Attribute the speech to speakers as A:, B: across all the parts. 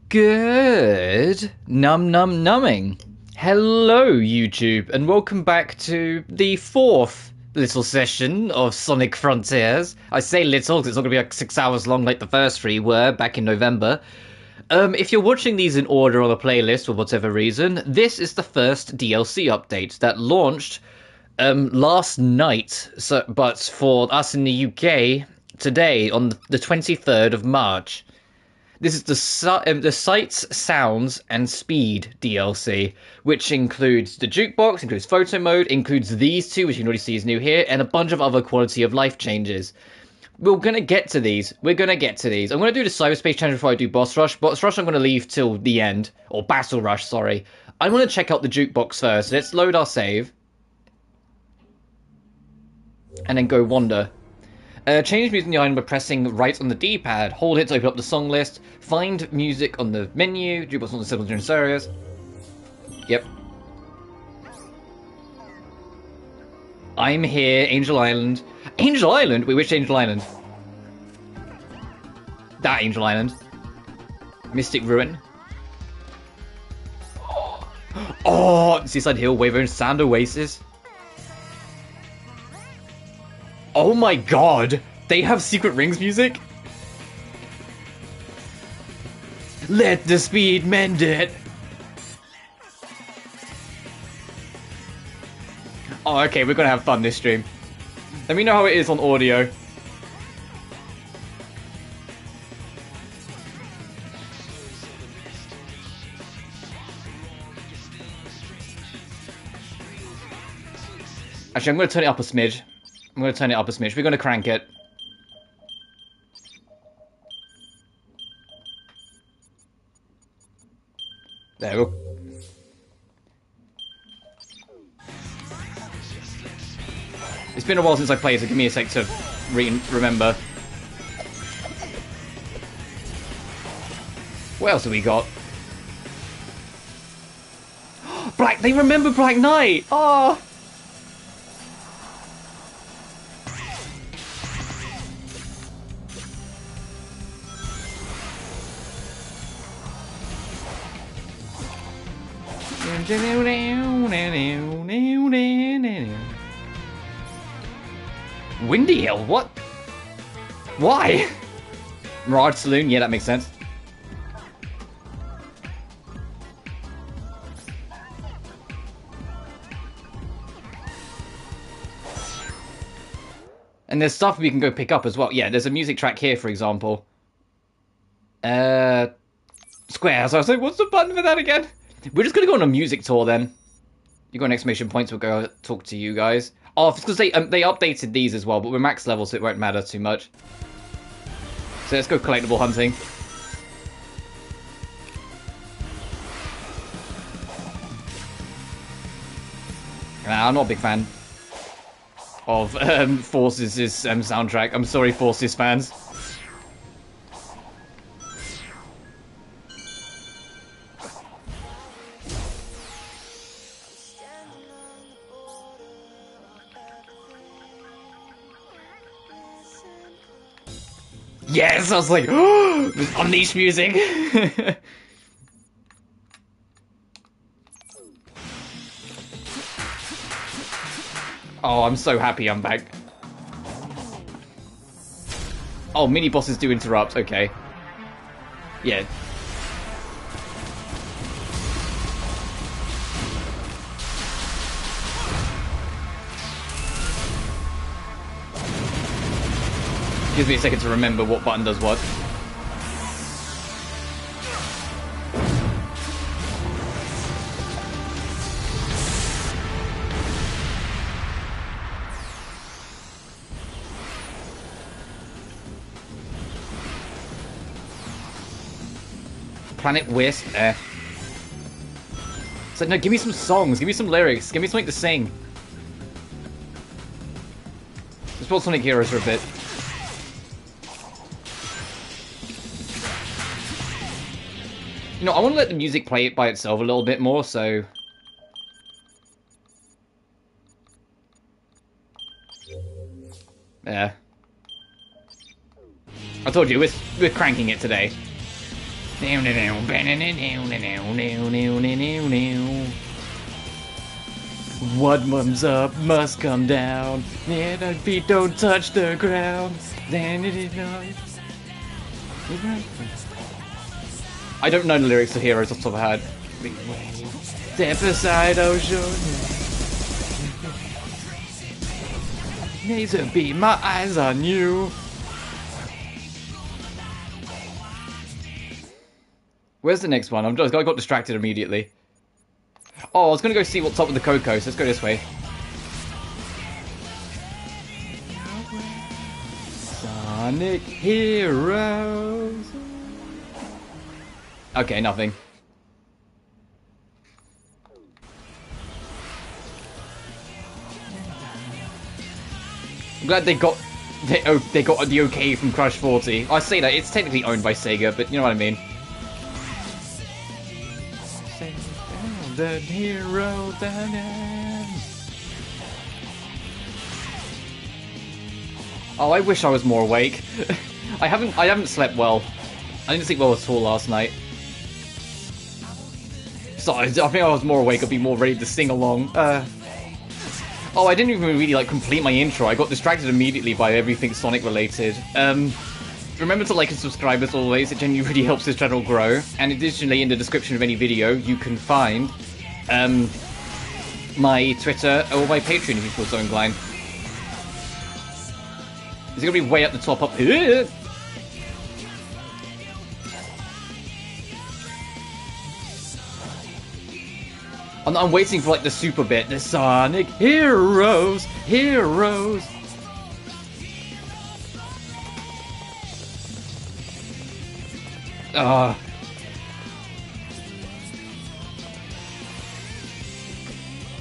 A: Good numbing. Hello, YouTube, and welcome back to the fourth little session of Sonic Frontiers. I say little because it's not going to be like 6 hours long like the first three were back in November. If you're watching these in order on a playlist for whatever reason, this is the first DLC update that launched last night. But for us in the UK, today on the 23rd of March. This is the Sights, Sounds, and Speed DLC, which includes the jukebox, includes photo mode, includes these two, which you can already see is new here, and a bunch of other quality of life changes. We're going to get to these. I'm going to do the cyberspace challenge before I do boss rush. Boss rush I'm going to leave till the end. Or battle rush, sorry. I want to check out the jukebox first. Let's load our save. And then go wander. Change music in the island by pressing right on the D-pad. Hold it to open up the song list. Find music on the menu. Jukebox on the several different areas. Yep. I'm here, Angel Island. Angel Island? Wait, which Angel Island? That Angel Island. Mystic Ruin. Oh, Seaside Hill, Waver, and Sand Oasis. Oh my god! They have Secret Rings music? Let the speed mend it! Oh, okay, we're gonna have fun this stream. Let me know how it is on audio. Actually, I'm gonna turn it up a smidge. We're going to crank it. There we go. It's been a while since I played, so give me a sec to remember. What else have we got? They remember Black Knight! Oh! Windy Hill? What? Why? Mirage Saloon? Yeah, that makes sense. And there's stuff we can go pick up as well. Yeah, there's a music track here, for example. Square. So I was like, what's the button for that again? We're just going to go on a music tour then. You got an exclamation point, so we'll go talk to you guys. Oh, it's because they updated these as well, but we're max level, so it won't matter too much. So let's go collectible hunting. Nah, I'm not a big fan of Forces' soundtrack. I'm sorry, Forces fans. Yes, I was like, oh, Unleash music. Oh, I'm so happy I'm back. Oh, mini bosses do interrupt. Okay. Yeah. Gives me a second to remember what button does what. Planet Wisp, It's like, no, give me some songs, give me some lyrics, give me something to sing. Let's build Sonic Heroes for a bit. You know, I want to let the music play it by itself a little bit more, so... Yeah. I told you, we're cranking it today. What comes up must come down. Yeah, the feet don't touch the ground. I don't know the lyrics to Heroes off the top of my head. Step aside, oh sure. Laser beam, my eyes on you. Where's the next one? I got distracted immediately. Oh, I was gonna go see what's up with the Coco, so let's go this way. Sonic Heroes. Okay, nothing. I'm glad they got the okay from Crush 40. I say that it's technically owned by Sega, but you know what I mean. The hero Oh, I wish I was more awake. I haven't slept well. I didn't sleep well at all last night. So I think I was more awake. I'd be more ready to sing along. Oh, I didn't even really complete my intro. I got distracted immediately by everything Sonic related. Remember to like and subscribe as always. It genuinely really helps this channel grow. And additionally, in the description of any video, you can find my Twitter or my Patreon if you feel so inclined. It's gonna be way at the top up here. I'm waiting for the super bit. The Sonic Heroes.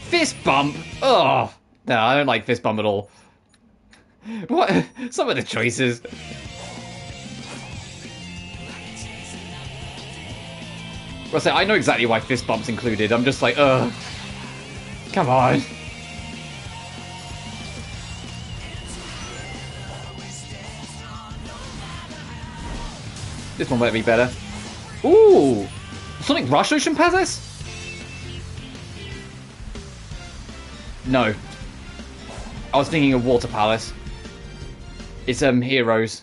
A: Fist bump. Oh no, I don't like fist bump at all. What? Some of the choices. Well, I know exactly why fist bump's included. I'm just like, ugh. Come on. This one might be better. Ooh! Sonic Rush Ocean Palace? No. I was thinking of Water Palace. It's Heroes.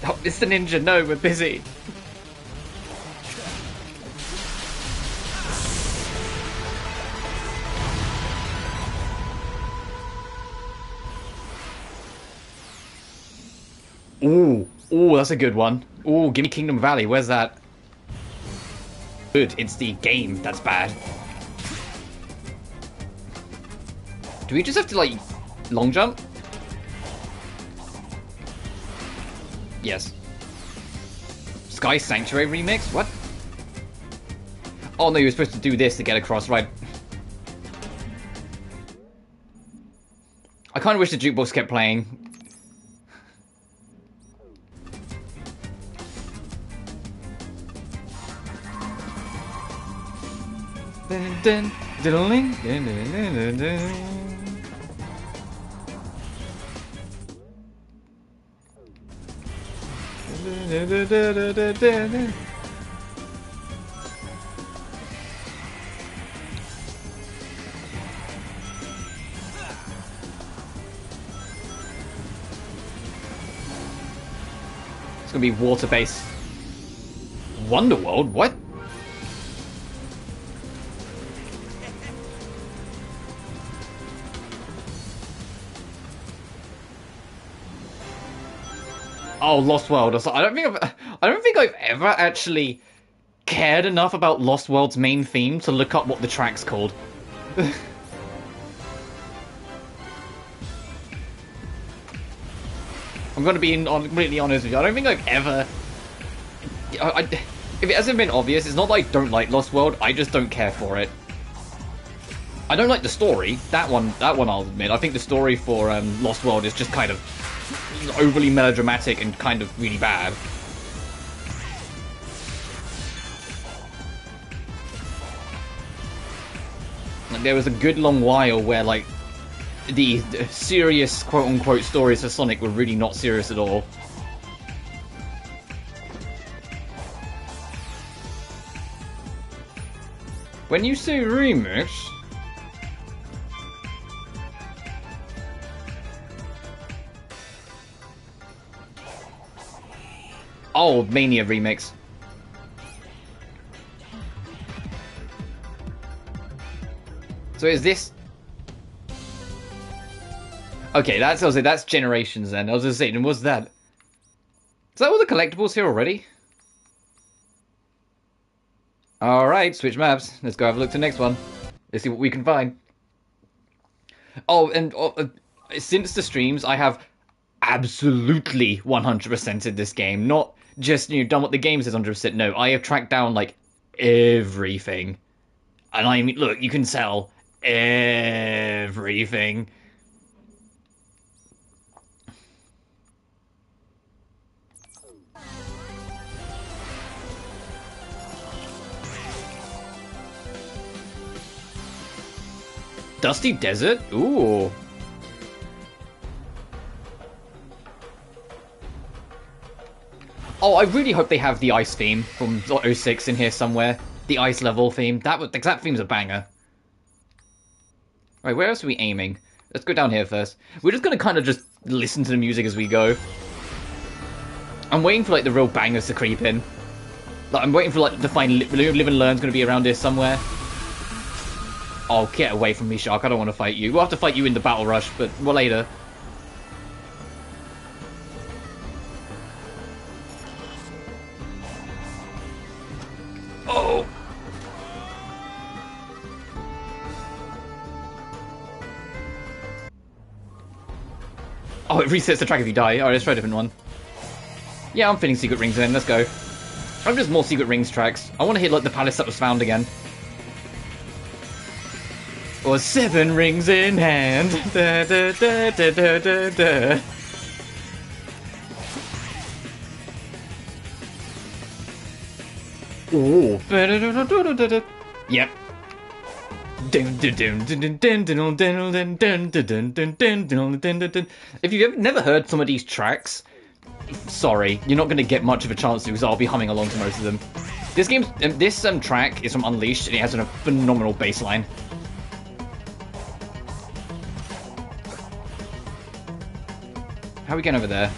A: Oh, it's the ninja. No, we're busy. Ooh, that's a good one. Ooh, give me Kingdom Valley. Where's that? Good, it's the game that's bad. Do we just have to, long jump? Yes. Sky Sanctuary remix? What? Oh no, you were supposed to do this to get across, right? I kind of wish the jukebox kept playing. Dun, dun, dun, dun. It's gonna be water-based. Wonderworld? What? Oh, Lost World. I don't think I've ever actually cared enough about Lost World's main theme to look up what the track's called. I'm gonna be completely honest with you. I don't think I've ever. If it hasn't been obvious, it's not that I don't like Lost World. I just don't care for it. I don't like the story. That one I'll admit. I think the story for Lost World is just kind of overly melodramatic and kind of really bad. There was a good long while where the serious quote-unquote stories for Sonic were really not serious at all. When you say remix... Oh, Mania remix. So is this... Okay, that's Generations then. I was just saying, what's that? Is that all the collectibles here already? Alright, switch maps. Let's go have a look at the next one. Let's see what we can find. Oh, and since the streams, I have absolutely 100%ed this game. Not just, done what the game says 100%. No, I have tracked down, like, everything. And I mean, look, you can tell everything. Dusty Desert? Ooh. Oh, I really hope they have the ice theme from 06 in here somewhere. The ice level theme. That theme's a banger. Right, where else are we aiming? Let's go down here first. We're just gonna kind of just listen to the music as we go. I'm waiting for, like, the real bangers to creep in. Like, I'm waiting for, like, to find Live and Learn's gonna be around here somewhere. Oh, get away from me, Shark. I don't want to fight you. We'll have to fight you in the Battle Rush, but well, later. Oh! Oh, it resets the track if you die. Alright, let's try a different one. Yeah, I'm feeling Secret Rings then. Let's go. I'm just more Secret Rings tracks. I want to hit, like, the palace that was found again. Or 7 rings in hand. Da, da, da, da, da, da, da. Ooh. Yep. If you've never heard some of these tracks, sorry, you're not going to get much of a chance to, because I'll be humming along to most of them. This track is from Unleashed, and it has a phenomenal bass line. How are we getting over there?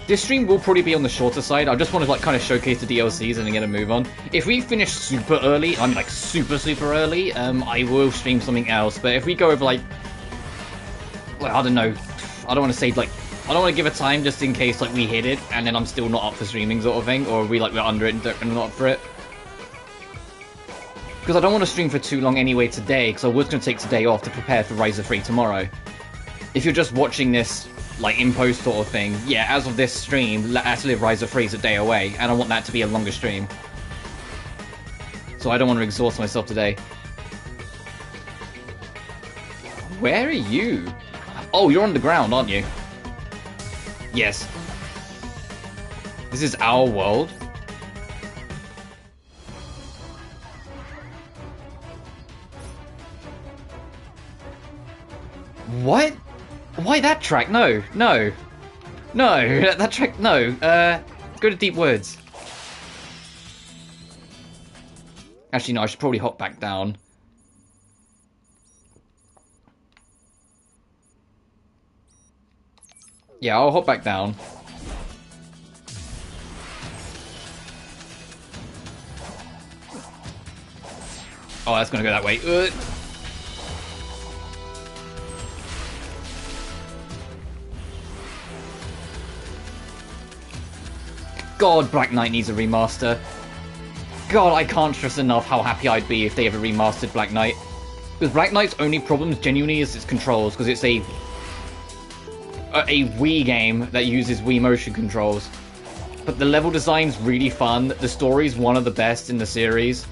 A: This stream will probably be on the shorter side. I just want to, like, kind of showcase the DLCs and then get a move on. If we finish super early, I mean, like, super early, I will stream something else. But if we go over, like, well, I don't know. I don't want to say, like, I don't want to give a time just in case, like, we hit it and then I'm still not up for streaming sort of thing. Or we're under it and not up for it. Because I don't want to stream for too long anyway today, because I was going to take today off to prepare for Rise of 3 tomorrow. If you're just watching this, like, in post sort of thing, yeah, as of this stream, actually Rise of 3 is a day away, and I want that to be a longer stream. So I don't want to exhaust myself today. Where are you? Oh, you're on the ground, aren't you? Yes. This is our world. What? Why that track? No, no. No, that track, no. Go to Deep Woods. Actually, no, I should probably hop back down. Yeah, I'll hop back down. Oh, that's gonna go that way. God, Black Knight needs a remaster. God, I can't stress enough how happy I'd be if they ever remastered Black Knight. Because Black Knight's only problem genuinely is its controls, because it's a Wii game that uses Wii motion controls. But the level design's really fun, the story's one of the best in the series.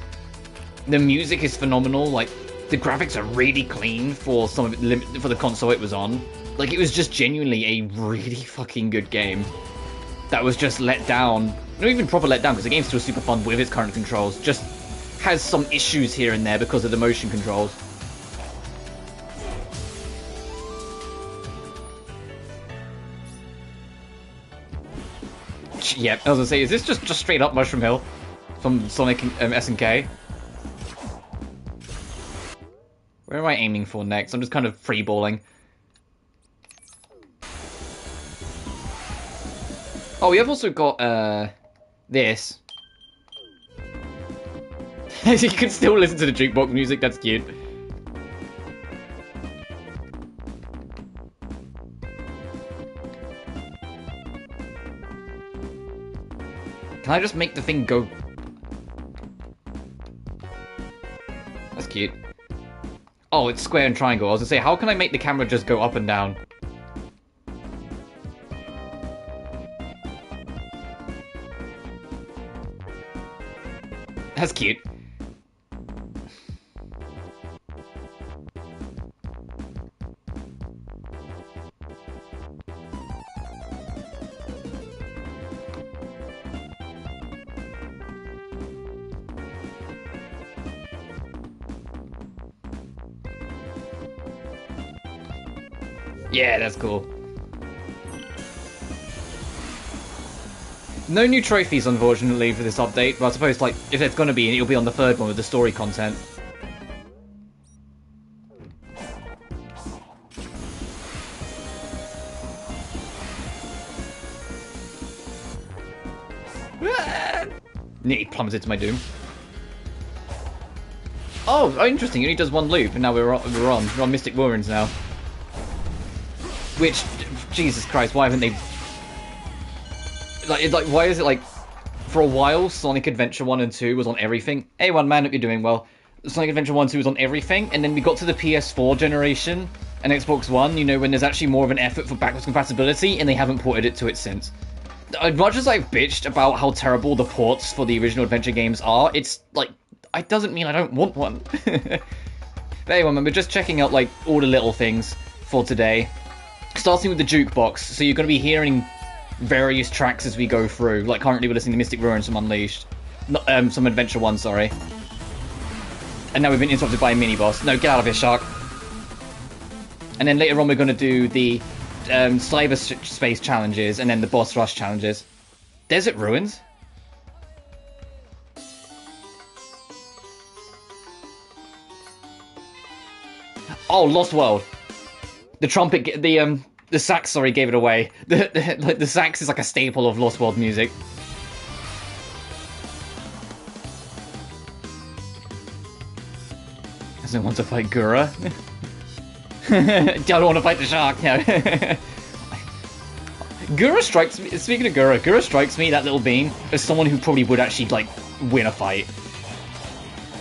A: The music is phenomenal, like, the graphics are really clean for some of it, for the console it was on. Like, it was just genuinely a really fucking good game. That was just let down. Not even proper let down, because the game's still super fun with its current controls. Just has some issues here and there because of the motion controls. Yeah, I was gonna say, is this just straight up Mushroom Hill from Sonic SNK? Where am I aiming for next? I'm just kind of freeballing. Oh, we have also got this. You can still listen to the jukebox music, that's cute. Can I just make the thing go? That's cute. Oh, it's square and triangle. I was gonna say, how can I make the camera just go up and down? That's cute. Yeah, that's cool. No new trophies, unfortunately, for this update, but I suppose, like, if there's gonna be, it'll be on the third one with the story content. Nearly plummeted to my doom. Oh, interesting, it only does one loop, and now we're on Mystic Ruins now. Which, Jesus Christ, why haven't they... Like, why is it like, for a while, Sonic Adventure 1 and 2 was on everything. Hey, one man, hope you're doing well. Sonic Adventure 1 and 2 was on everything, and then we got to the PS4 generation and Xbox One, you know, when there's actually more of an effort for backwards compatibility, and they haven't ported it to it since. As much as I've bitched about how terrible the ports for the original Adventure games are, it's, like, it doesn't mean I don't want one. But anyway, man, we're just checking out, like, all the little things for today. Starting with the jukebox, so you're going to be hearing various tracks as we go through. Like, currently we're listening to Mystic Ruins from Unleashed. Not, some Adventure 1, sorry. And now we've been interrupted by a mini-boss. No, get out of here, shark. And then later on we're going to do the cyberspace challenges, and then the boss rush challenges. Desert Ruins? Oh, Lost World. The trumpet, the sax, sorry, gave it away. The sax is like a staple of Lost World music. Doesn't want to fight Gura. Don't want to fight the shark, no. Gura strikes me, speaking of Gura strikes me, that little bean, as someone who probably would actually, like, win a fight.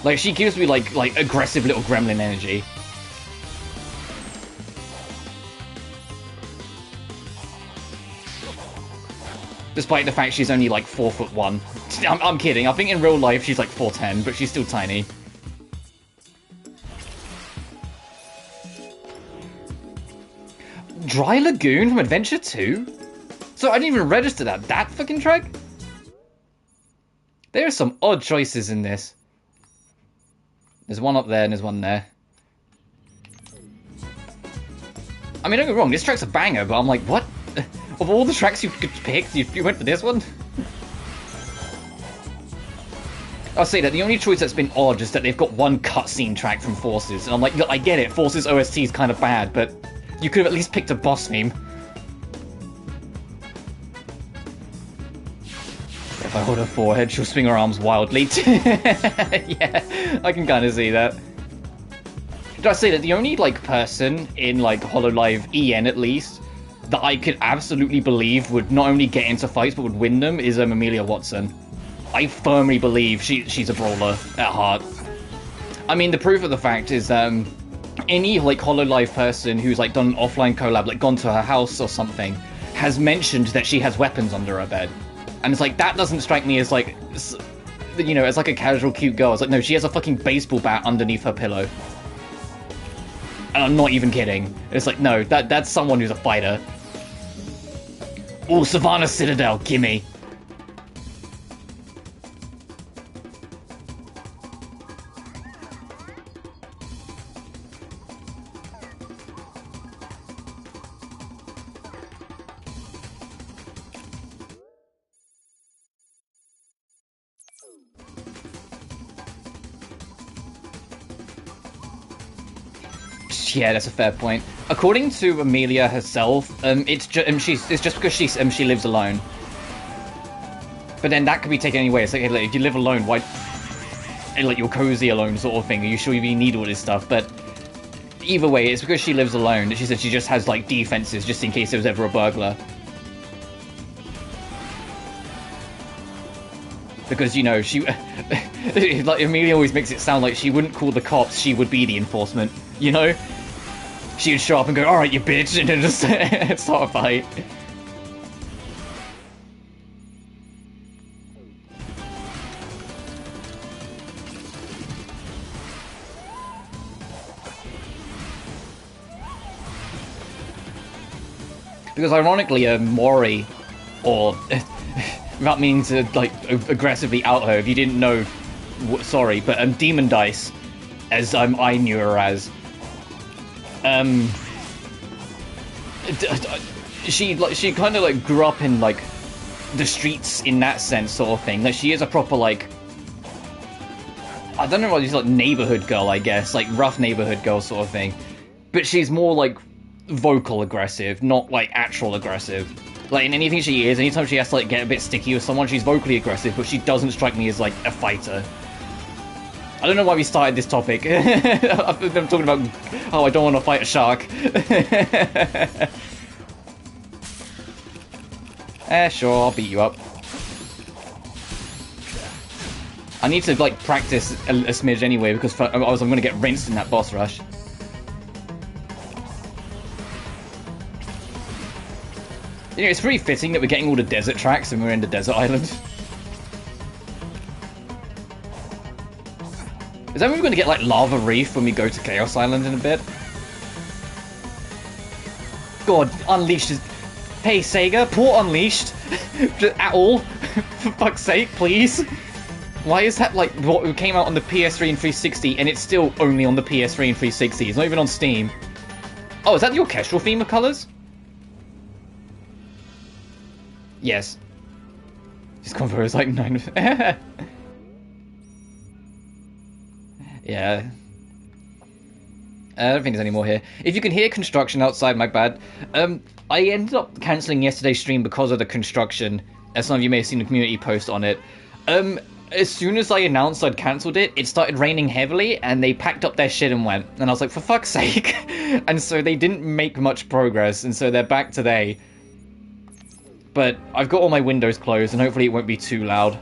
A: Like, she gives me, like aggressive little gremlin energy. Despite the fact she's only like 4'1". I'm kidding. I think in real life she's like 4'10", but she's still tiny. Dry Lagoon from Adventure 2? So I didn't even register that fucking track? There are some odd choices in this. There's one up there and there's one there. I mean, don't get me wrong, this track's a banger, but I'm like, what? Of all the tracks you could pick, you went for this one? I'll say that the only choice that's been odd is that they've got one cutscene track from Forces, and I'm like, I get it, Forces OST is kind of bad, but you could have at least picked a boss theme. If I hold her forehead, she'll swing her arms wildly. Yeah, I can kind of see that. Did I say that the only, like, person in, like, HoloLive EN, at least, that I could absolutely believe would not only get into fights but would win them is Amelia Watson. I firmly believe she's a brawler at heart. I mean, the proof of the fact is any like HoloLive person who's like done an offline collab, like gone to her house or something, has mentioned that she has weapons under her bed, and it's like that doesn't strike me as like, you know, as like a casual cute girl. It's like, no, she has a fucking baseball bat underneath her pillow. And I'm not even kidding. It's like, no, that's someone who's a fighter. Oh, Savannah Citadel, gimme. Yeah, that's a fair point. According to Amelia herself, it's just because she lives alone. But then that could be taken anyway. It's like, hey, if you live alone, why? Like, you're cozy alone, sort of thing. Are you sure you really need all this stuff? But either way, it's because she lives alone. She said she just has like defenses just in case there was ever a burglar. Because, you know, she... like, Amelia always makes it sound like she wouldn't call the cops, she would be the enforcement, you know? She would show up and go, alright, you bitch, and then just start a fight. Because, ironically, Mori, or... without meaning to, like, aggressively out her, if you didn't know, sorry, but, Demon Dice, as, I knew her as, she kind of, like, grew up in, like, the streets in that sense, sort of thing. Like, she is a proper, like, I don't know what she's like, neighborhood girl, I guess, like, rough neighborhood girl sort of thing. But she's more, like, vocal aggressive, not, like, actual aggressive. Like, in anything she is, anytime she has to, like, get a bit sticky with someone, she's vocally aggressive, but she doesn't strike me as, like, a fighter. I don't know why we started this topic. I'm talking about, oh, I don't want to fight a shark. Sure, I'll beat you up. I need to, like, practice a smidge anyway, because otherwise I'm going to get rinsed in that boss rush. You know, it's pretty fitting that we're getting all the desert tracks and we're in the desert island. Is that when we're going to get, like, Lava Reef when we go to Chaos Island in a bit? God, Unleashed is... Hey, Sega, port Unleashed. At all. For fuck's sake, please. Why is that, like, what came out on the PS3 and 360 and it's still only on the PS3 and 360? It's not even on Steam. Oh, is that the orchestral theme of colours? Yes. His convo is like 9. Yeah. I don't think there's any more here. If you can hear construction outside, my bad. I ended up cancelling yesterday's stream because of the construction, as some of you may have seen the community post on it. As soon as I announced I'd cancelled it, it started raining heavily, and they packed up their shit and went. And I was like, for fuck's sake. And so they didn't make much progress, and so they're back today. But I've got all my windows closed, and hopefully it won't be too loud.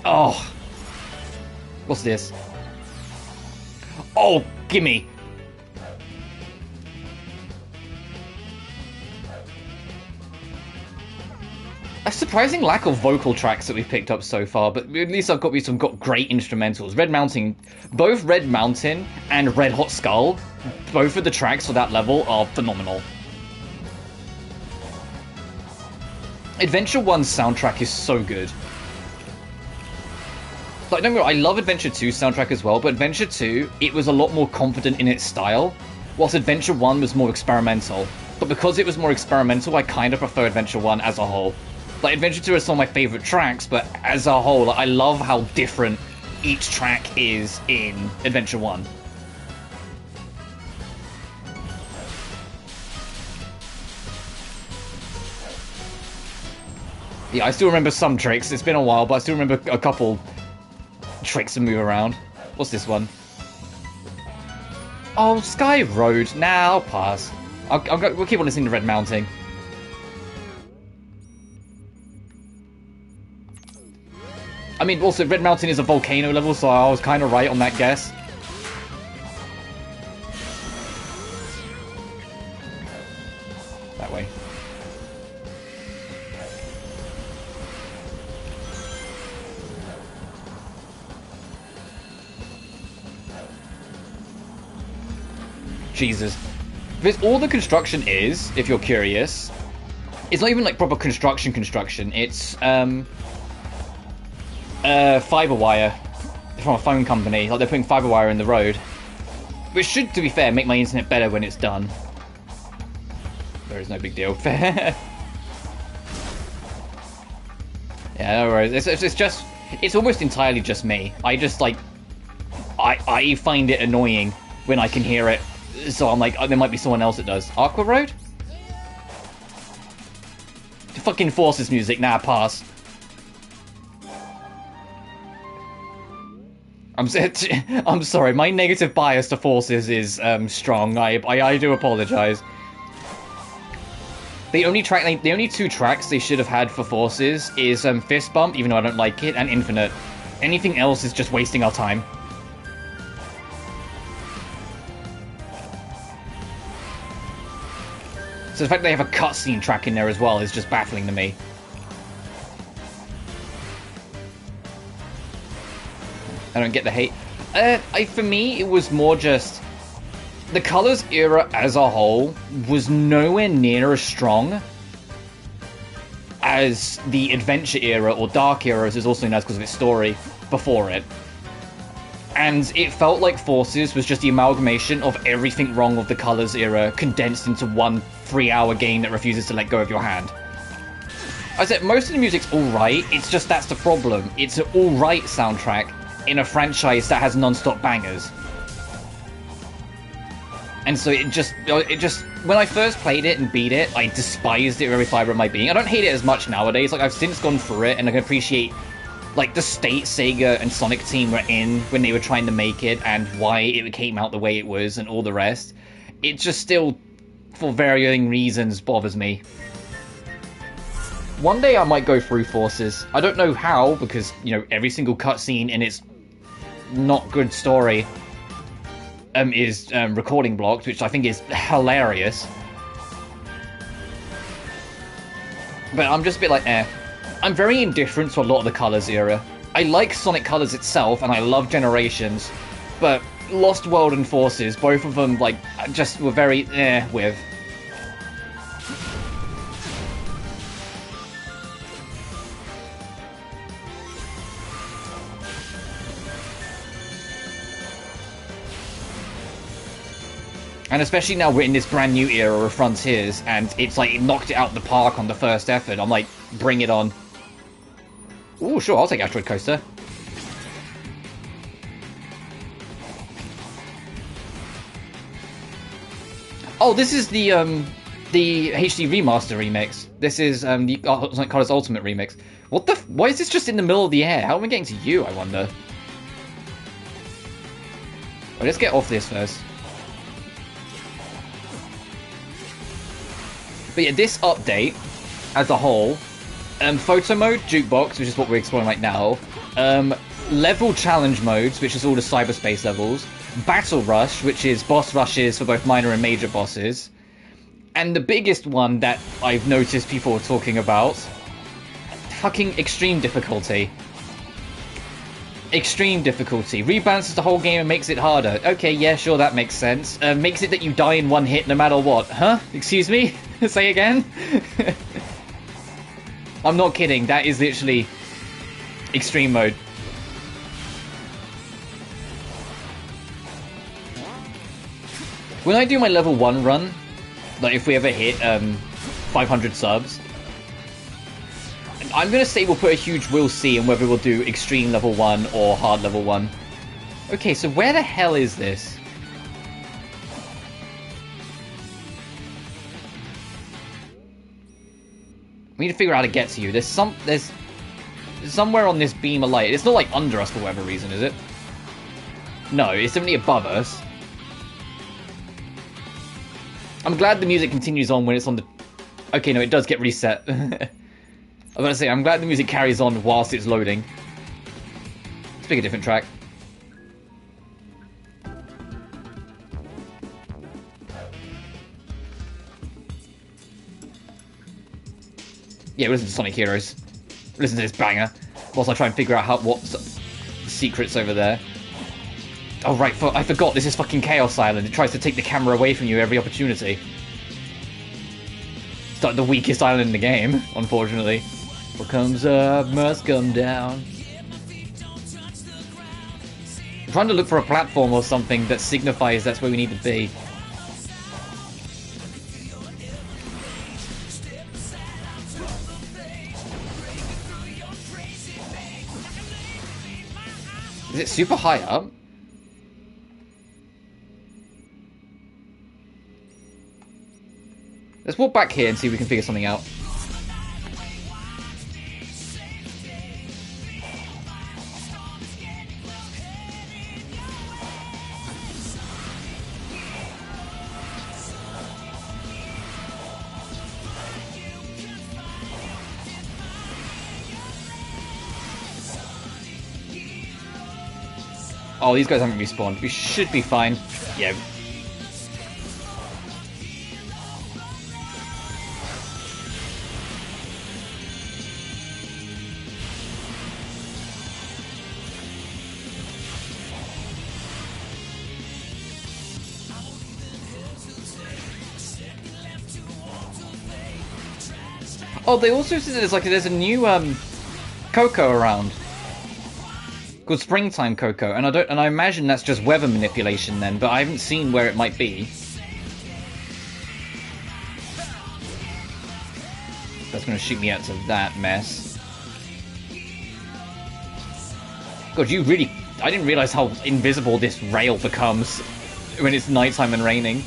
A: Oh. What's this? Oh, gimme. A surprising lack of vocal tracks that we've picked up so far, but at least I've got great instrumentals. Both Red Mountain and Red Hot Skull, both of the tracks for that level are phenomenal. Adventure 1's soundtrack is so good. Like, don't get me wrong, I love Adventure 2's soundtrack as well, but Adventure 2, it was a lot more confident in its style, whilst Adventure 1 was more experimental. But because it was more experimental, I kind of prefer Adventure 1 as a whole. Like, Adventure 2 is some of my favourite tracks, but as a whole, like, I love how different each track is in Adventure 1. Yeah, I still remember some tricks. It's been a while, but I still remember a couple tricks to move around. What's this one? Oh, Sky Road. Nah, I'll pass. We'll keep on listening to Red Mountain. I mean, also, Red Mountain is a volcano level, so I was kind of right on that guess. That way. Jesus. Because all the construction is, if you're curious, it's not even like proper construction. It's, fiber wire from a phone company. Like, they're putting fiber wire in the road, which should, to be fair, make my internet better when it's done. There is no big deal. Yeah, no worries. It's almost entirely just me. I just, like, I find it annoying when I can hear it. So I'm like, oh, there might be someone else that does. Aqua Road? Fucking Forces music, nah, pass. I'm sorry, my negative bias to Forces is strong. I do apologize. The only two tracks they should have had for Forces is Fist Bump, even though I don't like it, and Infinite. Anything else is just wasting our time. So the fact they have a cutscene track in there as well is just baffling to me. I don't get the hate. For me, it was more just... The Colors era as a whole was nowhere near as strong as the Adventure era, or Dark era as it's also known as because of its story, before it. And it felt like Forces was just the amalgamation of everything wrong with the Colors era condensed into one 3-hour game that refuses to let go of your hand. I said, most of the music's alright, it's just that's the problem. It's an alright soundtrack in a franchise that has non-stop bangers. And so it just, when I first played it and beat it, I despised it with every fiber of my being. I don't hate it as much nowadays, like I've since gone through it and I can appreciate like the state Sega and Sonic team were in when they were trying to make it and why it came out the way it was and all the rest. It just still, for varying reasons, bothers me. One day I might go through Forces. I don't know how, because, you know, every single cutscene in its not good story is recording blocked, which I think is hilarious. But I'm just a bit like, eh. I'm very indifferent to a lot of the Colors era. I like Sonic Colors itself, and I love Generations, but Lost World and Forces, both of them, like, just were very with. And especially now we're in this brand new era of Frontiers, and it's like it knocked it out the park on the first effort. I'm like, bring it on. Ooh, sure, I'll take Asteroid Coaster. Oh, this is the HD remaster remix. This is the Sonic Colors Ultimate remix. What the? Why is this just in the middle of the air? How am I getting to you? I wonder. Well, let's get off this first. But yeah, this update, as a whole, photo mode, jukebox, which is what we're exploring right now, level challenge modes, which is all the cyberspace levels, battle rush, which is boss rushes for both minor and major bosses, and the biggest one that I've noticed people talking about, fucking extreme difficulty. Extreme difficulty. Rebalances the whole game and makes it harder. Okay, yeah, sure, that makes sense. Makes it that you die in one hit no matter what. Huh? Excuse me? Say again? I'm not kidding, that is literally extreme mode. When I do my level 1 run, like if we ever hit 500 subs, I'm going to say we'll put a huge we'll see on whether we'll do extreme level 1 or hard level 1. Okay, so where the hell is this? We need to figure out how to get to you. There's somewhere on this beam of light. It's not like under us for whatever reason, is it? No, it's definitely above us. I'm glad the music continues on when it's on the... Okay, no, it does get reset. I was going to say, I'm glad the music carries on whilst it's loading. Let's pick a different track. Yeah, listen to Sonic Heroes. Listen to this banger. Whilst I try and figure out what secrets over there. Oh right, I forgot, this is fucking Chaos Island. It tries to take the camera away from you every opportunity. It's like the weakest island in the game, unfortunately. What comes up must come down. I'm trying to look for a platform or something that signifies that's where we need to be. Is it super high up? Let's walk back here and see if we can figure something out. Oh, these guys haven't respawned. We should be fine. Yeah. Oh, they also said there's a new Coco around. Called Springtime Coco, and I imagine that's just weather manipulation then, but I haven't seen where it might be. That's gonna shoot me out to that mess. God, I didn't realize how invisible this rail becomes when it's nighttime and raining.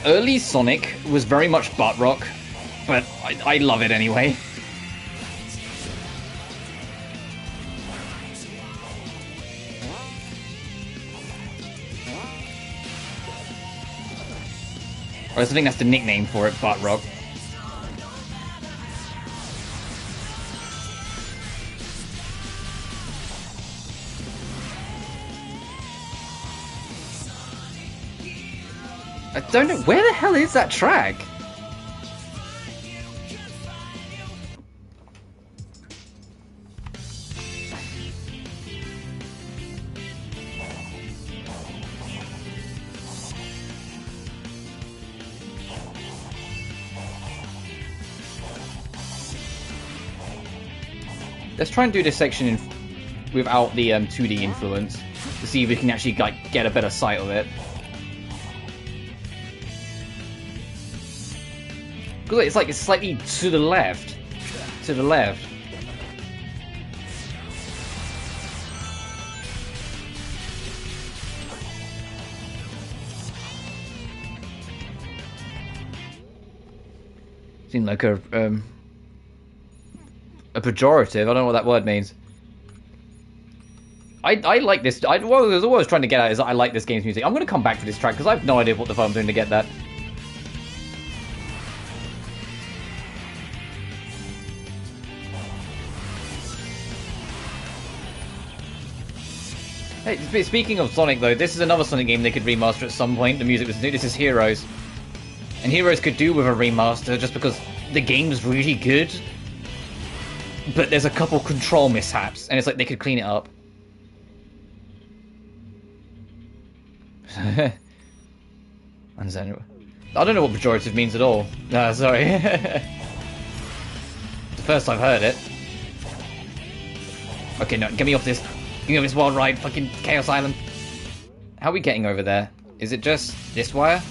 A: Early Sonic was very much butt rock, but I love it anyway. I think that's the nickname for it, butt rock. I don't know, where the hell is that track? Let's try and do this section without the 2D influence to see if we can actually get a better sight of it. It's like it's slightly to the left. To the left. Seemed like a pejorative. I don't know what that word means. I like this. What I was always trying to get at is that I like this game's music. I'm going to come back to this track because I have no idea what the fuck I'm doing to get that. Hey, speaking of Sonic though, this is another Sonic game they could remaster at some point. The music was new. This is Heroes. And Heroes could do with a remaster just because the game's really good. But there's a couple control mishaps, and it's like they could clean it up. I don't know what pejorative means at all. No, sorry. It's the first I've heard it. Okay, no, get me off this. Get me off this wild ride, fucking Chaos Island. How are we getting over there? Is it just this wire?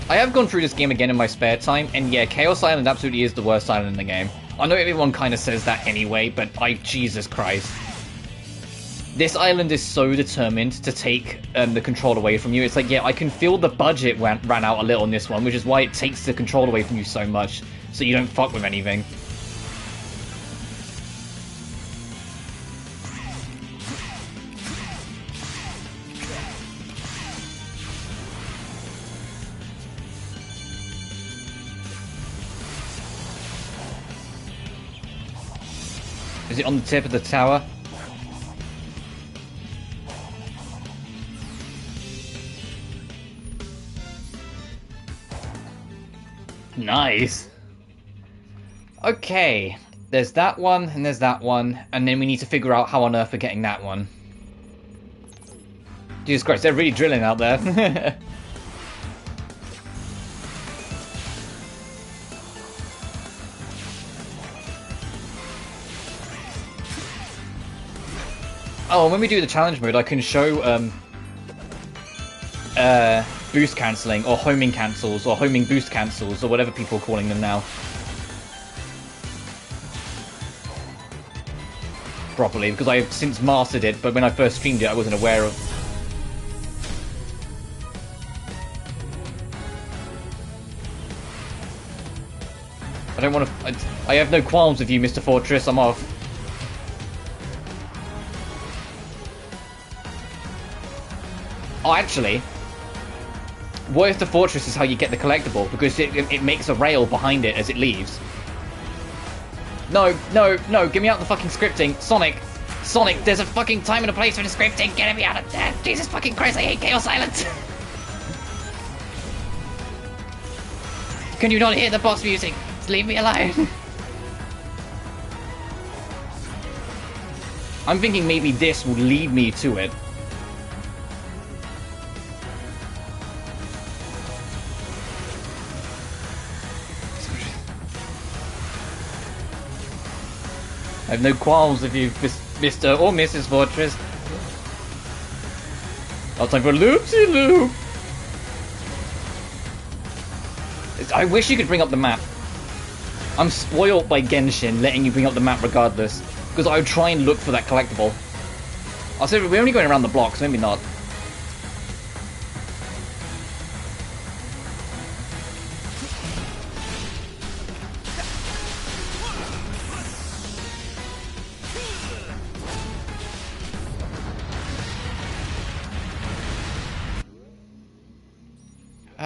A: I have gone through this game again in my spare time, and yeah, Chaos Island absolutely is the worst island in the game. I know everyone kind of says that anyway, but Jesus Christ. This island is so determined to take the control away from you. It's like, yeah, I can feel the budget ran out a little on this one, which is why it takes the control away from you so much, so you don't fuck with anything. Is it on the tip of the tower? Nice. Okay, there's that one, and there's that one, and then we need to figure out how on earth we're getting that one. Jesus Christ, they're really drilling out there. Oh, when we do the challenge mode, I can show boost cancelling, or homing cancels, or homing boost cancels, or whatever people are calling them now. Properly, because I have since mastered it, but when I first streamed it, I wasn't aware of. I don't want to. I have no qualms with you, Mr. Fortress. I'm off. Oh, actually, what if the fortress is how you get the collectible? Because it makes a rail behind it as it leaves. No, no, no, get me out the fucking scripting. Sonic, there's a fucking time and a place for the scripting. Get me out of there. Jesus fucking Christ, I hate Chaos Silence. Can you not hear the boss music? Just leave me alone. I'm thinking maybe this will lead me to it. I have no qualms with you, Mr. or Mrs. Fortress. Now time for loop-de-loop. I wish you could bring up the map. I'm spoiled by Genshin letting you bring up the map regardless, because I would try and look for that collectible. I'll say we're only going around the block, so maybe not.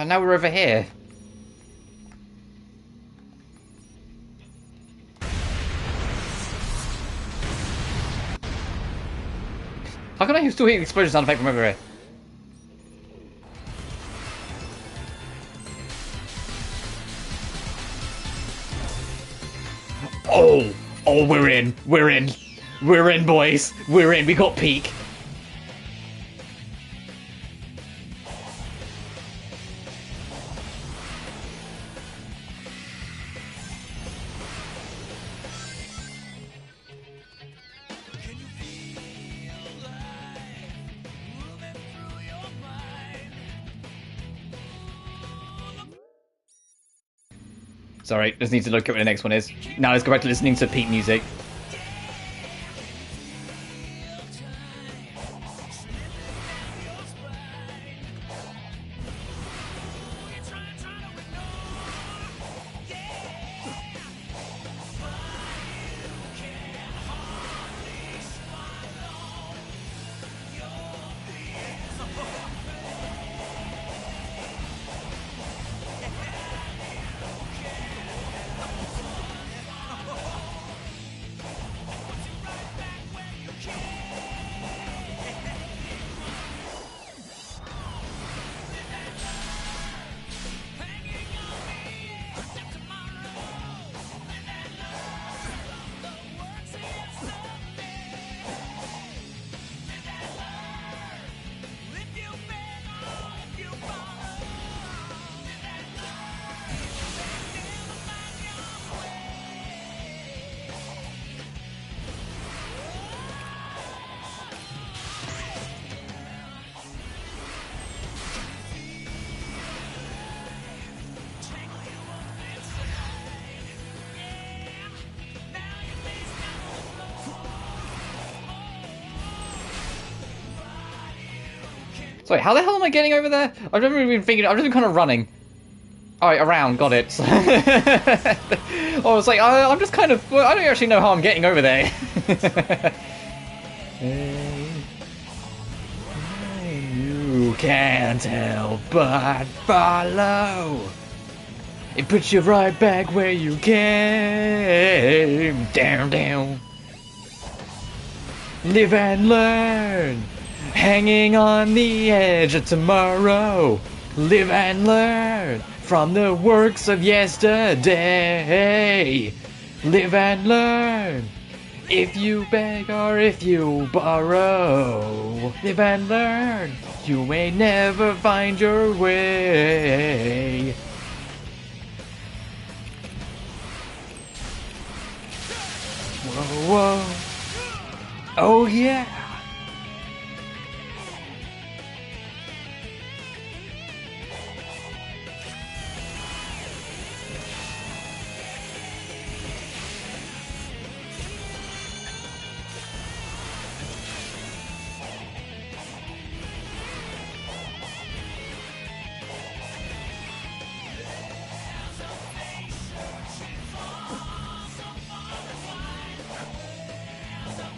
A: Now we're over here. How can I still hear the explosion sound effect from over here? Oh, we're in, boys. We're in, we got peak. Sorry, just need to look at what the next one is. Now let's go back to listening to Pete music. Sorry, how the hell am I getting over there? I've never even been thinking. I've just been kind of running. Alright, around, got it. I was like, I'm just kind of. Well, I don't actually know how I'm getting over there. You can't help but follow. It puts you right back where you came. Down. Live and learn. Hanging on the edge of tomorrow. Live and learn from the works of yesterday. Live and learn if you beg or if you borrow. Live and learn, you may never find your way. Whoa. Oh yeah.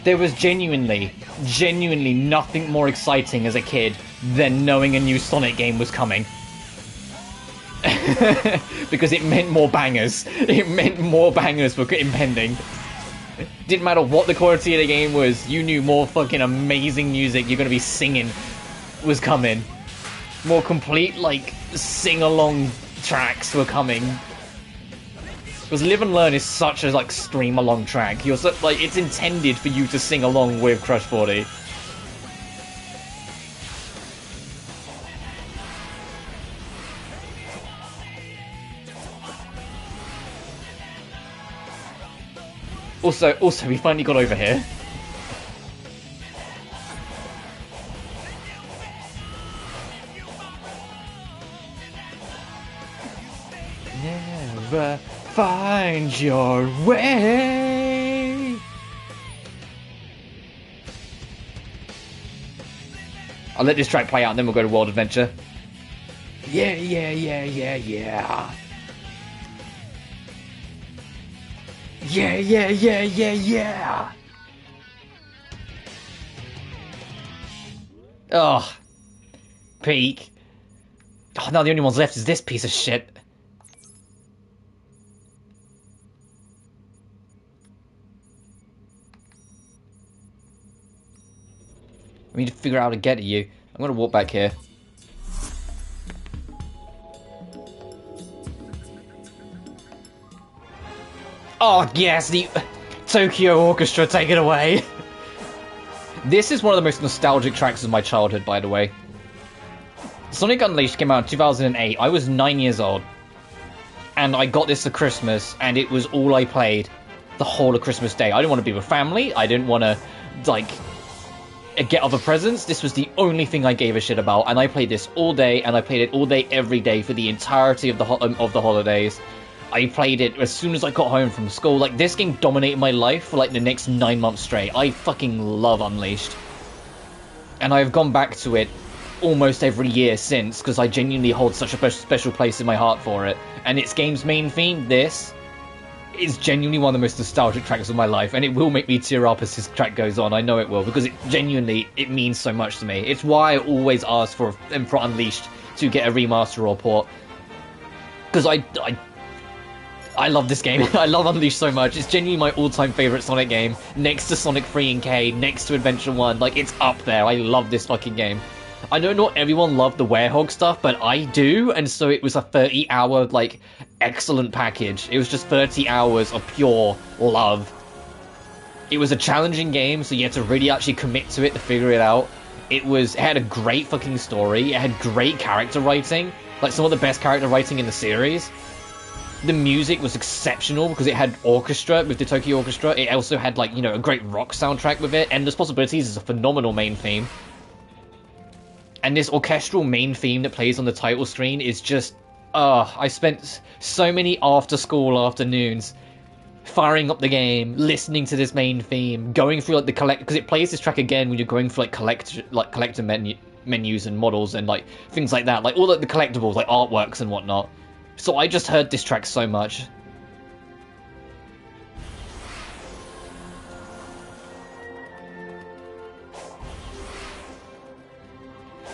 A: There was genuinely nothing more exciting as a kid than knowing a new Sonic game was coming. Because it meant more bangers. It meant more bangers were impending. Didn't matter what the quality of the game was, you knew more fucking amazing music you're gonna be singing was coming. More complete, like, sing-along tracks were coming. Because Live and Learn is such a, like, stream-along track. You're so, like, it's intended for you to sing along with Crush 40. Also, we finally got over here. Never find your way. I'll let this track play out and then we'll go to World Adventure. Yeah. Yeah. Oh. Peak. Oh, now the only ones left is this piece of shit. I need to figure out how to get at you. I'm gonna walk back here. Oh, yes, the Tokyo Orchestra, take it away. This is one of the most nostalgic tracks of my childhood, by the way. Sonic Unleashed came out in 2008. I was 9 years old. And I got this for Christmas, and it was all I played the whole of Christmas Day. I didn't want to be with family. I didn't want to, like, get other presents. This was the only thing I gave a shit about, and I played this all day, and I played it all day, every day, for the entirety of the holidays. I played it as soon as I got home from school. Like, this game dominated my life for, like, the next 9 months straight. I fucking love Unleashed. And I've gone back to it almost every year since, because I genuinely hold such a special place in my heart for it. And its game's main theme, this, is genuinely one of the most nostalgic tracks of my life, and it will make me tear up as this track goes on. I know it will, because it means so much to me. It's why I always ask for Unleashed to get a remaster or port. Because I love this game. I love Unleashed so much. It's genuinely my all-time favourite Sonic game. Next to Sonic 3 and K, next to Adventure 1. Like, it's up there. I love this fucking game. I know not everyone loved the Werehog stuff, but I do, and so it was a 30-hour, like, excellent package. It was just 30 hours of pure love. It was a challenging game, so you had to really actually commit to it to figure it out. It had a great fucking story. It had great character writing. Like, some of the best character writing in the series. The music was exceptional because it had orchestra with the Tokyo Orchestra. It also had, like, you know, a great rock soundtrack with it. Endless Possibilities is a phenomenal main theme. And this orchestral main theme that plays on the title screen is just... I spent so many after-school afternoons firing up the game, listening to this main theme, going through, like, the collect... Because it plays this track again when you're going for, like, collector menus and models and, like, things like that. Like, all the collectibles, like, artworks and whatnot. So I just heard this track so much.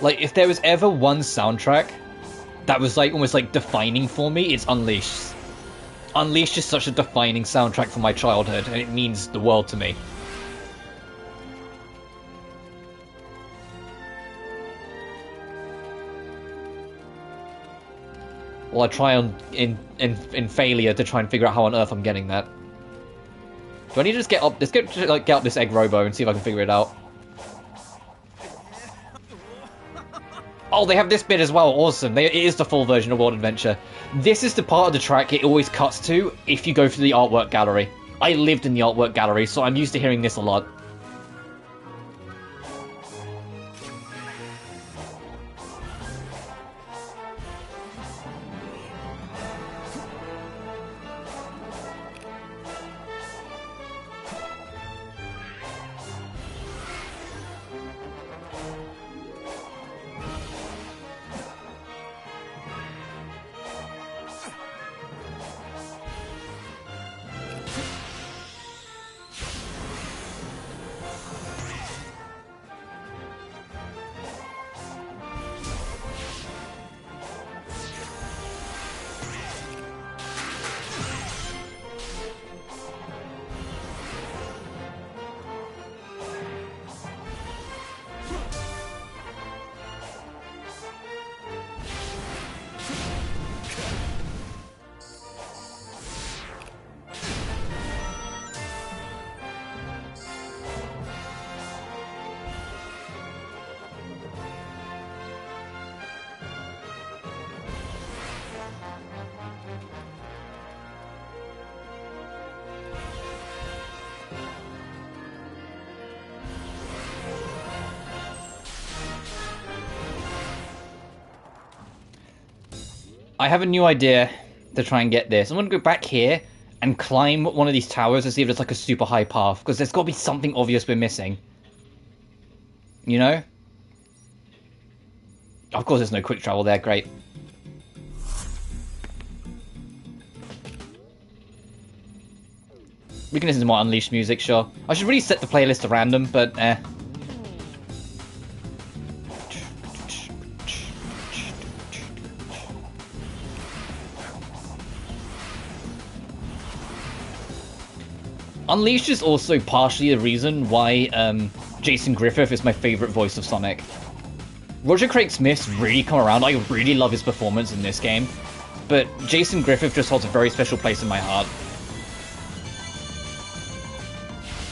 A: Like, if there was ever one soundtrack that was, like, almost, like, defining for me, it's Unleashed. Unleashed is such a defining soundtrack for my childhood, and it means the world to me. Well, I try in failure to try and figure out how on earth I'm getting that. Do I need to just get up? Let's get up this egg robo and see if I can figure it out. Oh, they have this bit as well. Awesome. It is the full version of World Adventure. This is the part of the track it always cuts to if you go through the artwork gallery. I lived in the artwork gallery, so I'm used to hearing this a lot. I have a new idea to try and get this. I'm gonna go back here and climb one of these towers to see if it's like a super high path, because there's gotta be something obvious we're missing. You know? Of course there's no quick travel there, great. We can listen to more Unleashed music, sure. I should really set the playlist to random, but eh. Unleashed is also partially the reason why Jason Griffith is my favourite voice of Sonic. Roger Craig Smith's really come around. I really love his performance in this game, but Jason Griffith just holds a very special place in my heart.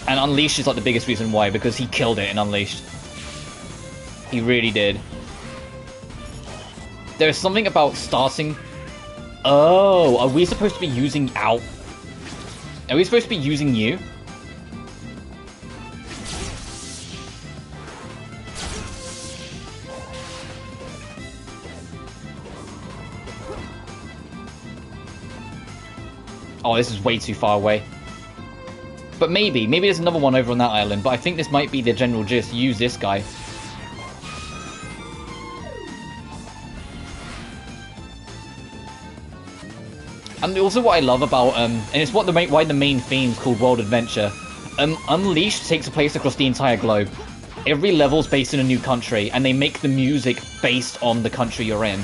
A: And Unleashed is like the biggest reason why, because he killed it in Unleashed. He really did. There's something about starting... Oh, are we supposed to be using out? Are we supposed to be using you? Oh, this is way too far away. But maybe there's another one over on that island, but I think this might be the general gist. Use this guy. And also what I love about, and it's why the main theme's called World Adventure, Unleashed takes place across the entire globe. Every level's based in a new country, and they make the music based on the country you're in.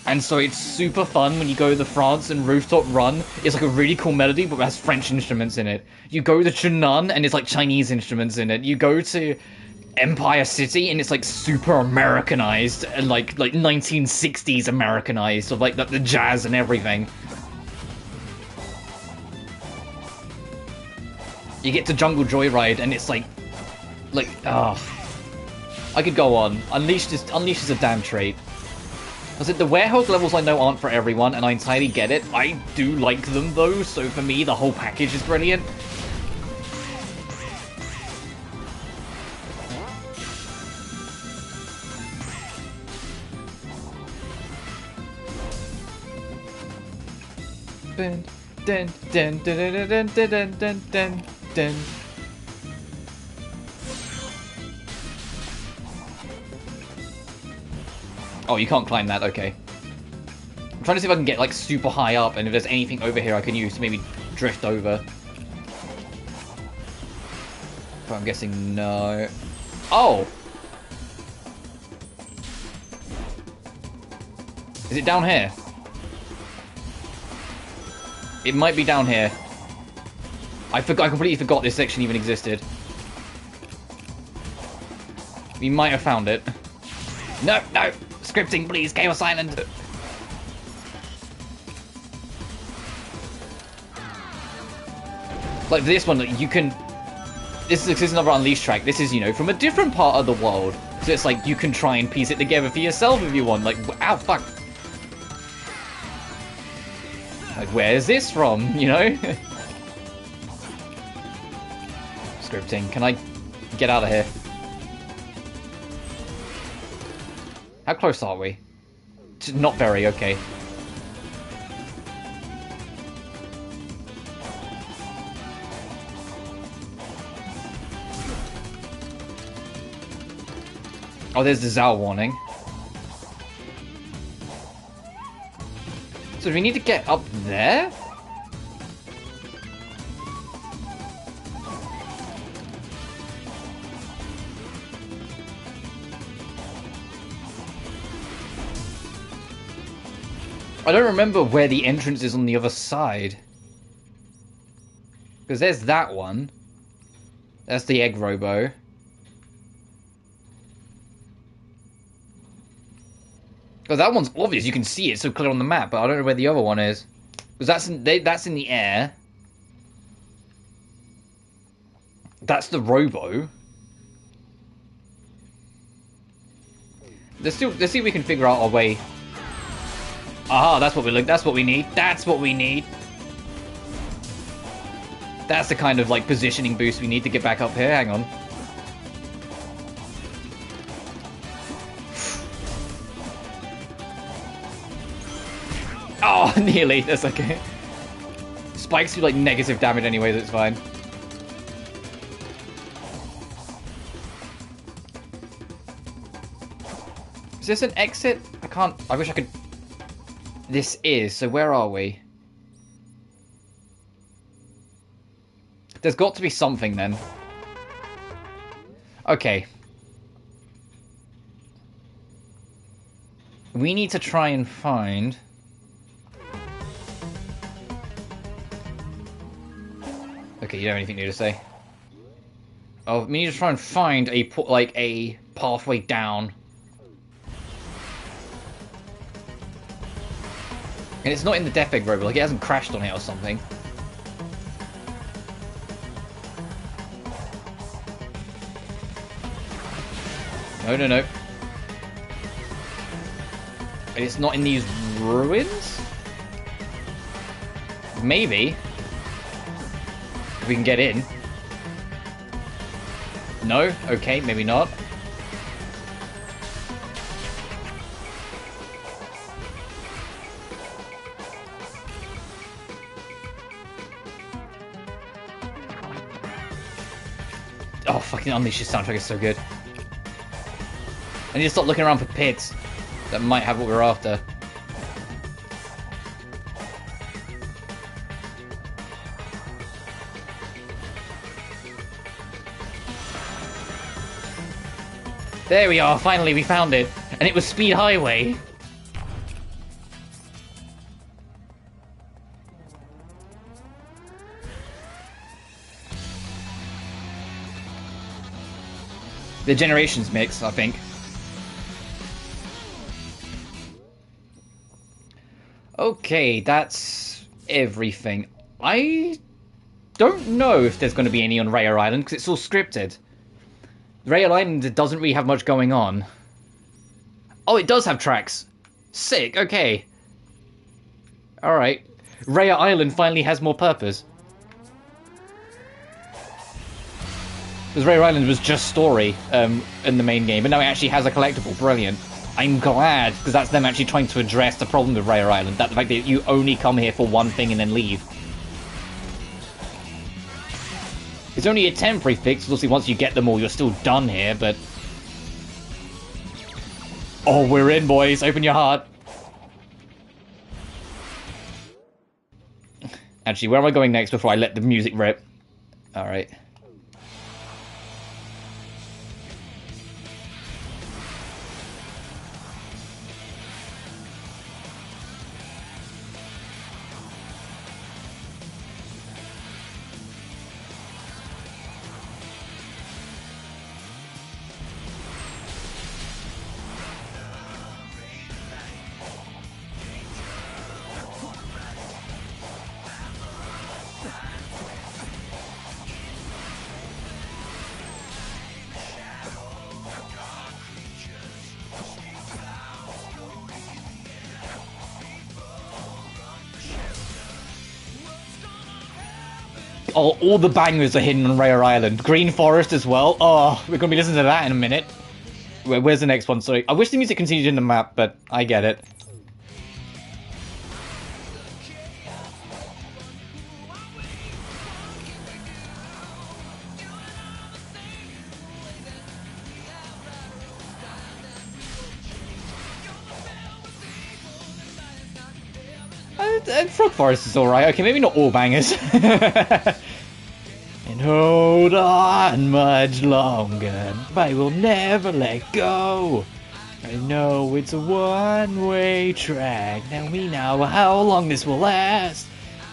A: And so it's super fun when you go to the France and Rooftop Run. It's like a really cool melody, but it has French instruments in it. You go to Chunnan, and it's like Chinese instruments in it. You go to Empire City, and it's like super Americanized, and like 1960s Americanized, of like the jazz and everything. You get to Jungle Joyride, and it's like, oh, I could go on. Unleashed is a damn treat. Because the warehouse levels I know aren't for everyone, and I entirely get it. I do like them though, so for me the whole package is brilliant. Dun, dun, dun, dun, dun, dun, dun, dun, dun, dun. Oh, you can't climb that, okay. I'm trying to see if I can get like super high up, and if there's anything over here I can use to maybe drift over. But I'm guessing no. Oh! Is it down here? It might be down here. I completely forgot this section even existed. We might have found it. No, no! Scripting, please! Chaos Island! Like this one, you can... This is another Unleashed track. This is, you know, from a different part of the world. So it's like, you can try and piece it together for yourself if you want. Like, ow, fuck! Like, where is this from, you know? Scripting, can I get out of here? How close are we? Not very, okay. Oh, there's the Zao warning. So do we need to get up there? I don't remember where the entrance is on the other side. Because there's that one. That's the egg robo. Because that one's obvious, you can see it so clear on the map, but I don't know where the other one is. Because that's in the air. That's the robo. Let's see if we can figure out our way. Aha, that's what we look. That's what we need. That's what we need. That's the kind of like positioning boost we need to get back up here. Hang on. Nearly, that's okay. Spikes do like negative damage anyway, that's fine. Is this an exit? I can't... I wish I could... This is, so where are we? There's got to be something then. Okay. We need to try and find... Okay, you don't have anything new to say? Oh, we need to try and find a pathway down. And it's not in the Death Egg robot, like it hasn't crashed on it or something. No, no, no. It's not in these ruins? Maybe. If we can get in. No? Okay, maybe not. Oh, fucking Unleash's soundtrack is so good. I need to stop looking around for pits that might have what we're after. There we are, finally we found it. And it was Speed Highway. The generations mix, I think. Okay, that's everything. I don't know if there's going to be any on Raya Island, because it's all scripted. Raya Island doesn't really have much going on. Oh, it does have tracks. Sick, okay. Alright. Raya Island finally has more purpose. Because Raya Island was just story in the main game, but now it actually has a collectible. Brilliant. I'm glad, because that's them actually trying to address the problem with Raya Island. That the fact that you only come here for one thing and then leave. It's only a temporary fix, obviously once you get them all you're still done here, but... Oh, we're in, boys. Open your heart. Actually, where am I going next before I let the music rip? Alright. Oh, all the bangers are hidden on Raya Island. Green Forest as well. Oh, we're going to be listening to that in a minute. Where's the next one? Sorry. I wish the music continued in the map, but I get it. Frog Forest is alright. Okay, maybe not all bangers. And hold on much longer. I will never let go. I know it's a one-way track. Now we know how long this will last.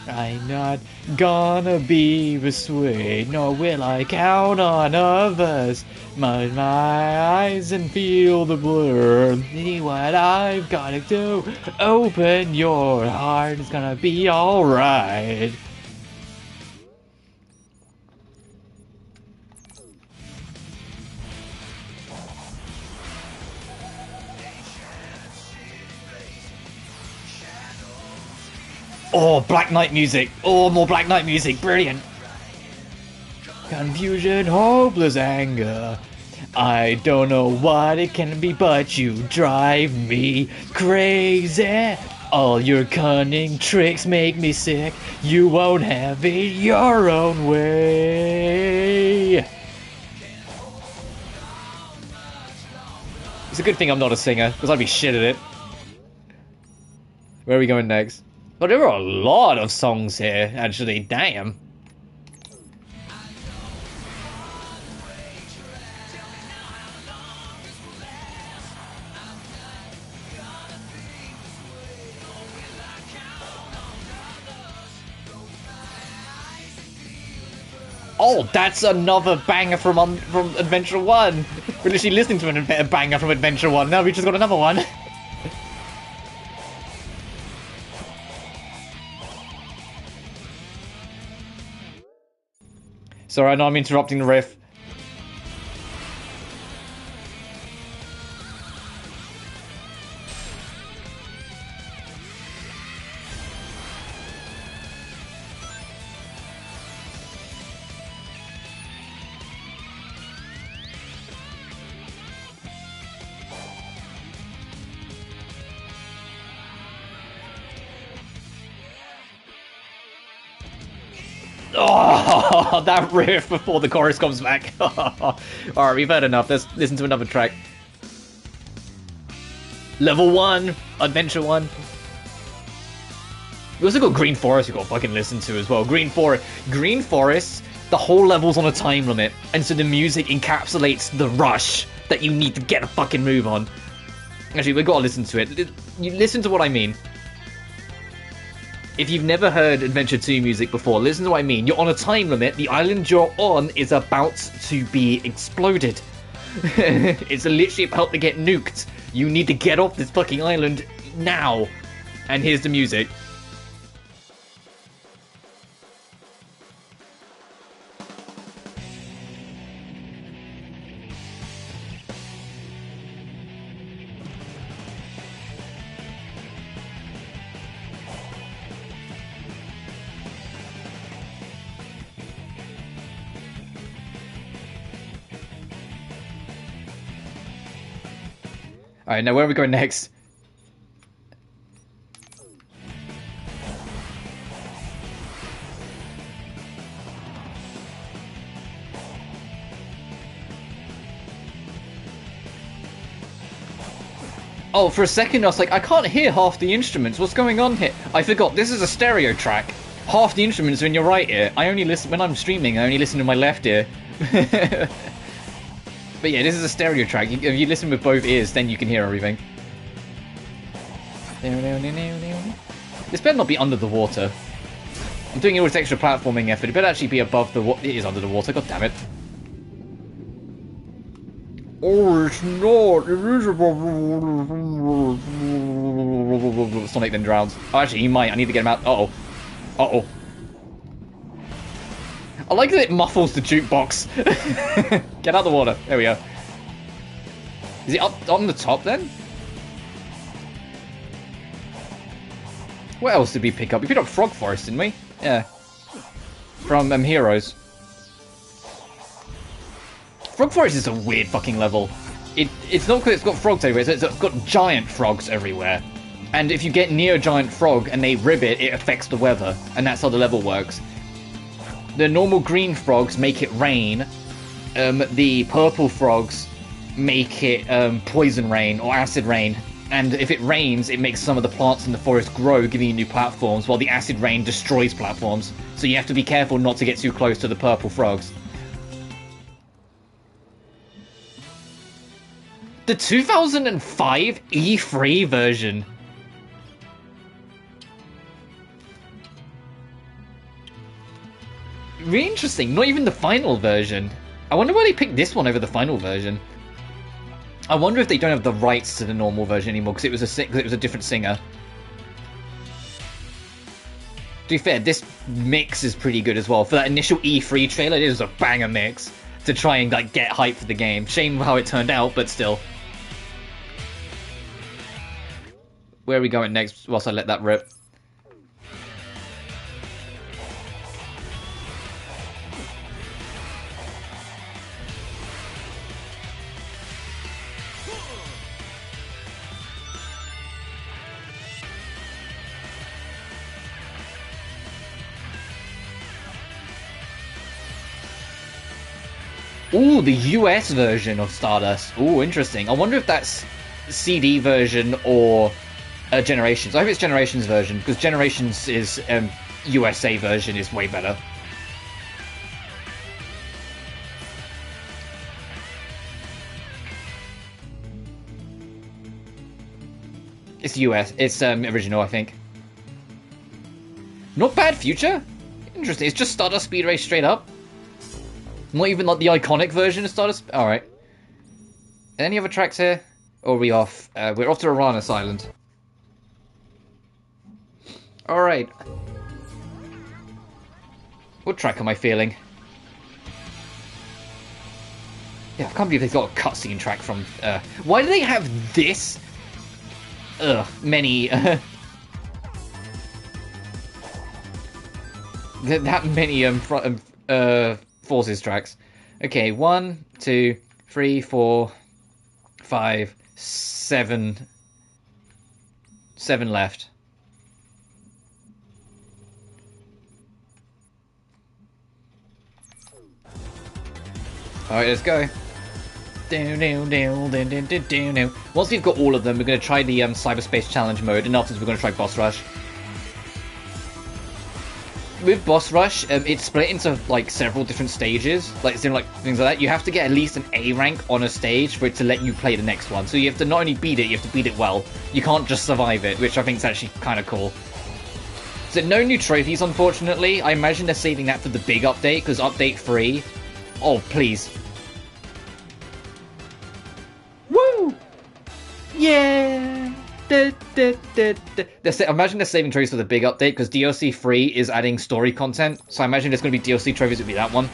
A: I'm not gonna be persuaded, nor will I count on others. My eyes and feel the blur. See what I've gotta do. Open your heart, it's gonna be alright. Oh, Black Knight music. Oh, more Black Knight music. Brilliant. Confusion, hopeless anger. I don't know what it can be, but you drive me crazy. All your cunning tricks make me sick. You won't have it your own way. It's a good thing I'm not a singer, because I'd be shit at it. Where are we going next? Oh, there are a lot of songs here, actually. Damn. Oh, that's another banger from Adventure 1. We're literally listening to a banger from Adventure 1. Now we just got another one. Sorry, I know I'm interrupting the riff. Oh, that riff before the chorus comes back. Alright, we've heard enough. Let's listen to another track. Level 1, Adventure 1. We also got Green Forest we got to fucking listen to as well. Green Forest, the whole level's on a time limit. And so the music encapsulates the rush that you need to get a fucking move on. Actually, we've got to listen to it. You listen to what I mean. If you've never heard Adventure 2 music before, listen to what I mean. You're on a time limit. The island you're on is about to be exploded. It's literally about to get nuked. You need to get off this fucking island now. And here's the music. Alright, now where are we going next? Oh, for a second I was like, I can't hear half the instruments. What's going on here? I forgot, this is a stereo track. Half the instruments are in your right ear. I only listen, when I'm streaming, I only listen to my left ear. But yeah, this is a stereo track. If you listen with both ears, then you can hear everything. This better not be under the water. I'm doing all this extra platforming effort. It better actually be above the water. It is under the water, god damn it. Oh, it's not. It is above the water. Sonic then drowns. Oh, actually, he might. I need to get him out. Uh-oh. Uh-oh. I like that it muffles the jukebox. Get out the water. There we go. Is it up on the top then? What else did we pick up? We picked up Frog Forest, didn't we? Yeah. From Heroes. Frog Forest is a weird fucking level. It's not because it's got frogs everywhere, it's got giant frogs everywhere. And if you get near a giant frog and they ribbit, it affects the weather. And that's how the level works. The normal green frogs make it rain. The purple frogs make it poison rain or acid rain. And if it rains, it makes some of the plants in the forest grow, giving you new platforms, while the acid rain destroys platforms. So you have to be careful not to get too close to the purple frogs. The 2005 E3 version. Really interesting. Not even the final version. I wonder why they picked this one over the final version. I wonder if they don't have the rights to the normal version anymore because it was a different singer. To be fair, this mix is pretty good as well. For that initial E3 trailer, it was a banger mix to try and like get hype for the game. Shame how it turned out, but still. Where are we going next? Whilst I let that rip. Ooh, the US version of Stardust. Ooh, interesting. I wonder if that's CD version or Generations. I hope it's Generations version, because Generations is USA version is way better. It's US. It's original, I think. Not bad, Future. Interesting. It's just Stardust Speed Race straight up. Not even like the iconic version of Stardust. All right. Any other tracks here? Or are we off? We're off to Uranus Island. All right. What track am I feeling? Yeah, I can't believe they've got a cutscene track from. Why do they have this? Many. That many Forces tracks. Okay, 1, 2, 3, 4, 5, 7. 7 left. Alright, let's go. Once we've got all of them, we're going to try the Cyberspace Challenge mode, and afterwards we're going to try Boss Rush. With Boss Rush, it's split into like several different stages, like things like that. You have to get at least an A rank on a stage for it to let you play the next one. So you have to not only beat it, you have to beat it well. You can't just survive it, which I think is actually kind of cool. So no new trophies, unfortunately. I imagine they're saving that for the big update, because update 3. Oh, please. Woo! Yeah! Imagine they're saving trophies for the big update, because DLC 3 is adding story content, so I imagine there's going to be DLC trophies, it would be that one.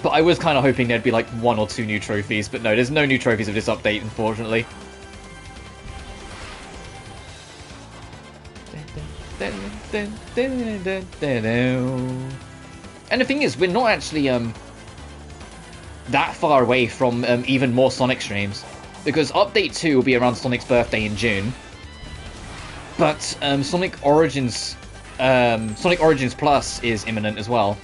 A: But I was kind of hoping there'd be like 1 or 2 new trophies, but no, there's no new trophies of this update, unfortunately. And the thing is, we're not actually that far away from even more Sonic streams. Because Update 2 will be around Sonic's birthday in June. But Sonic Origins Plus is imminent as well.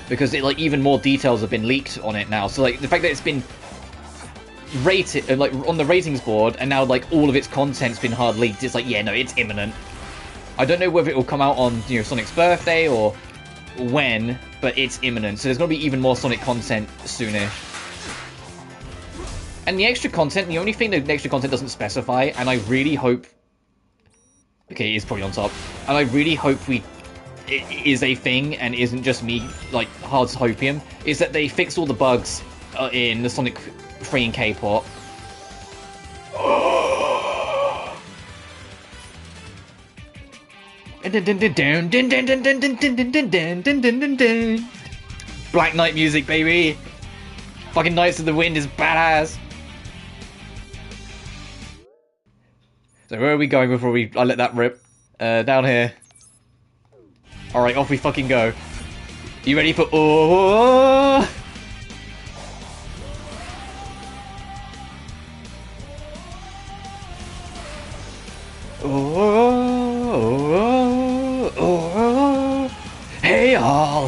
A: Because like even more details have been leaked on it now. So like the fact that it's been rated like on the ratings board, and now like all of its content's been hard leaked, it's like, yeah, no, it's imminent. I don't know whether it will come out on, you know, Sonic's birthday or when, but it's imminent. So there's going to be even more Sonic content soonish. And the extra content, the only thing the extra content doesn't specify, and I really hope... Okay, it is probably on top. And I really hope it is a thing and isn't just me, like, hard hopium, is that they fix all the bugs in the Sonic 3 and K port. Black Knight music, baby! Fucking Knights of the Wind is badass! So where are we going before I let that rip? Down here. Alright, off we fucking go. You ready for... Oh!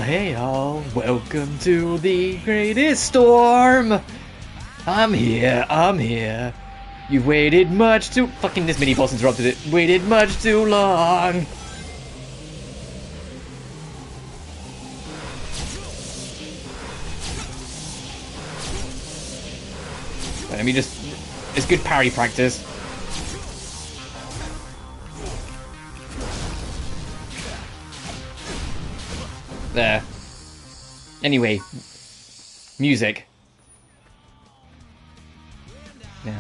A: Hey all, welcome to the greatest storm! I'm here. You've waited much too... Fucking this mini-boss interrupted it. Waited much too long! Let me just... It's good parry practice. There. Anyway. Music. Yeah.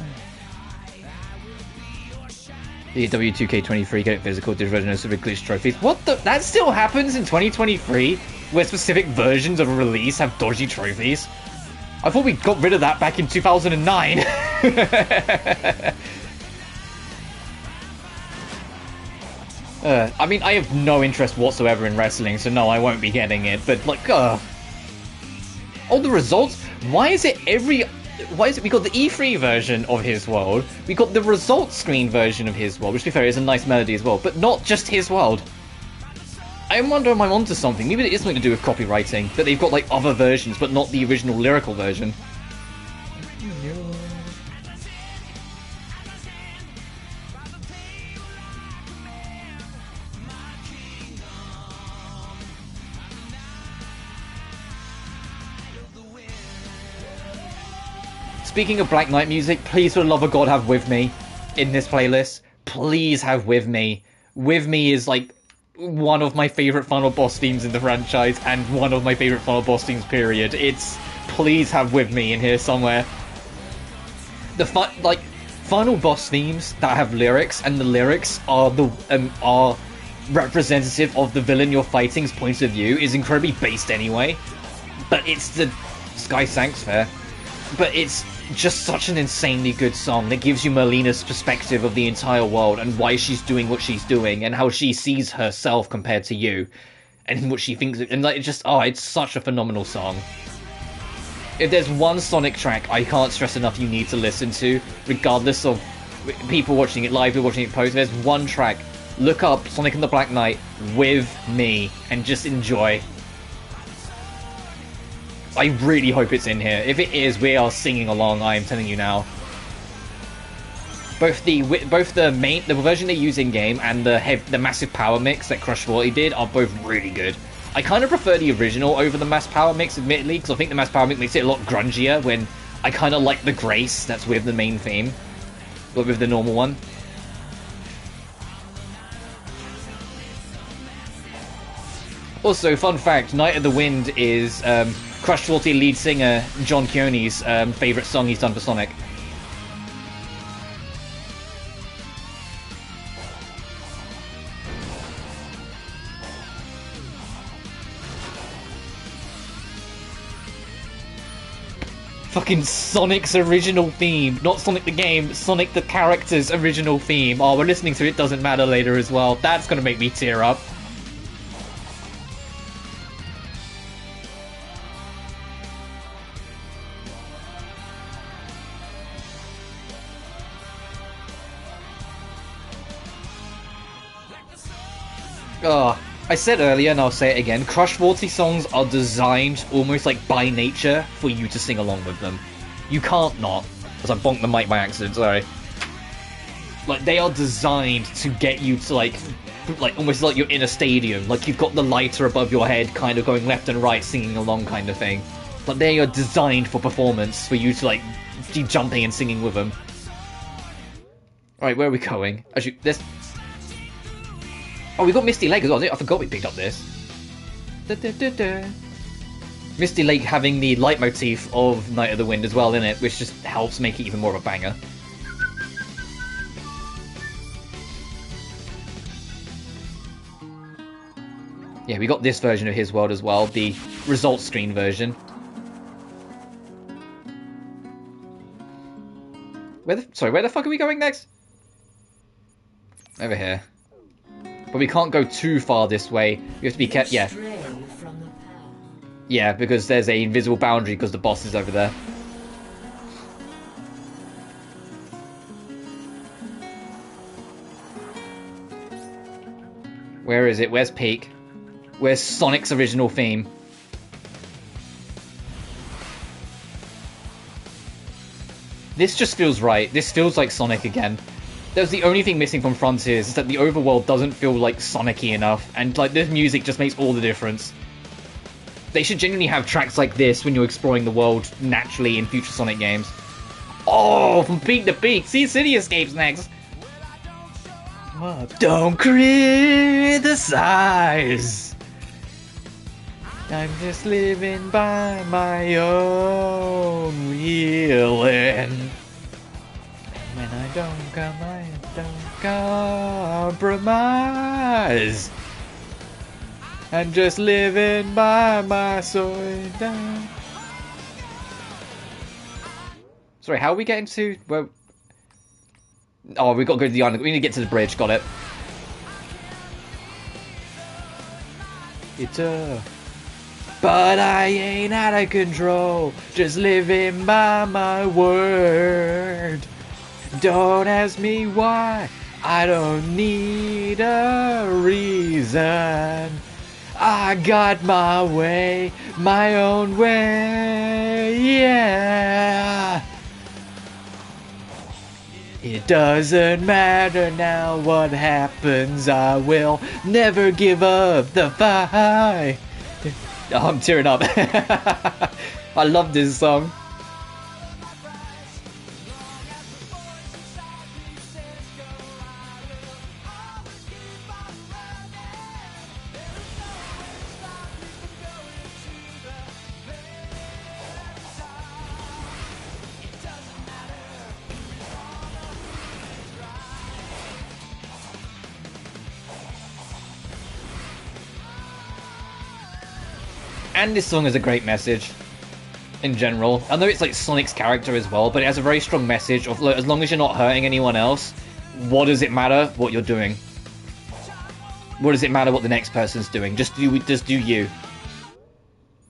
A: The W2K23 get it physical, digital version of Super Glitch trophies. What the? That still happens in 2023? Where specific versions of a release have dodgy trophies? I thought we got rid of that back in 2009. I mean, I have no interest whatsoever in wrestling, so no, I won't be getting it, but like, oh, the results? Why is it we got the E3 version of His World, we got the results screen version of His World, which to be fair is a nice melody as well, but not just His World. I wonder if I'm onto something. Maybe it is something to do with copywriting, that they've got like other versions, but not the original lyrical version. Speaking of Black Knight music, please for the love of God have With Me in this playlist. Please have With Me. With Me is like one of my favourite final boss themes in the franchise, and one of my favourite final boss themes, period. Please have With Me in here somewhere. The final boss themes that have lyrics, and the lyrics are are representative of the villain you're fighting's point of view, is incredibly based anyway. But it's the Sky Sanct's fair. But it's just such an insanely good song that gives you Melina's perspective of the entire world and why she's doing what she's doing and how she sees herself compared to you and what she thinks. And like, it's such a phenomenal song. If there's one Sonic track I can't stress enough you need to listen to, regardless of people watching it live or watching it post, there's one track. Look up Sonic and the Black Knight With Me and just enjoy. I really hope it's in here. If it is, we are singing along, I am telling you now. Both the version they use in game and the massive power mix that Crush 40 did are both really good. I kind of prefer the original over the mass power mix, admittedly, because I think the mass power mix makes it a lot grungier, when I kind of like the grace that's with the main theme, but with the normal one. Also, fun fact, Night of the Wind is Crush 40 lead singer John Keone's favourite song he's done for Sonic. Fucking Sonic's original theme. Not Sonic the game, Sonic the character's original theme. Oh, we're listening to It Doesn't Matter later as well. That's gonna make me tear up. Oh, I said earlier, and I'll say it again, Crush 40 songs are designed almost like by nature for you to sing along with them. You can't not. As I bonked the mic by accident, sorry. Like, they are designed to get you to, like almost like you're in a stadium. Like, you've got the lighter above your head, kind of going left and right, singing along kind of thing. But they are designed for performance, for you to, like, be jumping and singing with them. Alright, where are we going? Actually, this... Oh, we got Misty Lake as well. I forgot we picked up this. Misty Lake having the leitmotif of Night of the Wind as well in it, which just helps make it even more of a banger. Yeah, we got this version of his world as well, the results screen version. Where the fuck are we going next? Over here. But we can't go too far this way. We have to be kept. Yeah. Yeah, because there's a invisible boundary because the boss is over there. Where is it? Where's Peak? Where's Sonic's original theme? This just feels right. This feels like Sonic again. That was the only thing missing from Frontiers, is that the overworld doesn't feel like Sonic-y enough, and like this music just makes all the difference. They should genuinely have tracks like this when you're exploring the world naturally in future Sonic games. Oh, from peak to peak! See City Escapes next! Don't criticize! I'm just living by my own wheeling. When I don't compromise. I'm just living by my soul. Sorry, how are we getting to... Well, oh, we've got to go to the island. We need to get to the bridge. Got it. It's but I ain't out of control. Just living by my word. Don't ask me why, I don't need a reason. I got my way, my own way, yeah. It doesn't matter now what happens, I will never give up the fight. Oh, I'm tearing up. I love this song. And this song has a great message, in general. I know it's like Sonic's character as well, but it has a very strong message of, look, as long as you're not hurting anyone else, what does it matter what you're doing? What does it matter what the next person's doing? Just do you.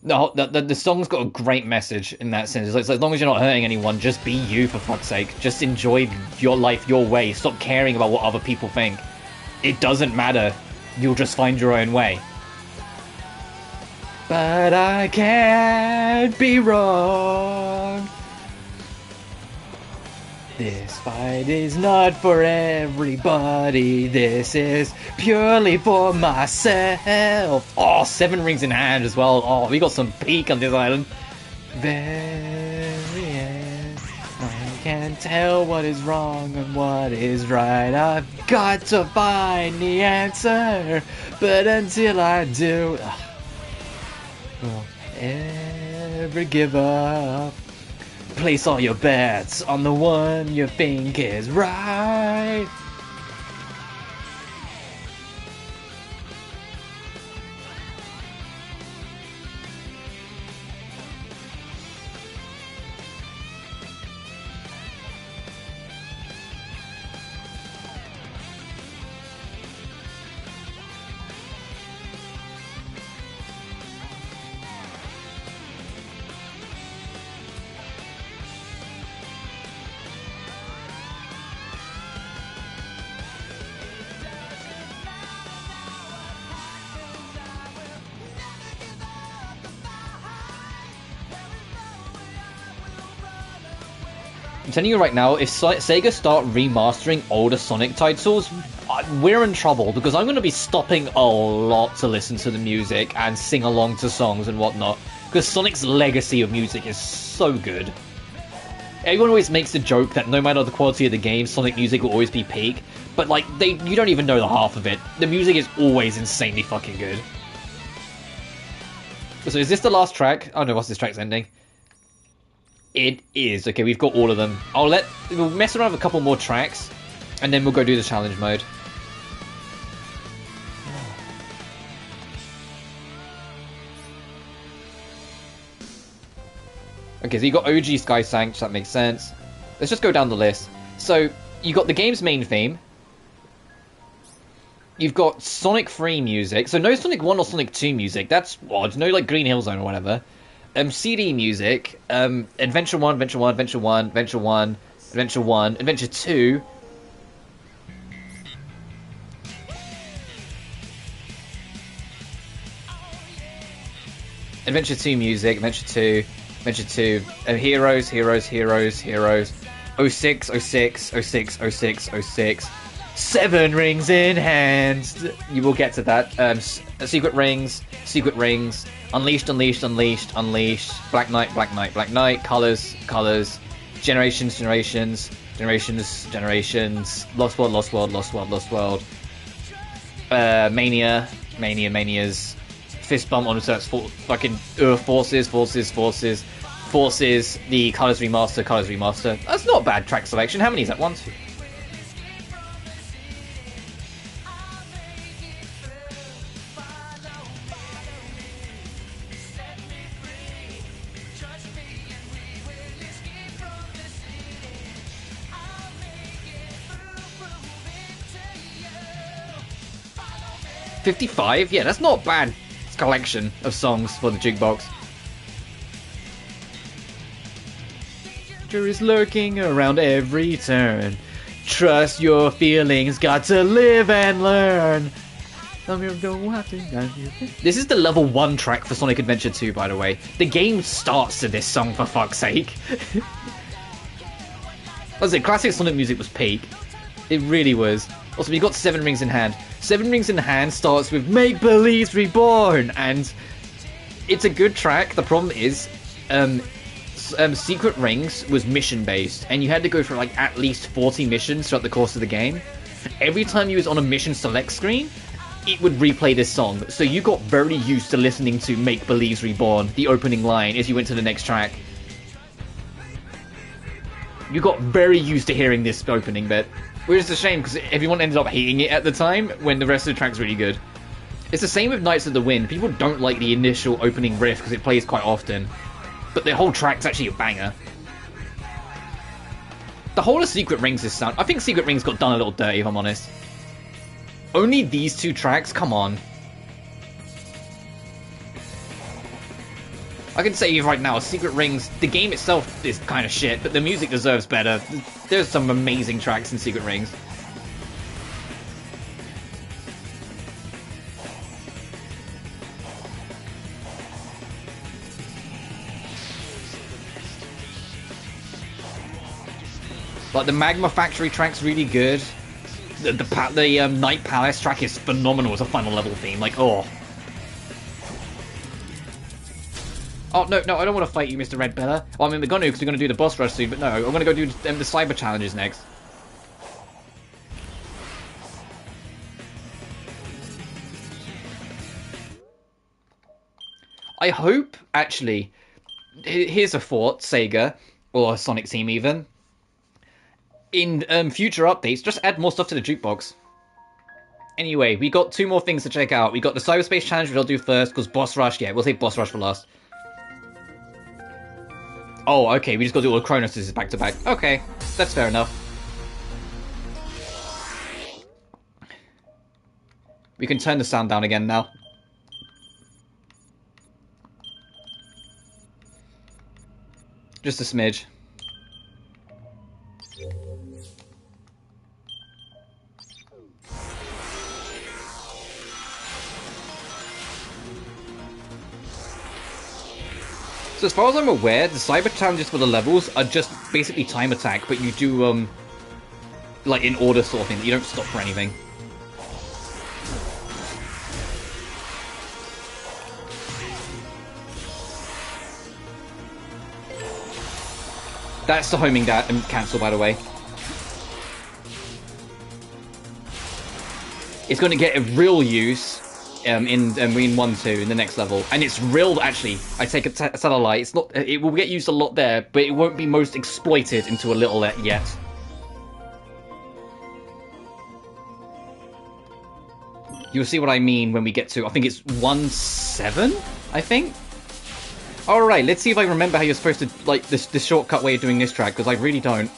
A: The song's got a great message in that sense. It's like, as long as you're not hurting anyone, just be you, for fuck's sake. Just enjoy your life your way. Stop caring about what other people think. It doesn't matter. You'll just find your own way. But I can't be wrong. This fight is not for everybody. This is purely for myself. Oh, 7 rings in hand as well. Oh, we got some peak on this island. I can't tell what is wrong and what is right. I've got to find the answer. But until I do, won't ever give up. Place all your bets on the one you think is right. I'm telling you right now, if Sega start remastering older Sonic titles, we're in trouble, because I'm going to be stopping a lot to listen to the music and sing along to songs and whatnot, because Sonic's legacy of music is so good. Everyone always makes the joke that no matter the quality of the game, Sonic music will always be peak, but like, you don't even know the half of it. The music is always insanely fucking good. So is this the last track? Oh no, what's this track's ending? It is. Okay, we've got all of them. We'll mess around with a couple more tracks, and then we'll go do the challenge mode. Okay, so you got OG Sky Sanct, that makes sense. Let's just go down the list. So, you got the game's main theme. You've got Sonic 3 music. So no Sonic 1 or Sonic 2 music. That's odd. No like Green Hill Zone or whatever. CD music, Adventure 1, Adventure 1, Adventure 1, Adventure 1, Adventure 1, Adventure 2. Adventure 2 music, Adventure 2, Adventure 2, Heroes, Heroes, Heroes, Heroes, 06, 06, 06, 06, 06, 7 rings in hand. You will get to that. Secret Rings, Secret Rings, Unleashed, Unleashed, Unleashed, Unleashed, Black Knight, Black Knight, Black Knight, Colors, Colors, Generations, Generations, Generations, Generations, Lost World, Lost World, Lost World, Lost World, Mania, Mania, Manias, Fist Bump on Search for fucking Forces, Forces, Forces, Forces, the Colors Remaster, Colors Remaster. That's not a bad track selection. How many is that? 1, 2. $55? Yeah, that's not a bad collection of songs for the jukebox. Danger is lurking around every turn. Trust your feelings, got to live and learn. This is the level 1 track for Sonic Adventure 2, by the way. The game starts to this song, for fuck's sake. I was classic Sonic music was peak. It really was. Also, we got 7 Rings in Hand. 7 Rings in Hand starts with Make Believe Reborn, and it's a good track. The problem is, Secret Rings was mission-based, and you had to go for like at least 40 missions throughout the course of the game. Every time you was on a mission select screen, it would replay this song. So you got very used to listening to Make Believe Reborn, the opening line, as you went to the next track. You got very used to hearing this opening bit. Which is a shame, because everyone ended up hating it at the time, when the rest of the track's really good. It's the same with Knights of the Wind. People don't like the initial opening riff, because it plays quite often. But the whole track's actually a banger. The whole of Secret Rings is sound. I think Secret Rings got done a little dirty, if I'm honest. Only these 2 tracks? Come on. I can say right now, Secret Rings, the game itself is kind of shit, but the music deserves better. There's some amazing tracks in Secret Rings. Like, the Magma Factory track's really good. The Night Palace track is phenomenal as a final level theme. Like, oh. Oh, no, I don't want to fight you, Mr. Red Bella. Well, I mean, we're going to, because we're going to do the boss rush soon, but no, I'm going to go do the cyber challenges next. I hope, actually, here's a thought, Sega, or Sonic Team even. In future updates, just add more stuff to the jukebox. Anyway, we got 2 more things to check out. We got the Cyberspace Challenge, which I'll do first, because Boss Rush, yeah, we'll save Boss Rush for last. Oh, okay, we just gotta do all the Chronosis back to back. Okay, that's fair enough. We can turn the sound down again now. Just a smidge. So as far as I'm aware, the cyber challenges for the levels are just basically time attack, but you do, like in order sort of thing, that you don't stop for anything. That's the homing cancel, by the way. It's going to get a real use in 1-2 in the next level, and it's real. Actually, I take a satellite. It's not. It will get used a lot there, but it won't be most exploited into a little yet. You'll see what I mean when we get to. I think it's 1-7. I think. All right, let's see if I remember how you're supposed to like this shortcut way of doing this track, because I really don't.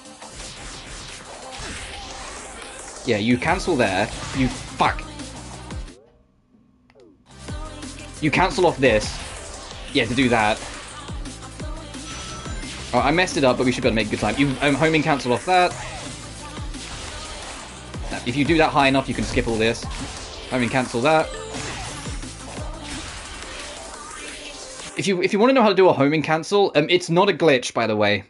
A: Yeah, you cancel there. You fuck. You cancel off this. Yeah, to do that. Oh, I messed it up, but we should be able to make a good time. You homing cancel off that. If you do that high enough, you can skip all this. Homing cancel that. If you want to know how to do a homing cancel, it's not a glitch, by the way.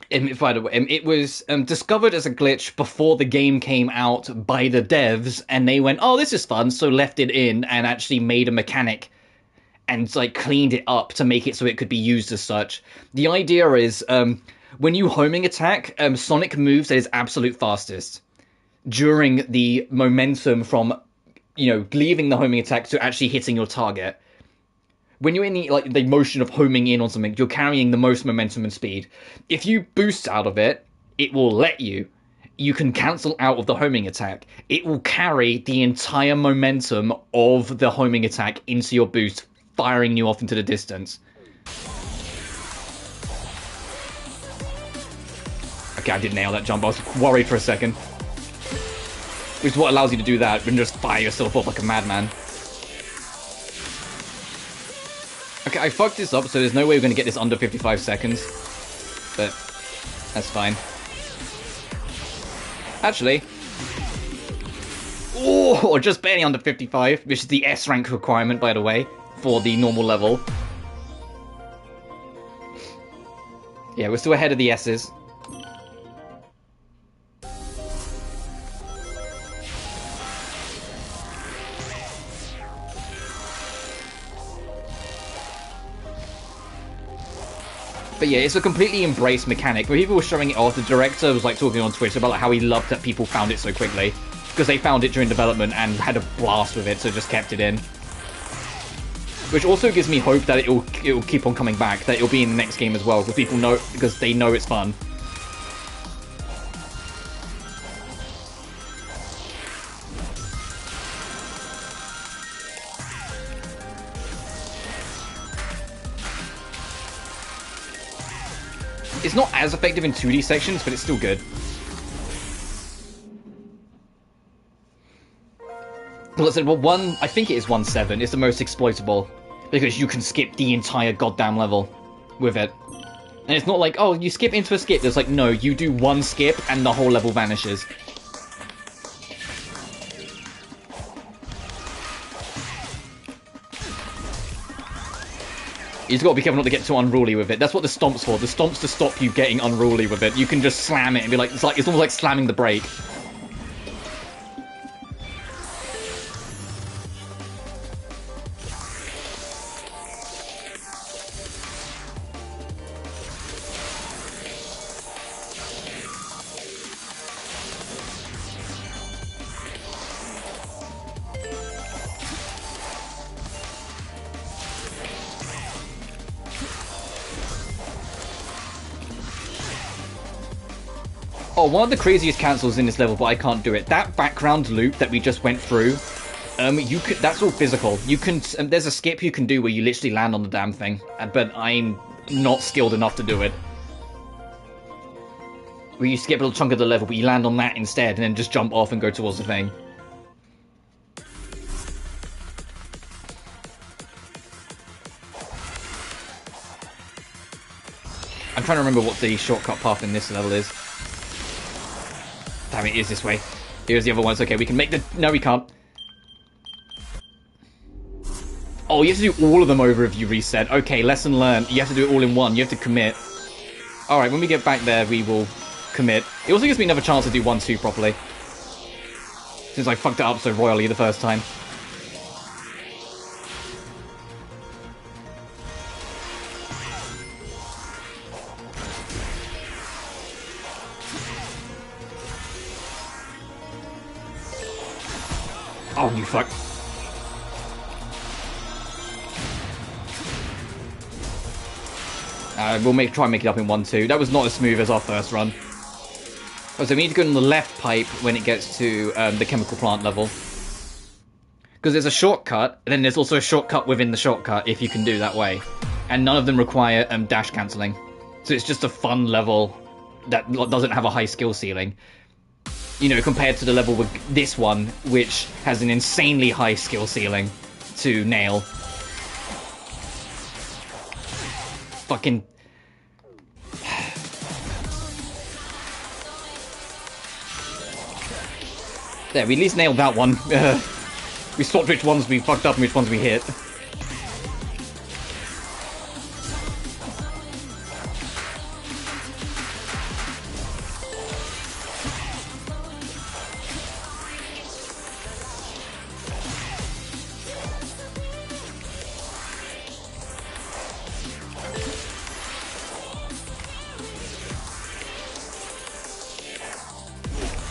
A: It was discovered as a glitch before the game came out by the devs, and they went, "Oh, this is fun," so left it in and actually made a mechanic and like cleaned it up to make it so it could be used as such. The idea is when you homing attack, Sonic moves at his absolute fastest during the momentum from leaving the homing attack to actually hitting your target. When you're in the motion of homing in on something, you're carrying the most momentum and speed. If you boost out of it, it will let you. You can cancel out of the homing attack. It will carry the entire momentum of the homing attack into your boost, firing you off into the distance. Okay, I did nail that jump. I was worried for a second. Which is what allows you to do that, and just fire yourself off like a madman. Okay, I fucked this up, so there's no way we're going to get this under 55 seconds. But that's fine. Actually, Oh, or just barely under 55, which is the S rank requirement, by the way, for the normal level. Yeah, we're still ahead of the S's. But yeah, it's a completely embraced mechanic. When people were showing it off, the director was like talking on Twitter about like, how he loved that people found it so quickly. Because they found it during development and had a blast with it, so just kept it in. Which also gives me hope that it'll keep on coming back, that it'll be in the next game as well, because people know, because they know it's fun. It's not as effective in 2D sections, but it's still good. Well, I think it is 1-7. It's the most exploitable, because you can skip the entire goddamn level with it. And it's not like, oh, you skip into a skip. It's like, no, you do one skip and the whole level vanishes. You just gotta be careful not to get too unruly with it. That's what the stomp's for. The stomp's to stop you getting unruly with it. You can just slam it and be like, it's almost like slamming the brake. Oh, one of the craziest cancels in this level, but I can't do it. That background loop that we just went through, that's all physical. You can, there's a skip you can do where you literally land on the damn thing, but I'm not skilled enough to do it. Where you skip a little chunk of the level, but you land on that instead, and then just jump off and go towards the thing. I'm trying to remember what the shortcut path in this level is. Damn it, it is this way. Here's the other ones. Okay, we can make the... No, we can't. Oh, you have to do all of them over if you reset. Okay, lesson learned. You have to do it all in one. You have to commit. Alright, when we get back there, we will commit. It also gives me another chance to do 1-2 properly. Since I fucked it up so royally the first time. Oh, you fuck. We'll try and make it up in 1-2. That was not as smooth as our first run. Oh, so we need to go on the left pipe when it gets to the chemical plant level. Because there's a shortcut, and then there's also a shortcut within the shortcut, if you can do that way. And none of them require dash cancelling. So it's just a fun level that doesn't have a high skill ceiling. You know, compared to the level with this one, which has an insanely high skill ceiling to nail. Fucking... There, we at least nailed that one. We swapped which ones we fucked up and which ones we hit.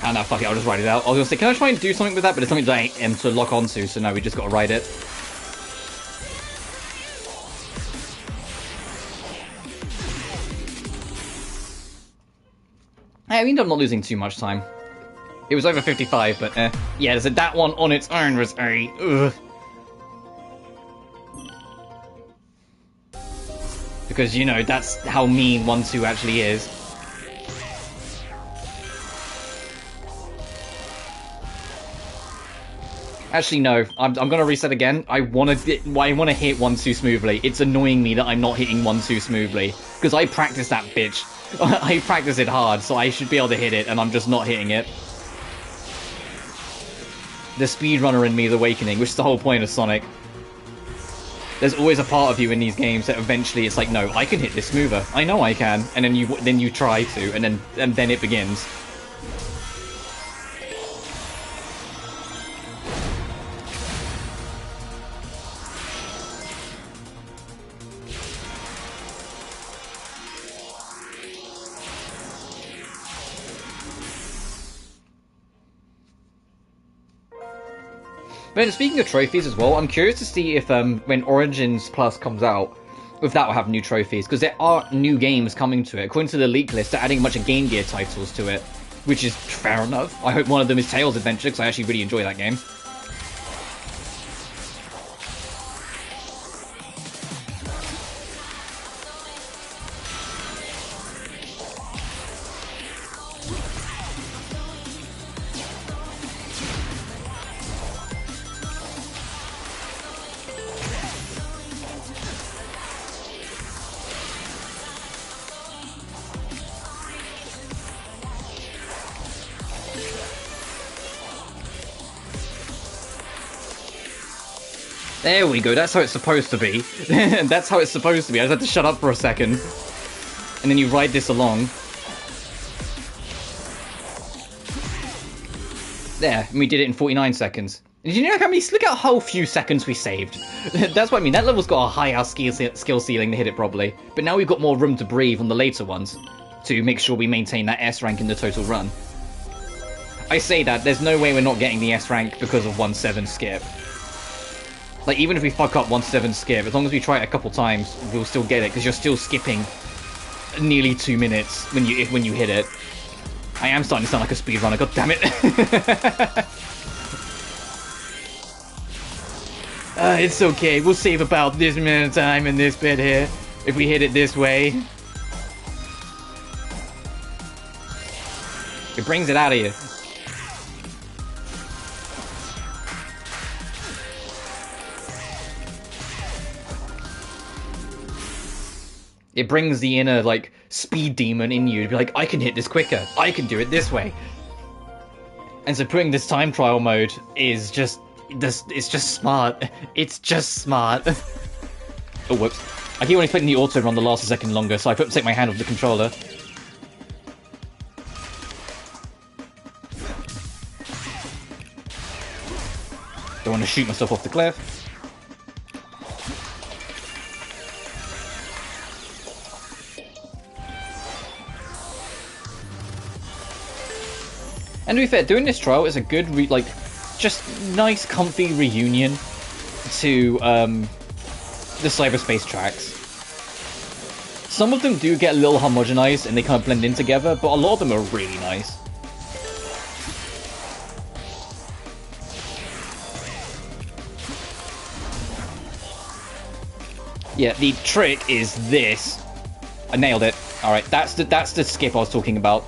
A: Ah, no, fuck it, I'll just write it out. I was gonna say, can I try and do something with that? But it's something that I am to lock onto, so no, we just gotta write it. I mean, I'm not losing too much time. It was over 55, but yeah, so that one on its own was a... Ugh. Because, you know, that's how mean 1-2 actually is. Actually, no. I'm gonna reset again. I wanna hit 1-2 smoothly. It's annoying me that I'm not hitting 1-2 smoothly. Because I practice that bitch. I practice it hard, so I should be able to hit it, and I'm just not hitting it. The speedrunner in me is awakening, which is the whole point of Sonic. There's always a part of you in these games that eventually it's like, no, I can hit this smoother. I know I can, and then you try to, and then it begins. But speaking of trophies as well, I'm curious to see if when Origins Plus comes out, if that will have new trophies, because there are new games coming to it. According to the leak list, they're adding a bunch of Game Gear titles to it, which is fair enough. I hope one of them is Tails Adventure, because I actually really enjoy that game. There we go, that's how it's supposed to be. That's how it's supposed to be. I just had to shut up for a second. And then you ride this along. There, and we did it in 49 seconds. Did you know how many... Look at how few seconds we saved. That's what I mean, that level's got a higher skill ceiling to hit it properly. But now we've got more room to breathe on the later ones. To make sure we maintain that S rank in the total run. I say that, there's no way we're not getting the S rank because of 1-7 skip. Like, even if we fuck up 1-7 skip, as long as we try it a couple times, we'll still get it, because you're still skipping nearly 2 minutes when you hit it. I am starting to sound like a speedrunner, god damn it. It's okay, we'll save about this amount of time in this bit here, if we hit it this way. It brings it out of you. It brings the inner, like, speed demon in you to be like, I can hit this quicker. I can do it this way. And so putting this time trial mode is just... It's just smart. It's just smart. Oh, whoops. I keep on expecting the auto run to last a second longer, so I take my hand off the controller. Don't want to shoot myself off the cliff. And to be fair, doing this trial is a good, just nice, comfy reunion to the cyberspace tracks. Some of them do get a little homogenized and they kind of blend in together, but a lot of them are really nice. Yeah, the trick is this. I nailed it. Alright, that's the skip I was talking about.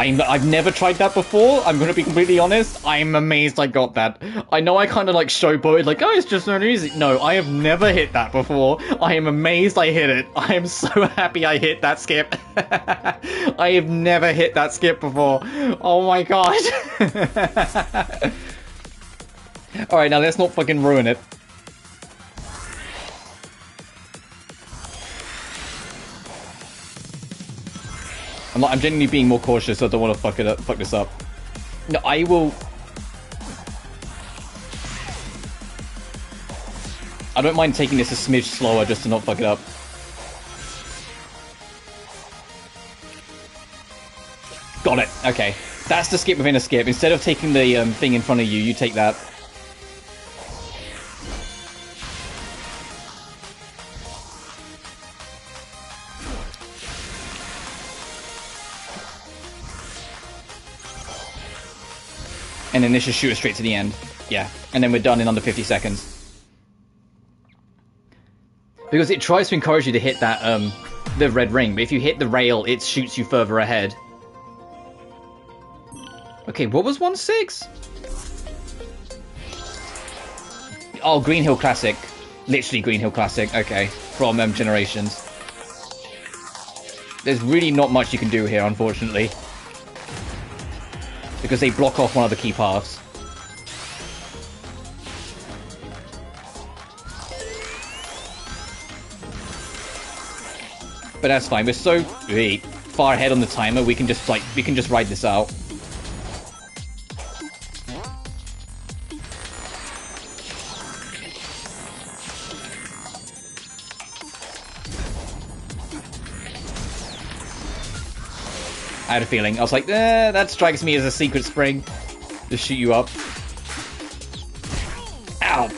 A: I've never tried that before, I'm gonna be completely honest. I'm amazed I got that. I know I kind of like showboated, like, oh, it's just so easy. No, I have never hit that before. I am amazed I hit it. I am so happy I hit that skip. I have never hit that skip before. Oh my gosh. Alright, now let's not fucking ruin it. I'm genuinely being more cautious, so I don't want to fuck this up. No, I will... I don't mind taking this a smidge slower just to not fuck it up. Got it. Okay. That's the skip within a skip. Instead of taking the thing in front of you, you take that. And then this should shoot us straight to the end. Yeah. And then we're done in under 50 seconds. Because it tries to encourage you to hit that, the red ring. But if you hit the rail, it shoots you further ahead. Okay, what was 1-6? Oh, Green Hill Classic. Literally Green Hill Classic. Okay. From, Generations. There's really not much you can do here, unfortunately. Because they block off one of the key paths. But that's fine. We're so far ahead on the timer. We can just ride this out. I had a feeling. I was like, that strikes me as a secret spring. Just shoot you up. Ow!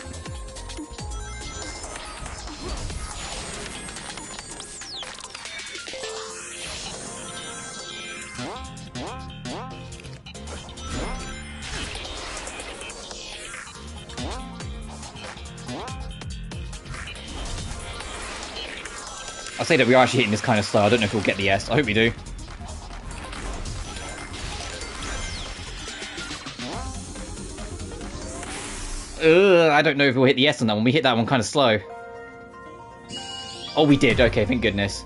A: I'll say that we are actually hitting this kind of slow. I don't know if we'll get the S. I hope we do. I don't know if we'll hit the S on that one. We hit that one kind of slow. Oh, we did. Okay, thank goodness.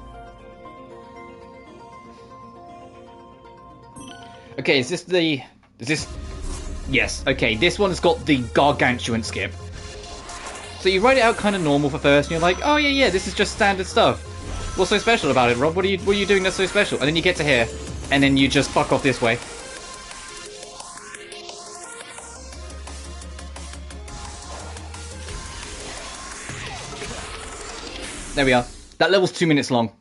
A: Okay, is this... Yes, okay, this one's got the gargantuan skip. So you write it out kind of normal for first, and you're like, oh yeah, this is just standard stuff. What's so special about it, Rob? What are you doing that's so special? And then you get to here, and then you just fuck off this way. There we are. That level's 2 minutes long.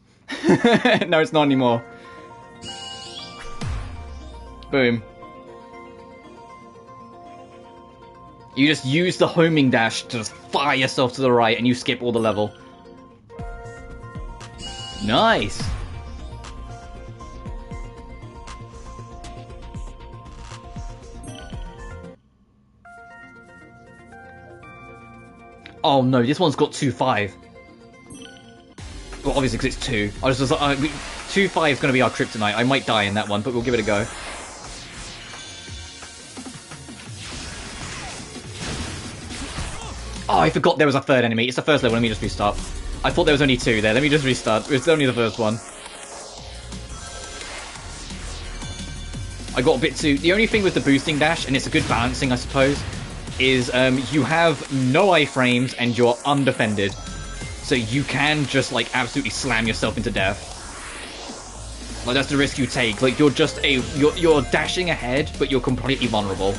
A: No, it's not anymore. Boom. You just use the homing dash to just fire yourself to the right and you skip all the level. Nice! Oh no, this one's got 2-5. Well, obviously because it's 2. I was just like, 2-5 is going to be our kryptonite. I might die in that one, but we'll give it a go. Oh, I forgot there was a third enemy. It's the first level. Let me just restart. I thought there was only 2 there. Let me just restart. It's only the first one. I got a bit too... The only thing with the boosting dash, and it's a good balancing, I suppose, is you have no iframes and you're undefended. So you can just, like, absolutely slam yourself into death. Like, that's the risk you take. Like, you're just you're dashing ahead, but you're completely vulnerable.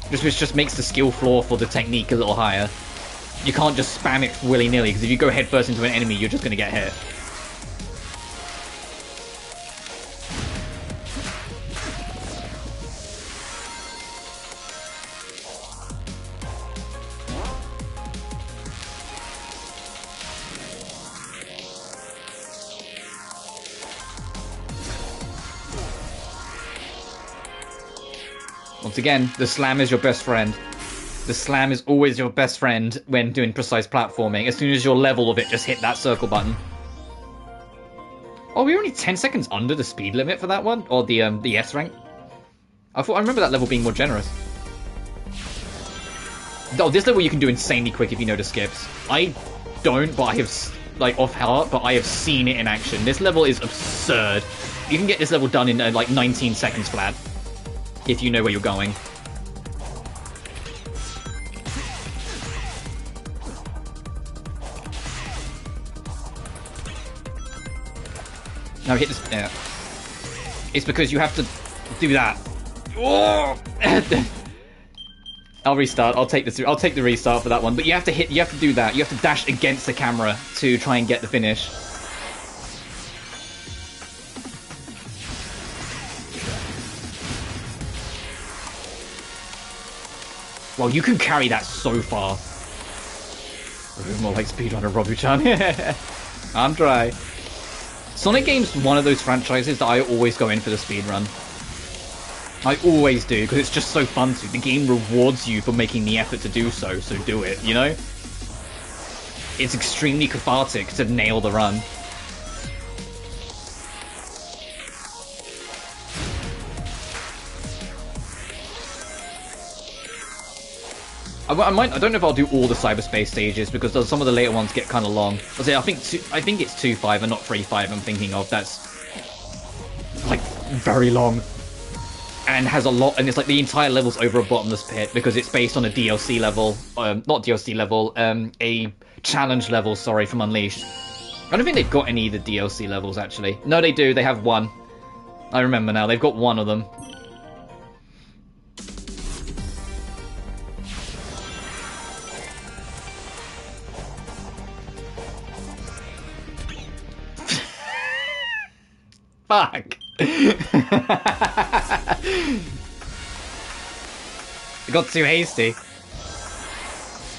A: Which just makes the skill floor for the technique a little higher. You can't just spam it willy-nilly, because if you go headfirst into an enemy, you're just going to get hit. Once again, the slam is your best friend. The slam is always your best friend when doing precise platforming. As soon as you're level of it, just hit that circle button. Oh, we're only 10 seconds under the speed limit for that one? Or the S rank? I remember that level being more generous. Oh, this level you can do insanely quick if you know the skips. I don't, but I have, like, off heart, but I have seen it in action. This level is absurd. You can get this level done in, like, 19 seconds flat. If you know where you're going. Now hit this. Yeah. It's because you have to do that. Oh! I'll restart. I'll take this. I'll take the restart for that one. But you have to hit. You have to do that. You have to dash against the camera to try and get the finish. Well, you can carry that so far. More like speedrunner Robu-chan. I'm dry. Sonic games one of those franchises that I always go in for the speedrun. I always do, because it's just so fun to. The game rewards you for making the effort to do so, so do it, you know? It's extremely cathartic to nail the run. I don't know if I'll do all the cyberspace stages because some of the later ones get kind of long. I think it's 2.5 and not 3.5. I'm thinking of that's like very long. and has a lot, and it's like the entire level's over a bottomless pit because it's based on a DLC level, not DLC level, a challenge level, sorry, from Unleashed. I don't think they've got any of the DLC levels, actually. No, they do, they have one. I remember now, they've got one of them. Fuck! It got too hasty.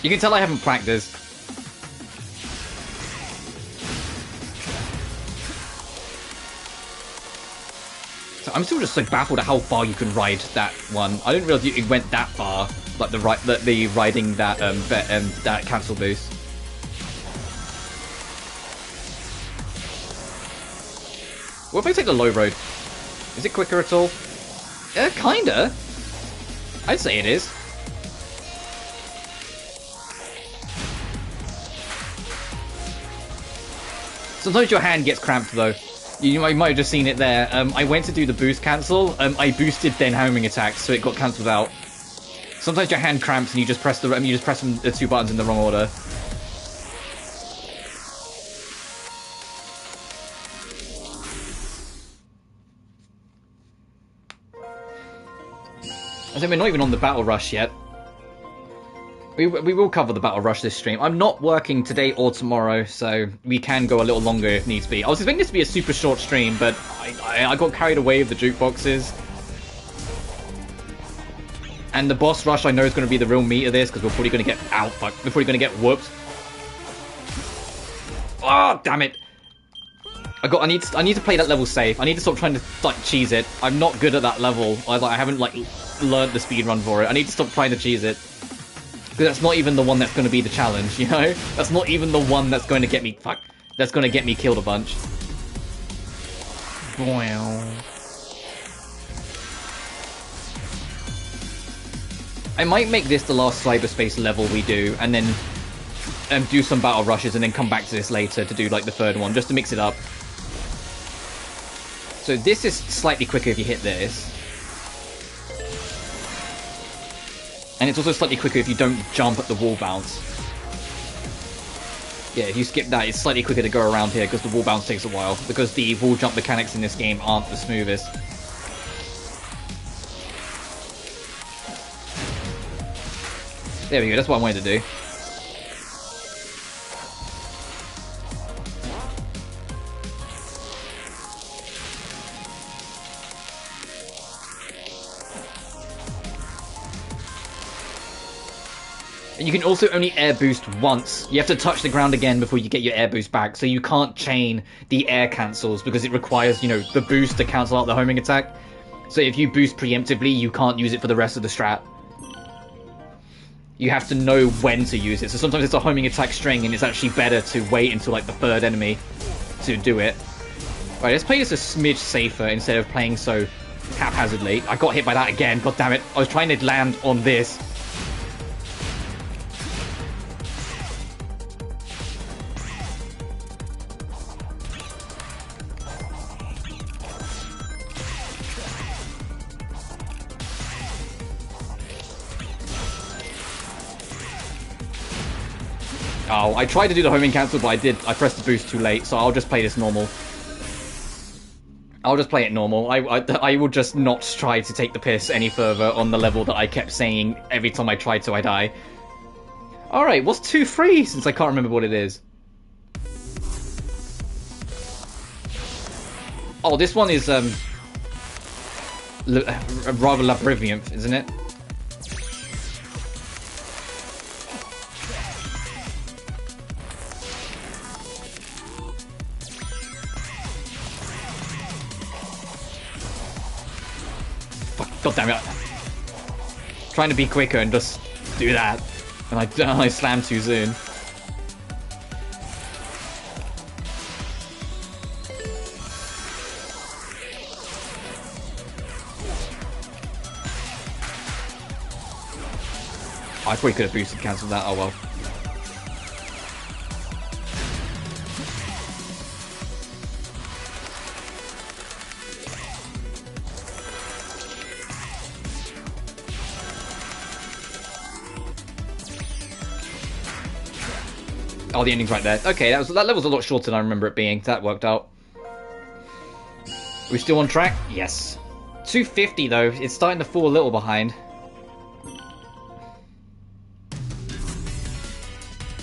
A: You can tell I haven't practiced. So I'm still just so baffled at how far you can ride that one. I didn't realize it went that far, like the riding that that cancel boost. What if I take the low road? Is it quicker at all? Kinda. I'd say it is. Sometimes your hand gets cramped though. You might have just seen it there. I went to do the boost cancel. I boosted then homing attacks, so it got cancelled out. Sometimes your hand cramps and you just press the two buttons in the wrong order. I think we're not even on the battle rush yet. We will cover the battle rush this stream. I'm not working today or tomorrow, so we can go a little longer if needs be. I was expecting this to be a super short stream, but I got carried away with the jukeboxes. And the boss rush I know is going to be the real meat of this, because we're probably going to get we're probably going to get whooped. Oh, damn it! I need to play that level safe. I need to stop trying to like cheese it. I'm not good at that level. I haven't like learned the speedrun for it. I need to stop trying to cheese it. Because that's not even the one that's going to be the challenge, you know? That's not even the one that's going to get me... Fuck. That's going to get me killed a bunch. Wow. I might make this the last cyberspace level we do, and then do some battle rushes, and then come back to this later to do like the third one, just to mix it up. So this is slightly quicker if you hit this. And it's also slightly quicker if you don't jump at the wall bounce. Yeah, if you skip that, it's slightly quicker to go around here because the wall bounce takes a while. Because the wall jump mechanics in this game aren't the smoothest. There we go, that's what I wanted to do. And you can also only air boost once. You have to touch the ground again before you get your air boost back. So you can't chain the air cancels because it requires, you know, the boost to cancel out the homing attack. So if you boost preemptively, you can't use it for the rest of the strat. You have to know when to use it. So sometimes it's a homing attack string and it's actually better to wait until like the third enemy to do it. Right, let's play this a smidge safer instead of playing so haphazardly. I got hit by that again, god damn it. I was trying to land on this. Oh, I tried to do the homing cancel, but I pressed the boost too late, so I'll just play this normal. I'll just play it normal. I will just not try to take the piss any further on the level that I kept saying every time I tried to I die. Alright, what's 2-3, since I can't remember what it is? Oh, this one is, rather labyrinth, isn't it? God damn it. Trying to be quicker and just do that. And I slammed too soon. I probably could have boosted cancelled that, oh well. Oh, the ending's right there. Okay, that level's a lot shorter than I remember it being. That worked out. Are we still on track? Yes. 250 though. It's starting to fall a little behind.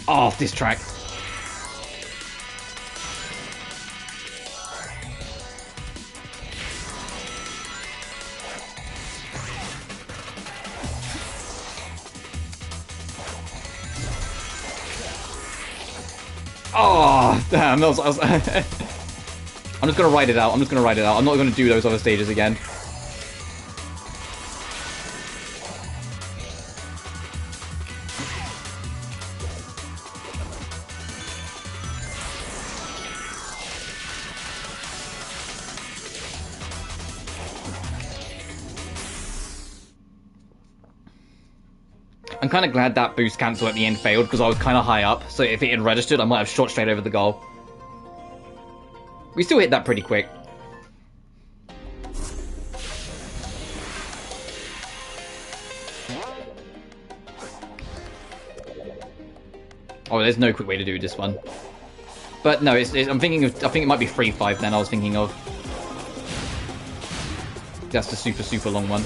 A: Oh, this track. Oh, damn. I'm just gonna ride it out. I'm not gonna do those other stages again. I'm kind of glad that boost cancel at the end failed, because I was kind of high up, so if it had registered, I might have shot straight over the goal. We still hit that pretty quick. Oh, there's no quick way to do this one. But no, I'm thinking of. I think it might be 3-5 then I was thinking of. That's the super long one.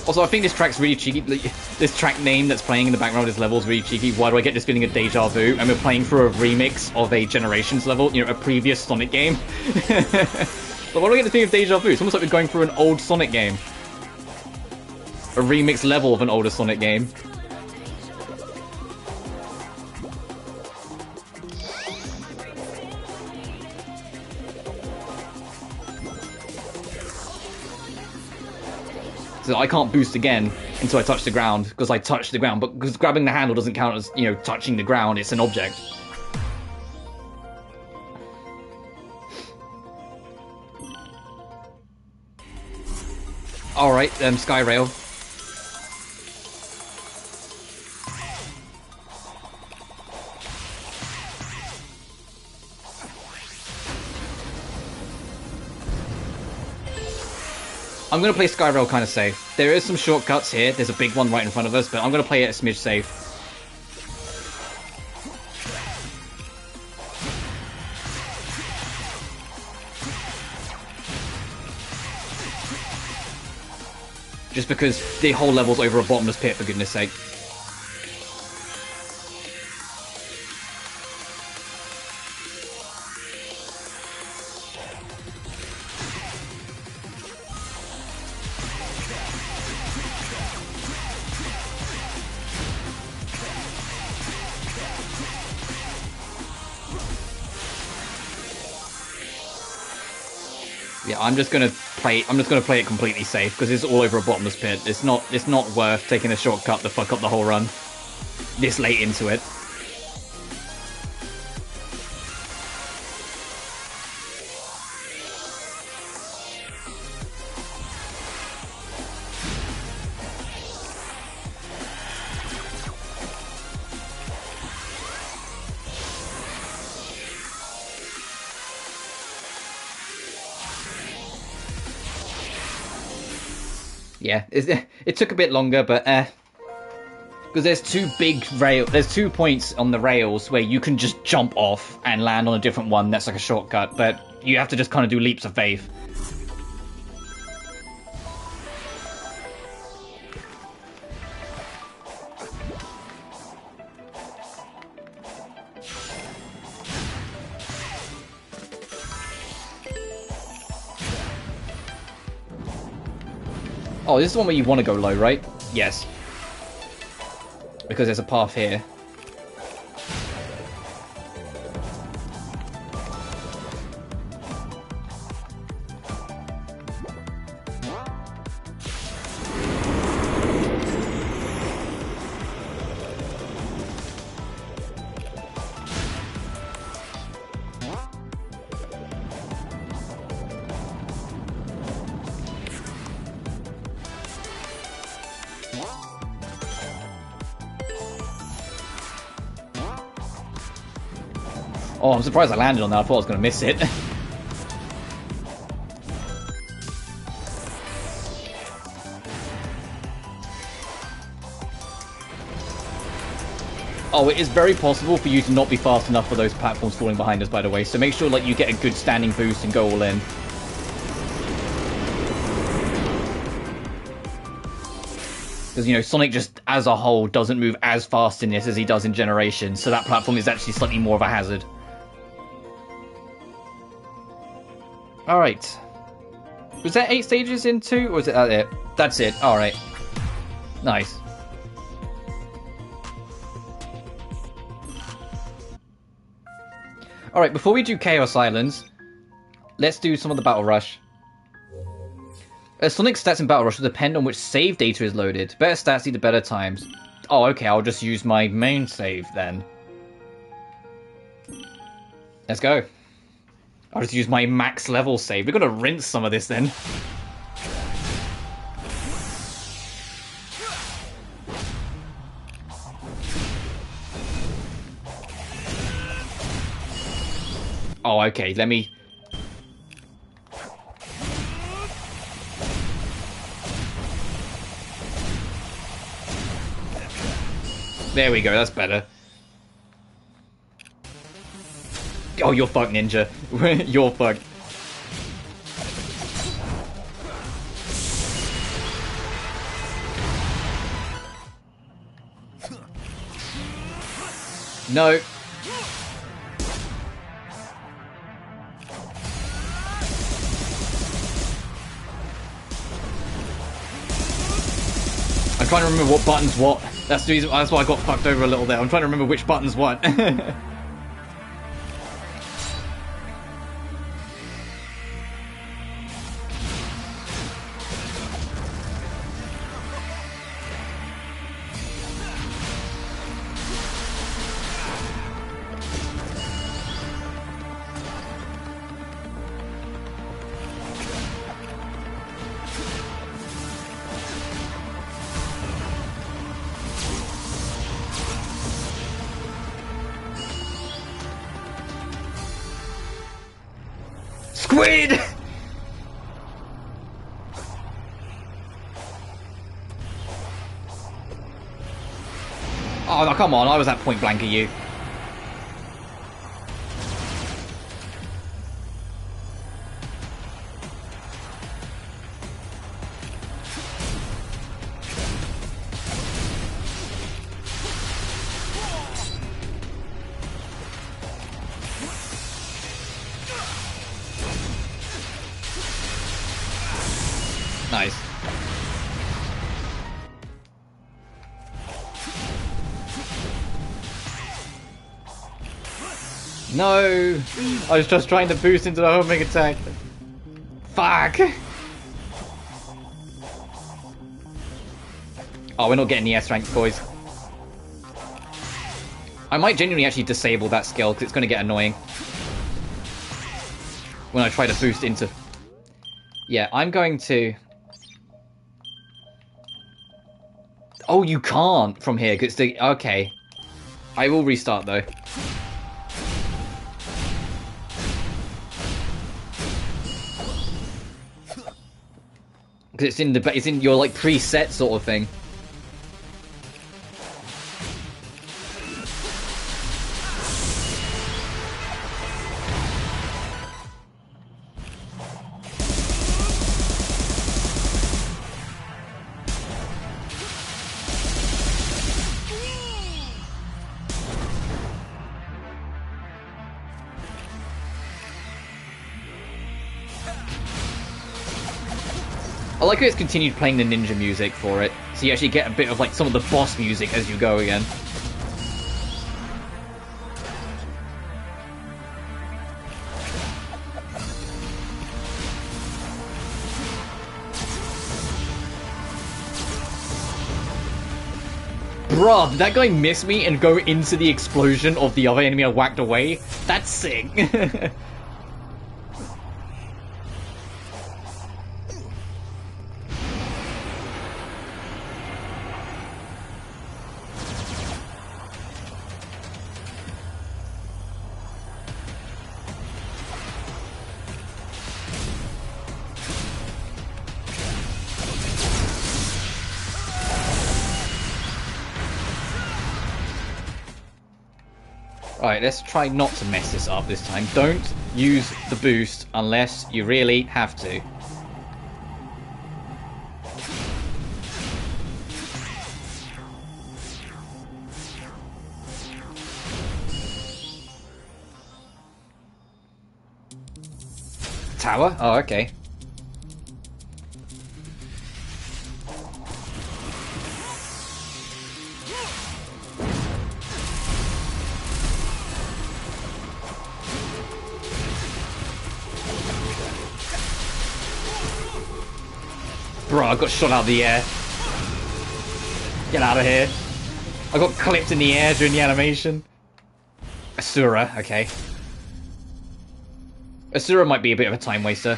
A: Also, I think this track's really cheeky. This track name that's playing in the background of this level is really cheeky. Why do I get this feeling of deja vu? And we're playing through a remix of a Generations level, you know, a previous Sonic game. But why do I get this feeling of deja vu? It's almost like we're going through an old Sonic game. A remix level of an older Sonic game. So I can't boost again until I touch the ground, because I touched the ground, but because grabbing the handle doesn't count as, you know, touching the ground, it's an object. Alright, Sky Rail. I'm going to play Skyrail kind of safe. There is some shortcuts here. There's a big one right in front of us, but I'm going to play it a smidge safe. Just because the whole level's over a bottomless pit, for goodness sake. Yeah, I'm just gonna play it completely safe, because it's all over a bottomless pit. It's not worth taking a shortcut to fuck up the whole run this late into it. Yeah, it took a bit longer, but because there's there's 2 points on the rails where you can just jump off and land on a different one. That's like a shortcut, but you have to just kind of do leaps of faith. Oh, this is the one where you want to go low, right? Yes. Because there's a path here. Oh, I'm surprised I landed on that. I thought I was going to miss it. Oh, it is very possible for you to not be fast enough for those platforms falling behind us, by the way. So make sure like you get a good standing boost and go all in. Because, you know, Sonic just as a whole doesn't move as fast in this as he does in Generations. So that platform is actually slightly more of a hazard. Alright. Was that 8 stages in 2? Or was it it? That's it. Alright. Nice. Alright, before we do Chaos Islands, let's do some of the Battle Rush. Sonic's stats in Battle Rush will depend on which save data is loaded. Better stats lead to better times. Oh, okay, I'll just use my main save then. Let's go. I'll just use my max level save. We're gonna rinse some of this then. Oh, okay, let me... There we go, that's better. Oh, you're fucked, Ninja. You're fucked. No. I'm trying to remember what button's what. That's the reason. That's why I got fucked over a little there. I'm trying to remember which button's what. Squid! Oh, no, come on, I was at point blank at you. Nice. No! I was just trying to boost into the homing attack. Fuck! Oh, we're not getting the S rank, boys. I might genuinely actually disable that skill, because it's going to get annoying when I try to boost into... Yeah, I'm going to... Oh, you can't from here, because it's the... Okay. I will restart, though. Because it's in your, like, preset sort of thing. I like how it's continued playing the ninja music for it, so you actually get a bit of like some of the boss music as you go again. Bruh, did that guy miss me and go into the explosion of the other enemy I whacked away? That's sick. Alright, let's try not to mess this up this time. Don't use the boost unless you really have to. Tower? Oh, okay. Bro, I got shot out of the air. Get out of here. I got clipped in the air during the animation. Asura, okay. Asura might be a bit of a time waster.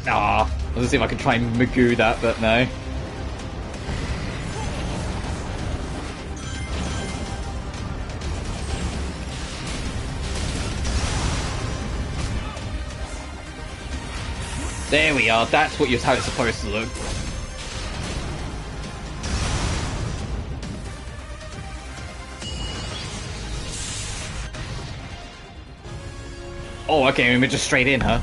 A: Ah, let's see if I can try and Magoo that, but no. There we are, that's how it's supposed to look. Oh, okay, we're just straight in, huh?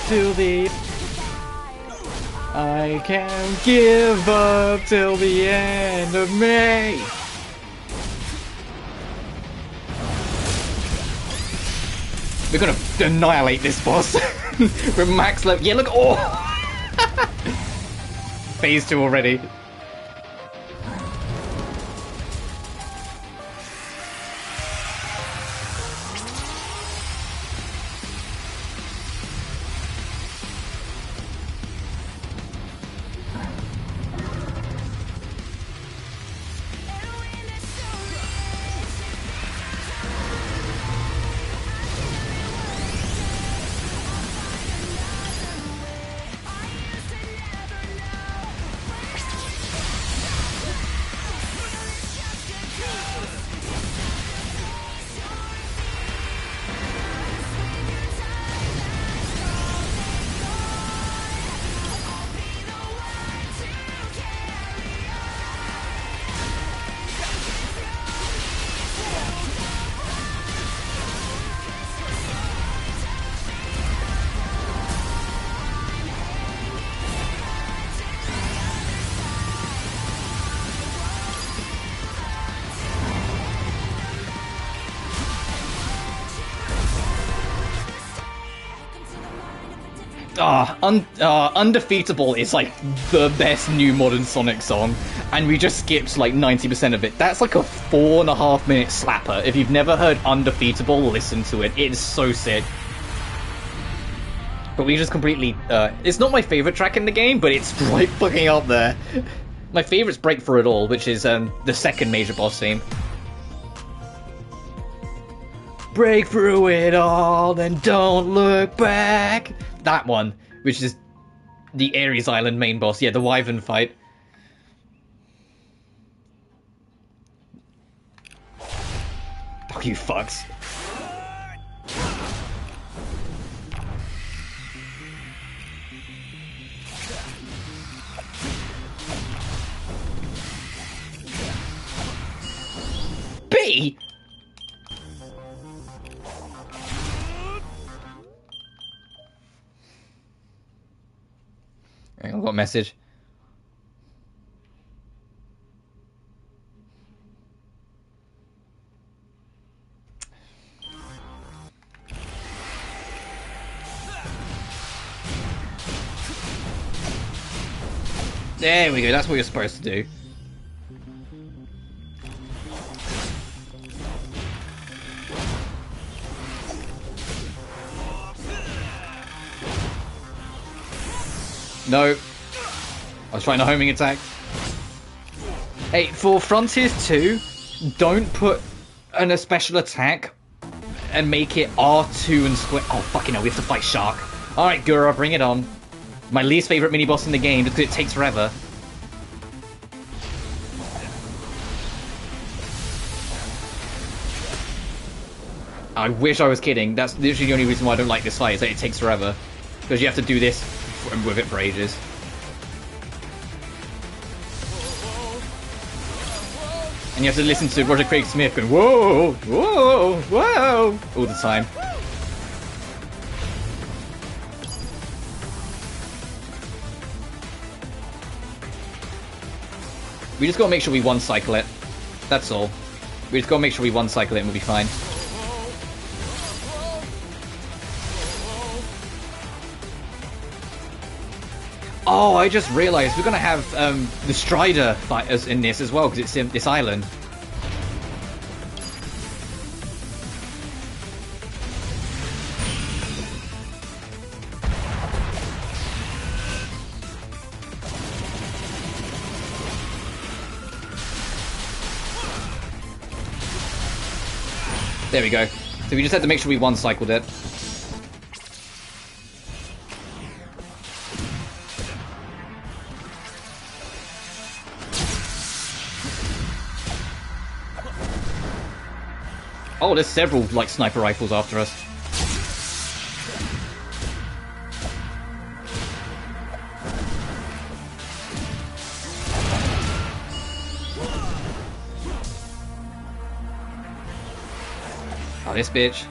A: Till the... I can't give up till the end of May. We're gonna annihilate this boss. We're max level. Yeah, look. Oh! Phase 2 already. Undefeatable is like the best new modern Sonic song, and we just skipped like 90% of it. That's like a 4.5-minute slapper. If you've never heard Undefeatable, listen to it. It's so sick. But we just completely... it's not my favorite track in the game, but it's right fucking up there. My favorite's Break Through It All, which is the second major boss theme. Break through it all, then don't look back. That one, which is the Ares Island main boss. Yeah, the Wyvern fight. Oh, you fucks. B? I've got a message. There we go, that's what you're supposed to do. No. I was trying a homing attack. Hey, for Frontiers 2, don't put a special attack and make it R2 and square. Oh, fucking hell, we have to fight Shark. Alright, Gura, bring it on. My least favourite mini-boss in the game, just because it takes forever. I wish I was kidding. That's literally the only reason why I don't like this fight, is that it takes forever. Because you have to do this with it for ages. And you have to listen to Roger Craig Smith going, whoa, whoa, whoa, all the time. We just gotta make sure we one-cycle it. That's all. We just gotta make sure we one-cycle it and we'll be fine. Oh, I just realised we're gonna have the Strider fighters in this as well, because it's in this island. There we go. So we just had to make sure we one-cycled it. Oh, there's several, like, sniper rifles after us. Oh, this bitch.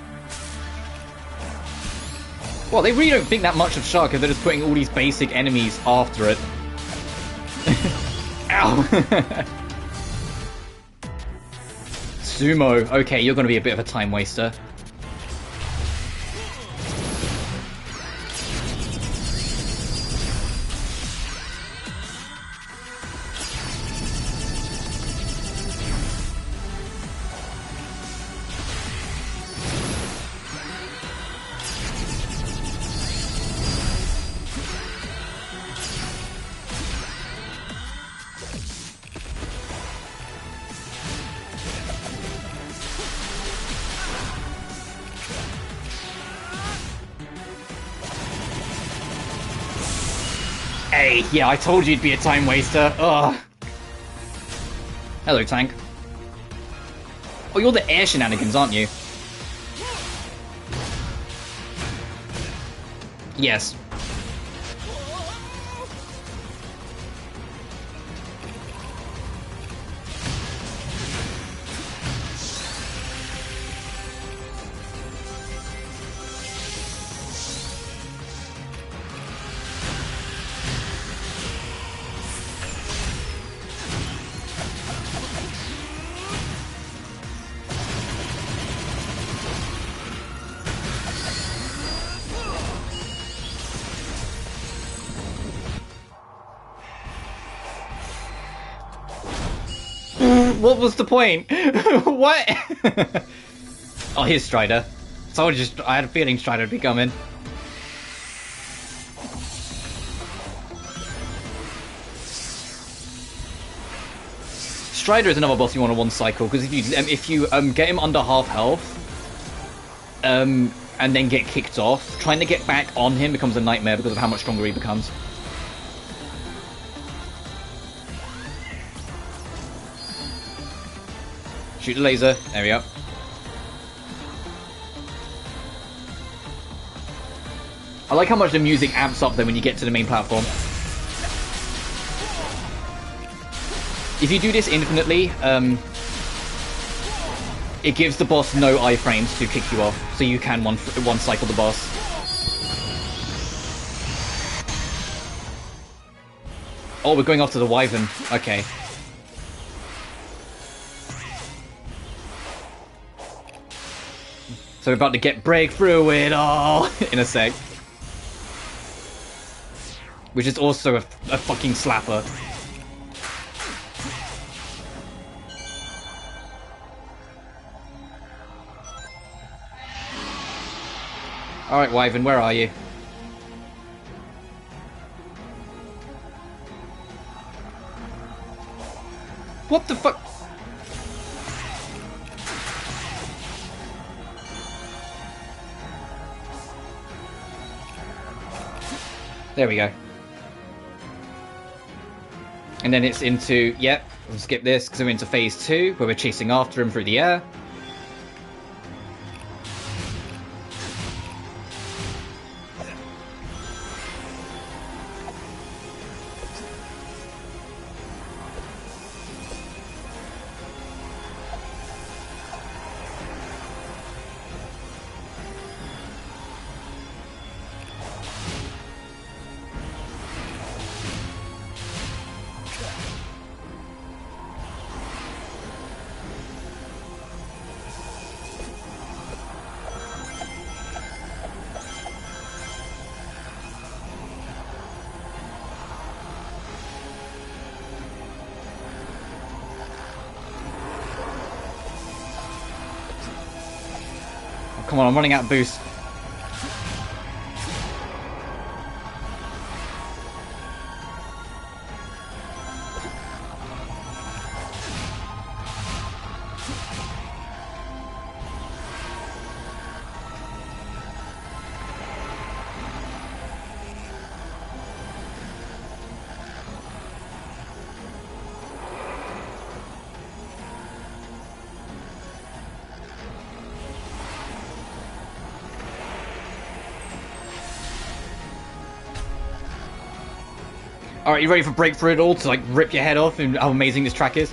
A: Well, they really don't think that much of Shark if they're just putting all these basic enemies after it. Ow! Sumo. Okay, you're going to be a bit of a time waster. Hey, yeah, I told you you'd be a time waster. Ugh. Hello, tank. Oh, you're the air shenanigans, aren't you? Yes. What was the point? What? Oh, here's Strider. So I had a feeling Strider would be coming. Strider is another boss you want to one cycle, because if you get him under half health, and then get kicked off, trying to get back on him becomes a nightmare because of how much stronger he becomes. Shoot the laser. There we go. I like how much the music amps up though when you get to the main platform. If you do this infinitely, it gives the boss no iframes to kick you off, so you can one cycle the boss. Oh, we're going after the Wyvern. Okay. So we're about to break through it all in a sec. Which is also a fucking slapper. Alright, Wyvern, where are you? What the fuck? There we go. And then it's into, yep, we'll skip this because we're into phase 2, where we're chasing after him through the air. Come on, I'm running out of boost. Alright, you ready for breakthrough it all to like rip your head off and how amazing this track is?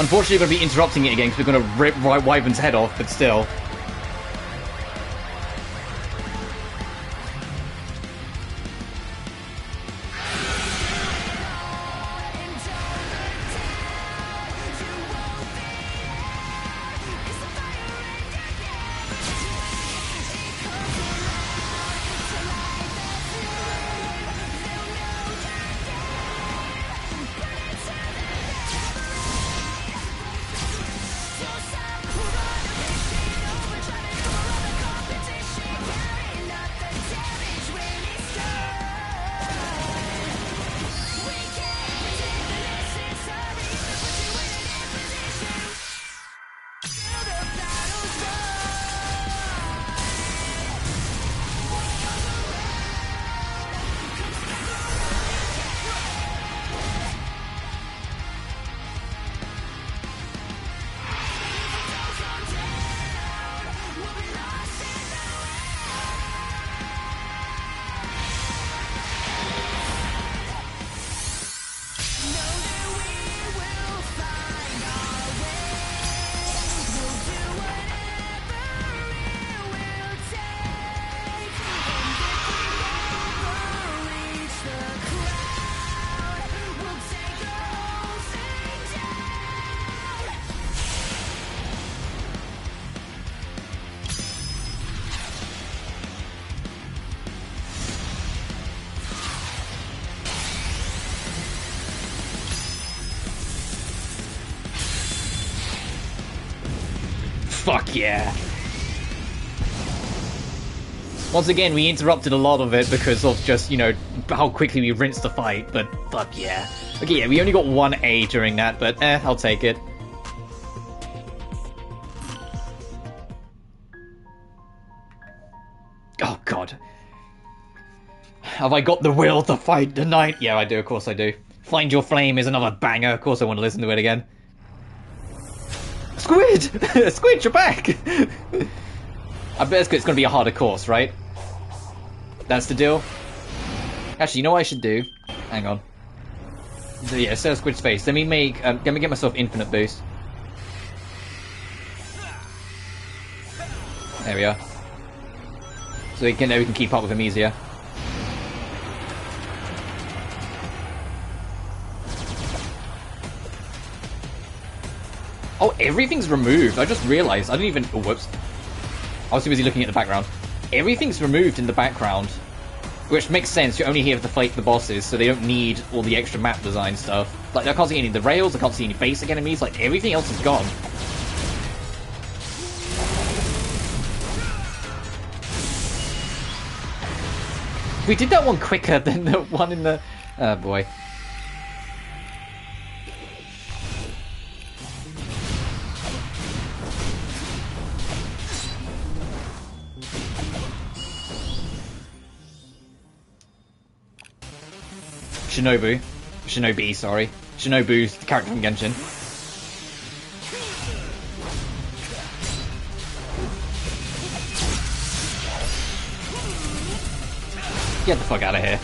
A: Unfortunately, we're going to be interrupting it again because we're going to rip Wyvern's head off, but still. Fuck yeah. Once again, we interrupted a lot of it because of just, you know, how quickly we rinsed the fight, but fuck yeah. Okay, yeah, we only got 1A during that, but I'll take it. Oh god. Have I got the will to fight tonight? Yeah, I do, of course I do. Find Your Flame is another banger, of course I want to listen to it again. Squid! Squid, you're back! I bet it's going to be a harder course, right? That's the deal? Actually, you know what I should do? Hang on. So yeah, instead of Squid's face, let me get myself infinite boost. There we are. So we can keep up with him easier. Oh, everything's removed. I just realized. I didn't even... Oh, whoops. I was too busy looking at the background. Everything's removed in the background. Which makes sense. You're only here to fight the bosses, so they don't need all the extra map design stuff. Like, I can't see any of the rails. I can't see any basic enemies. Like, everything else is gone. We did that one quicker than the one in the... Oh, boy. Shinobi, sorry. Shinobu's the character from Genshin. Get the fuck out of here.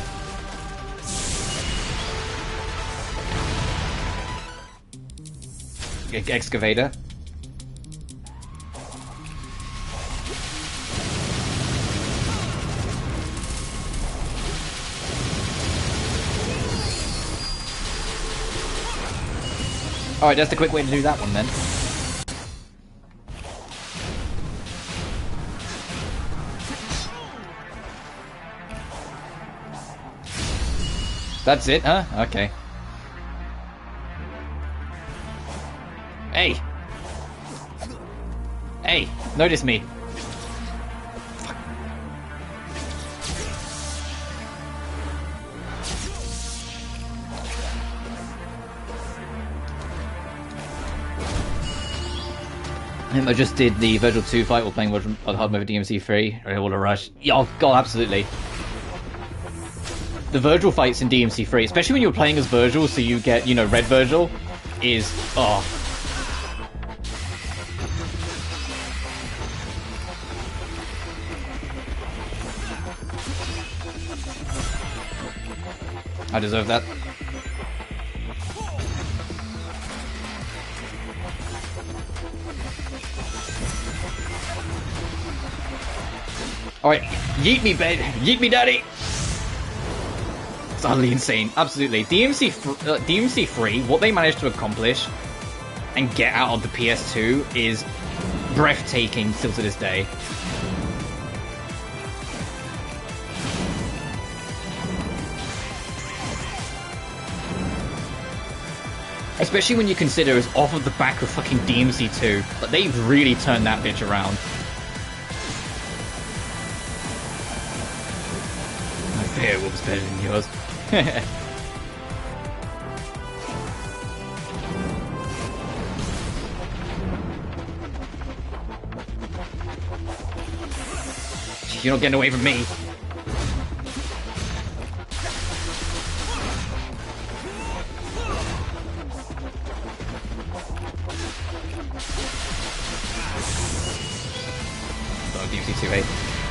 A: Excavator. Alright, that's the quick way to do that one then. That's it, huh? Okay. Hey! Hey! Notice me! I just did the Virgil 2 fight while playing hard mode DMC 3. Or all a rush. Yeah, oh god, absolutely. The Virgil fights in DMC 3, especially when you're playing as Virgil, so you get, you know, Red Virgil, is... oh. I deserve that. Alright, yeet me, babe. Yeet me, daddy. It's utterly insane. Absolutely. DMC 3, what they managed to accomplish and get out of the PS2 is breathtaking still to this day. Especially when you consider it's off of the back of fucking DMC 2. Like, they've really turned that bitch around. It was better than yours. You're not getting away from me.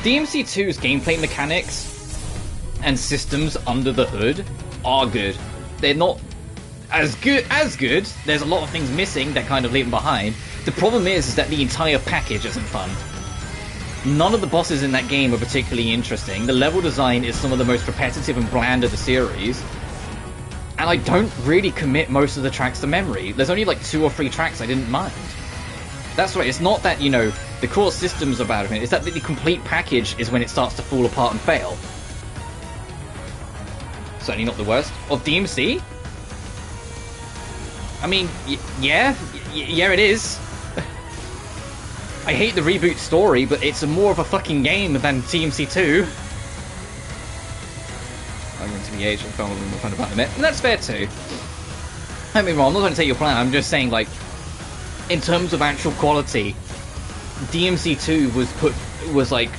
A: DMC 2's gameplay mechanics and systems under the hood are good. They're not as good. There's a lot of things missing that kind of leave them behind. The problem is that the entire package isn't fun. None of the bosses in that game are particularly interesting. The level design is some of the most repetitive and bland of the series. And I don't really commit most of the tracks to memory. There's only like 2 or 3 tracks I didn't mind. That's right, it's not that, you know, the core systems are bad, it's that the complete package is when it starts to fall apart and fail. Certainly not the worst. Of DMC? I mean, yeah it is. I hate the reboot story, but it's more of a fucking game than DMC 2. I'm going to be aged and film we'll find about in a minute. And that's fair too. Don't get me wrong, I'm not going to take your plan, I'm just saying, like, in terms of actual quality, DMC 2 was like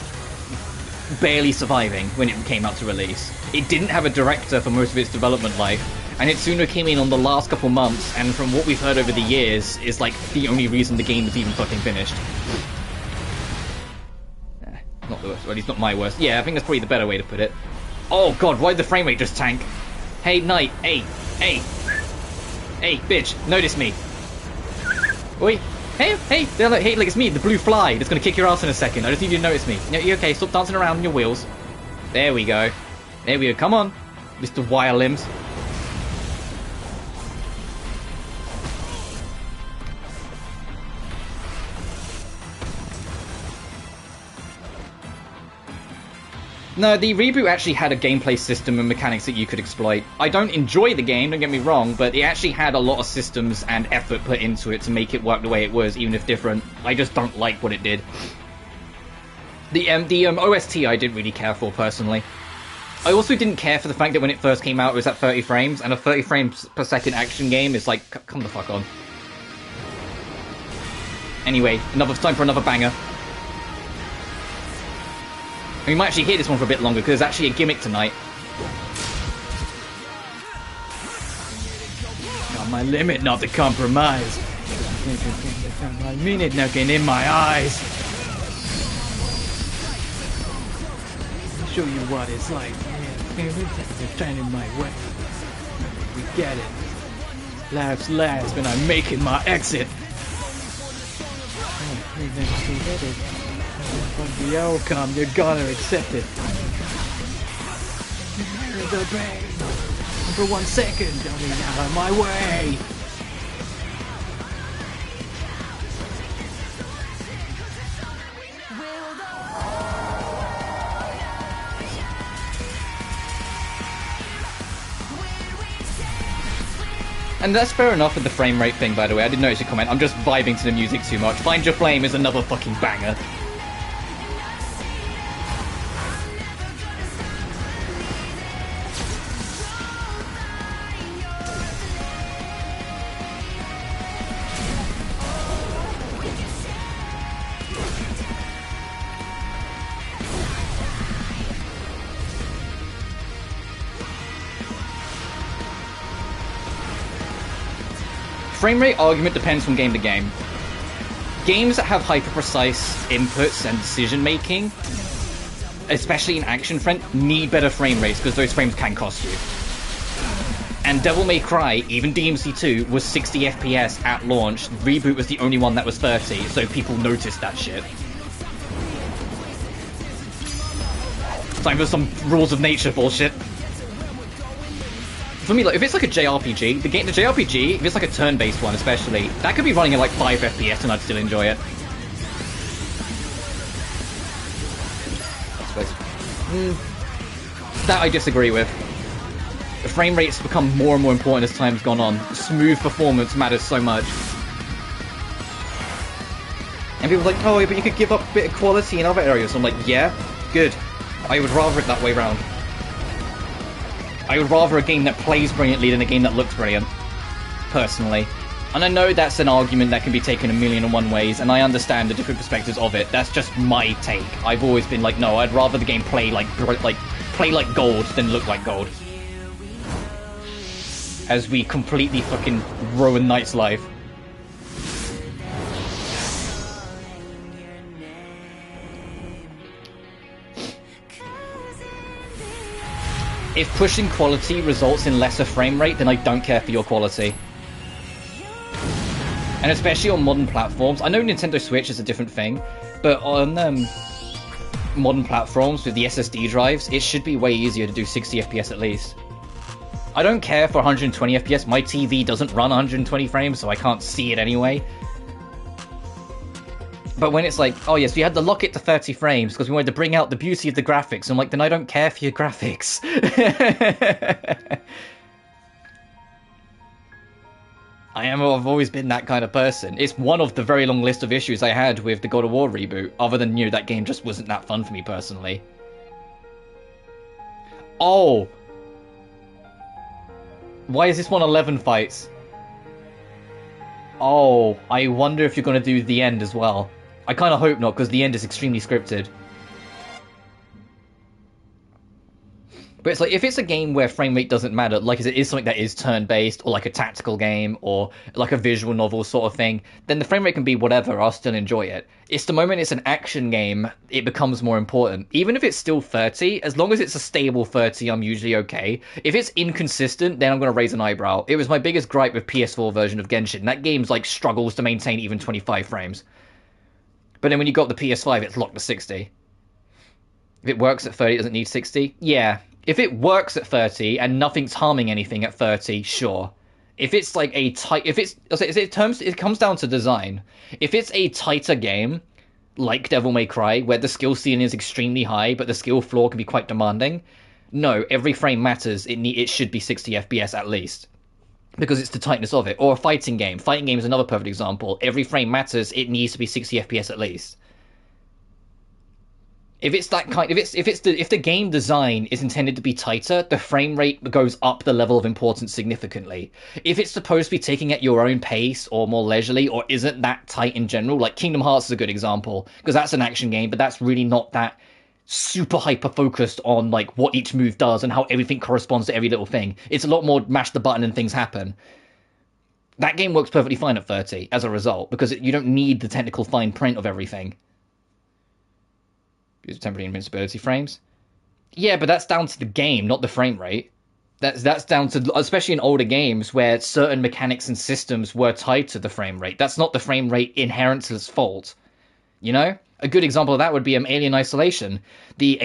A: barely surviving when it came out to release. It didn't have a director for most of its development life, and it sooner came in on the last couple months, and from what we've heard over the years, is like the only reason the game is even fucking finished. Not the worst, or at least not my worst. Yeah, I think that's probably the better way to put it. Oh god, why did the frame rate just tank? Hey, Knight, hey, bitch, notice me. Oi. Hey, like it's me, the blue fly that's gonna kick your ass in a second. I just need you to notice me. No, you okay? Stop dancing around on your wheels. There we go. There we go. Come on, Mr. Wire Limbs. No, the reboot actually had a gameplay system and mechanics that you could exploit. I don't enjoy the game, don't get me wrong, but it actually had a lot of systems and effort put into it to make it work the way it was, even if different. I just don't like what it did. The OST I didn't really care for, personally. I also didn't care for the fact that when it first came out it was at 30 frames, and a 30 frames per second action game is like, come the fuck on. Anyway, time for another banger. We might actually hear this one for a bit longer, because there's actually a gimmick tonight. Got my limit not to compromise. My minute knocking in my eyes. I'll show you what it's like. Turning my way. We get it. Life's last when I'm making my exit. From the outcome, you're gonna accept it. Hear the pain. For 1 second, don't get out of my way. And that's fair enough with the frame rate thing, by the way. I didn't notice your comment. I'm just vibing to the music too much. Find Your Flame is another fucking banger. Frame rate argument depends from game to game. Games that have hyper-precise inputs and decision-making, especially in action front, need better frame rates because those frames can cost you. And Devil May Cry, even DMC2, was 60 FPS at launch. Reboot was the only one that was 30, so people noticed that shit. Time for some rules of nature bullshit. For me, like, if it's like a JRPG, the JRPG, if it's like a turn-based one especially, that could be running at like 5 FPS and I'd still enjoy it. That I disagree with. The frame rates become more and more important as time's gone on. Smooth performance matters so much. And people are like, oh, but you could give up a bit of quality in other areas. I'm like, yeah, good. I would rather it that way round. I would rather a game that plays brilliantly than a game that looks brilliant, personally. And I know that's an argument that can be taken a million and one ways, and I understand the different perspectives of it. That's just my take. I've always been like, no, I'd rather the game play like gold than look like gold. As we completely fucking ruin Knight's life. If pushing quality results in lesser frame rate, then I don't care for your quality. And especially on modern platforms. I know Nintendo Switch is a different thing, but on modern platforms with the SSD drives, it should be way easier to do 60 FPS at least. I don't care for 120 FPS. My TV doesn't run 120 frames, so I can't see it anyway. But when it's like, oh yes, we had to lock it to 30 frames because we wanted to bring out the beauty of the graphics. I'm like, then I don't care for your graphics. I've always been that kind of person. It's one of the very long list of issues I had with the God of War reboot, other than, you know, that game just wasn't that fun for me personally. Oh! Why is this one 11 fights? Oh, I wonder if you're going to do the end as well. I kind of hope not, because the end is extremely scripted. But it's like, if it's a game where frame rate doesn't matter, like if it is something that is turn-based, or like a tactical game, or like a visual novel sort of thing, then the frame rate can be whatever, I'll still enjoy it. It's the moment it's an action game, it becomes more important. Even if it's still 30, as long as it's a stable 30, I'm usually okay. If it's inconsistent, then I'm going to raise an eyebrow. It was my biggest gripe with PS4 version of Genshin. That game's like struggles to maintain even 25 frames. But then when you got the PS5, it's locked to 60. If it works at 30, it doesn't need 60? Yeah. If it works at 30 and nothing's harming anything at 30, sure. If it's like a tight, if it's, it comes down to design. If it's a tighter game, like Devil May Cry, where the skill ceiling is extremely high, but the skill floor can be quite demanding, no, every frame matters. It should be 60 FPS at least, because it's the tightness of it. Or a fighting game. Fighting game is another perfect example. Every frame matters. It needs to be 60 FPS at least. If it's that kind, if the game design is intended to be tighter, the frame rate goes up the level of importance significantly. If it's supposed to be taking at your own pace or more leisurely, or isn't that tight in general, like Kingdom Hearts is a good example, because that's an action game, but that's really not that super hyper focused on like what each move does and how everything corresponds to every little thing. It's a lot more mash the button and things happen. That game works perfectly fine at 30 as a result, because you don't need the technical fine print of everything. Temporary invincibility frames. Yeah, but that's down to the game, not the frame rate. That's down to, especially in older games where certain mechanics and systems were tied to the frame rate. That's not the frame rate inherent's fault. You know? A good example of that would be Alien Isolation. The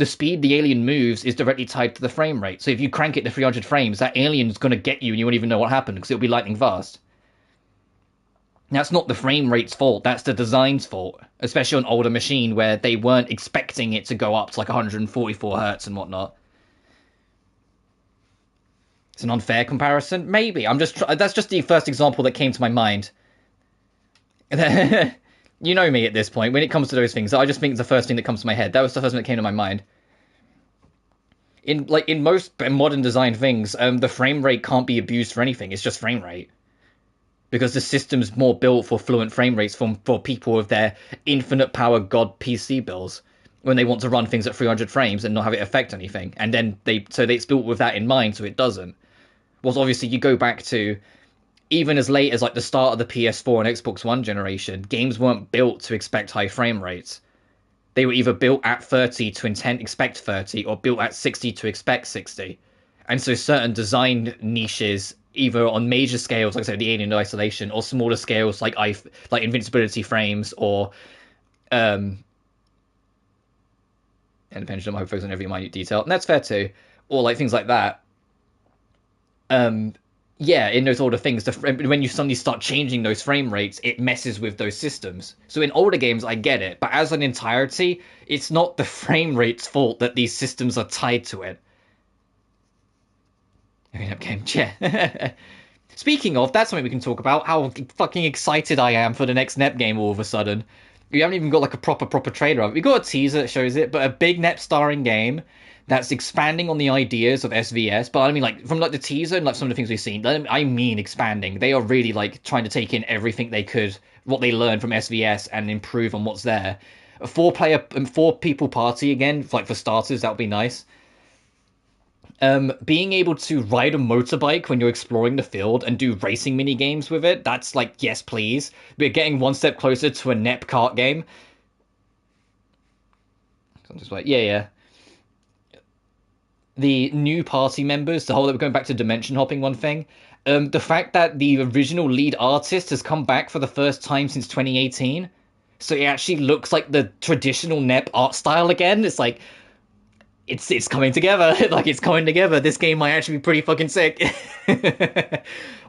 A: speed the alien moves is directly tied to the frame rate. So if you crank it to 300 frames, that alien's going to get you and you won't even know what happened, because it'll be lightning fast. That's not the frame rate's fault, that's the design's fault. Especially on older machine where they weren't expecting it to go up to like 144 hertz and whatnot. It's an unfair comparison? Maybe. That's just the first example that came to my mind. You know me at this point. When it comes to those things, I just think it's the first thing that comes to my head. That was the first thing that came to my mind. In most modern design things, the frame rate can't be abused for anything. It's just frame rate. Because the system's more built for fluent frame rates for people with their infinite power god PC bills, when they want to run things at 300 frames and not have it affect anything. And then it's built with that in mind, so it doesn't. Well, obviously you go back to even as late as like the start of the PS4 and Xbox One generation, games weren't built to expect high frame rates. They were either built at 30 to expect 30, or built at 60 to expect 60. And so certain design niches, either on major scales, like I said, the Alien Isolation, or smaller scales like invincibility frames, or and depending on my focus on every minute detail, and that's fair too, or like things like that. Yeah, in those older things, when you suddenly start changing those frame rates, it messes with those systems. So in older games, I get it, but as an entirety, it's not the frame rate's fault that these systems are tied to it. Game, yeah. Speaking of, that's something we can talk about. How fucking excited I am for the next NEP game all of a sudden. We haven't even got like a proper trailer of it. We got a teaser that shows it, but a big NEP starring game that's expanding on the ideas of SVS. But I mean, like, from like the teaser and like some of the things we've seen, I mean expanding. They are really like trying to take in everything they could, what they learned from SVS, and improve on what's there. A 4-people party again, like for starters, that would be nice. Being able to ride a motorbike when you're exploring the field and do racing mini games with it, that's like, yes please. We're getting one step closer to a NEP kart game. I'm just like, yeah. The new party members, we're going back to dimension hopping one thing. The fact that the original lead artist has come back for the first time since 2018. So it actually looks like the traditional NEP art style again. It's like, it's coming together. Like, it's coming together. This game might actually be pretty fucking sick.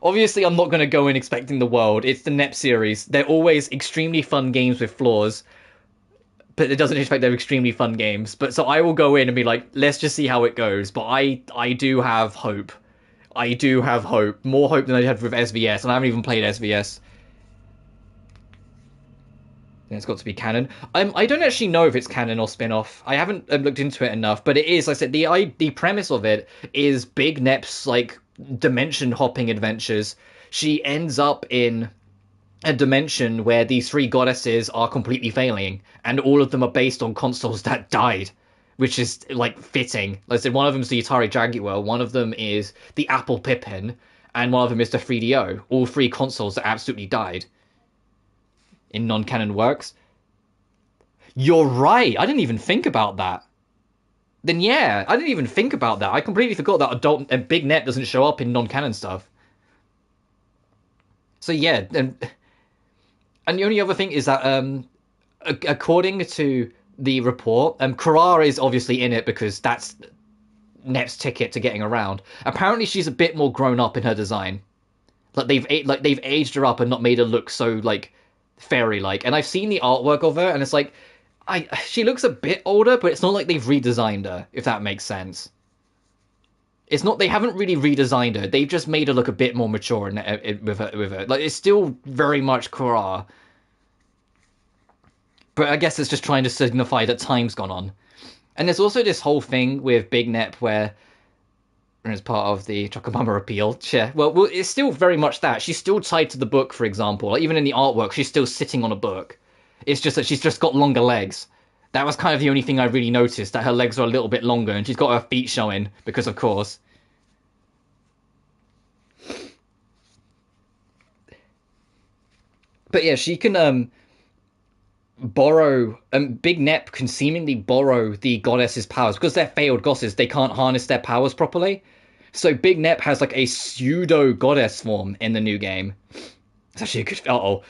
A: Obviously, I'm not going to go in expecting the world. It's the NEP series. They're always extremely fun games with flaws, but it doesn't expect they're extremely fun games. But so I will go in and be like, let's just see how it goes. But I do have hope. I do have hope. More hope than I had with SVS, and I haven't even played SVS. It's got to be canon. I don't actually know if it's canon or spin-off. I haven't looked into it enough, but it is. Like I said, the premise of it is Big Nep's like dimension hopping adventures. She ends up in a dimension where these 3 goddesses are completely failing, and all of them are based on consoles that died. which is like fitting. Like I said, one of them is the Atari Jaguar, one of them is the Apple Pippin, and one of them is the 3DO. All three consoles that absolutely died in non-canon works. You're right. I didn't even think about that. Then yeah, I didn't even think about that. I completely forgot that adult and Big Net doesn't show up in non-canon stuff. So yeah, and the only other thing is that according to the report, Kurara is obviously in it because that's Net's ticket to getting around. Apparently, she's a bit more grown up in her design. Like they've aged her up and not made her look so like fairy-like. And I've seen the artwork of her, and it's like she looks a bit older, but it's not like they've redesigned her, if that makes sense. It's not, they haven't really redesigned her. They've just made her look a bit more mature with her. Like, it's still very much Kurara. But I guess it's just trying to signify that time's gone on. And there's also this whole thing with Big Nep where, as part of the Chokomama appeal, well, it's still very much that. She's still tied to the book, for example. Like, even in the artwork, she's still sitting on a book. It's just that she's just got longer legs. That was kind of the only thing I really noticed, that her legs are a little bit longer, and she's got her feet showing, because of course. But yeah, she can, borrow, Big Nep can seemingly borrow the goddess's powers. Because they're failed goddesses, they can't harness their powers properly. So Big Nep has, like, a pseudo-goddess form in the new game. It's actually a good... Uh-oh.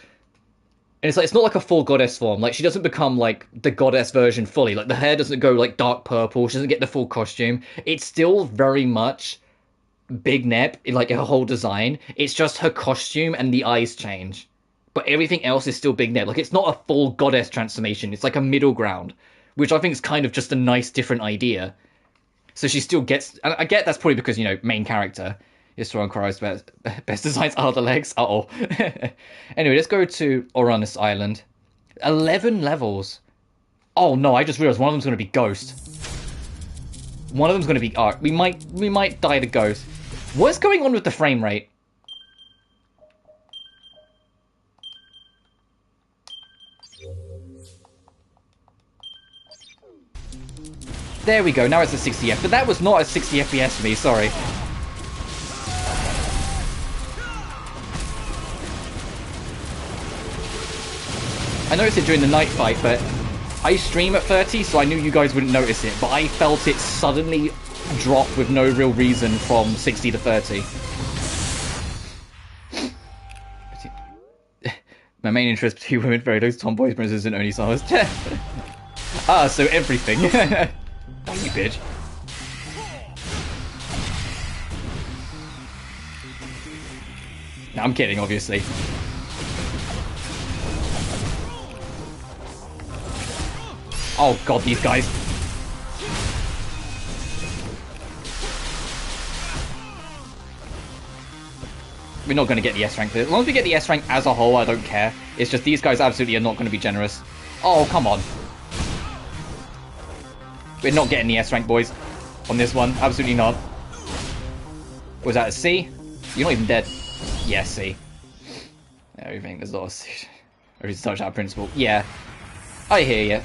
A: And it's like, it's not like a full goddess form. Like, she doesn't become, like, the goddess version fully. Like, the hair doesn't go, like, dark purple. She doesn't get the full costume. It's still very much Big Nep, like, her whole design. It's just her costume and the eyes change. But everything else is still Big Nep. Like, it's not a full goddess transformation. It's like a middle ground, which I think is kind of just a nice, different idea. So she still gets... And I get that's probably because, you know, main character... Isra Kurara's best designs are the legs. Uh-oh. Anyway, let's go to Uranus Island. 11 levels. Oh no, I just realized one of them's going to be Ghost. One of them's going to be Arc. We might die to Ghost. What's going on with the frame rate? There we go, now it's a 60 FPS. But that was not a 60 FPS for me, sorry. I noticed it during the night fight, but I stream at 30, so I knew you guys wouldn't notice it, but I felt it suddenly drop with no real reason from 60 to 30. My main interest, 2 women, very those tomboys, brothers, and only stars. Ah, so everything. Oh, you bitch. No, I'm kidding, obviously. Oh god, these guys. We're not going to get the S rank for this. As long as we get the S rank as a whole, I don't care. It's just these guys absolutely are not going to be generous. Oh, come on. We're not getting the S rank, boys. On this one. Absolutely not. Was that a C? You're not even dead. Yeah, C. Everything, there's a lot of C. Everything's such out of principle. Yeah. I hear you.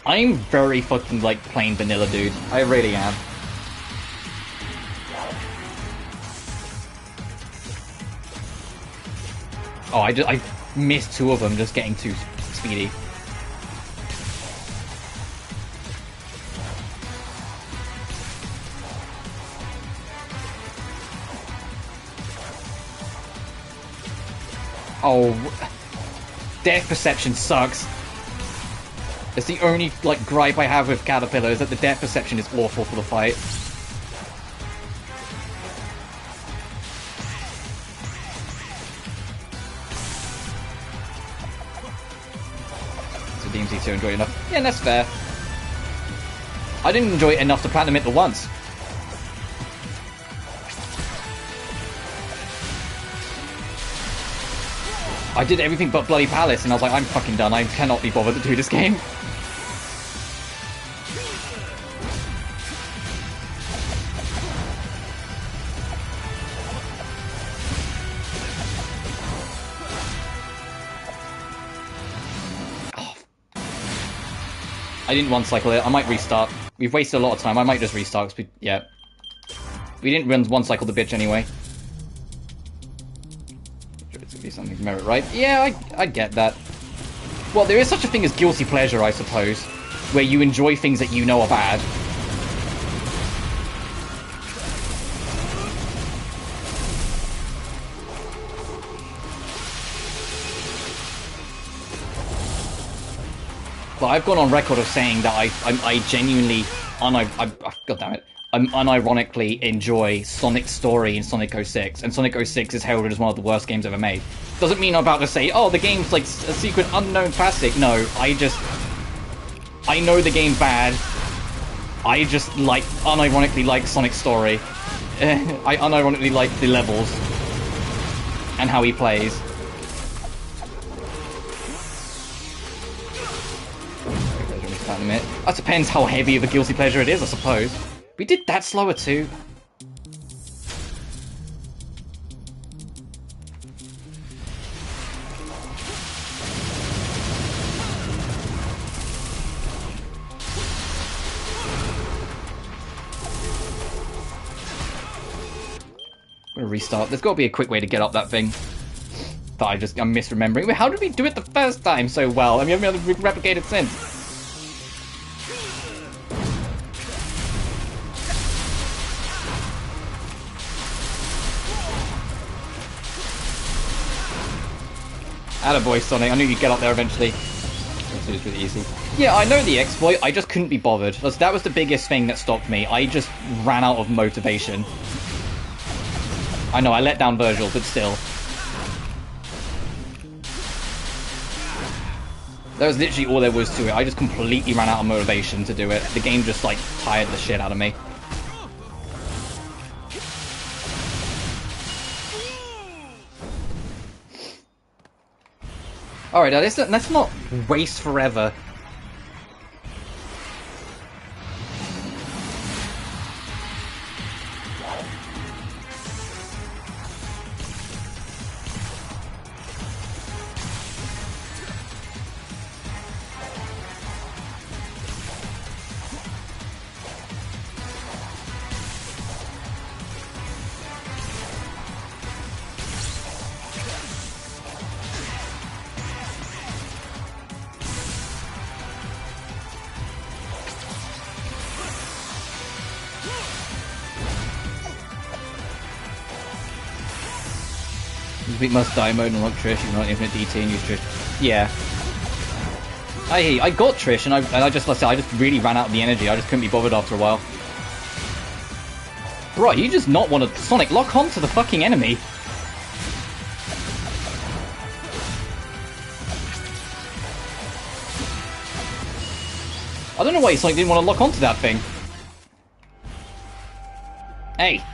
A: I'm very fucking, like, plain vanilla, dude. I really am. Oh, I missed 2 of them just getting too speedy. Oh, depth perception sucks. It's the only, like, gripe I have with Caterpillar is that the depth perception is awful for the fight. So DMC2 enjoyed it enough. Yeah, that's fair. I didn't enjoy it enough to platinum it the once. I did everything but Bloody Palace, and I was like, I'm fucking done. I cannot be bothered to do this game. I didn't one-cycle it. I might restart. We've wasted a lot of time. I might just restart. Yeah. We didn't one-cycle the bitch anyway. It's gonna be something to merit, right? Yeah, I get that. Well, there is such a thing as guilty pleasure, I suppose, where you enjoy things that you know are bad. But I've gone on record of saying that I genuinely, God damn it, unironically enjoy Sonic's story in Sonic 06, and Sonic 06 is heralded as one of the worst games ever made. Doesn't mean I'm about to say, oh, the game's like a secret unknown classic. No, I know the game's bad. I just unironically like Sonic's story. I unironically like the levels and how he plays. That depends how heavy of a guilty pleasure it is, I suppose. We did that slower too. I'm gonna restart. There's got to be a quick way to get up that thing. That I'm misremembering. Wait, how did we do it the first time so well? I mean, I haven't been able to replicate it since. Attaboy, Sonic. I knew you'd get up there eventually. It was really easy. Yeah, I know the exploit. I just couldn't be bothered. That was the biggest thing that stopped me. I just ran out of motivation. I know, I let down Virgil, but still. That was literally all there was to it. I just completely ran out of motivation to do it. The game just, like, tired the shit out of me. Alright, now let's not waste forever. We must die mode and unlock Trish, you not infinite DT and use Trish. Yeah. I got Trish and I just really ran out of the energy. I just couldn't be bothered after a while. Bro, you just not want to Sonic lock on to the fucking enemy. I don't know why Sonic didn't want to lock onto that thing. Hey.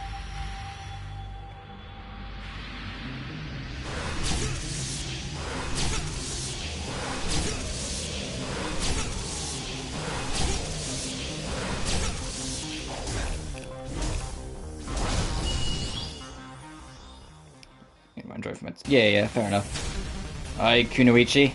A: Yeah, fair enough. Alright, Kunoichi.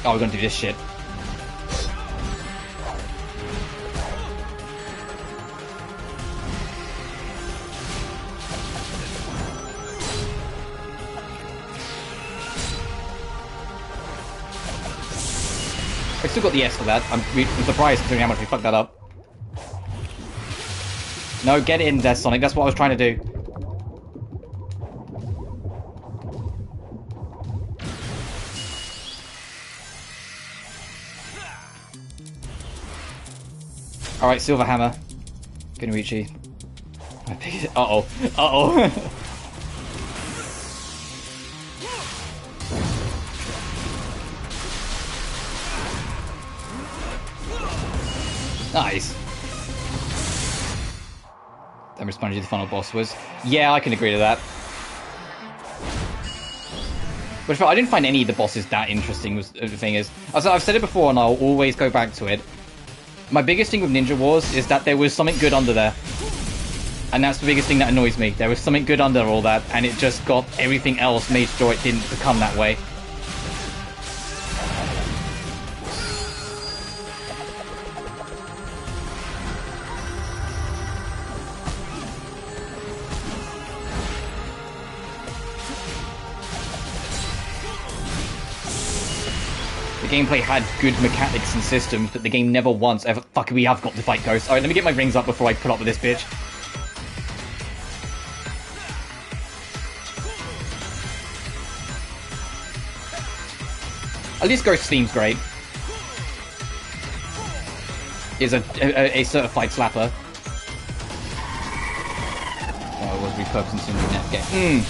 A: Oh, we're gonna do this shit. I still got the S for that. I'm surprised considering how much we fucked that up. No, get in there, Sonic. That's what I was trying to do. Alright, Silver Hammer. Kunoichi. Uh-oh. Uh-oh. Nice. That responded to the final boss was... Yeah, I can agree to that. But I didn't find any of the bosses that interesting, was the thing is. I've said it before and I'll always go back to it. My biggest thing with Ninja Wars is that there was something good under there. And that's the biggest thing that annoys me. There was something good under all that, and it just got everything else made sure it didn't become that way. The gameplay had good mechanics and systems, but the game never once ever... Fuck, we have got to fight Ghosts. Alright, let me get my rings up before I put up with this bitch. At least Ghost seems great. Is a certified slapper. Oh, I was repurposing some net game.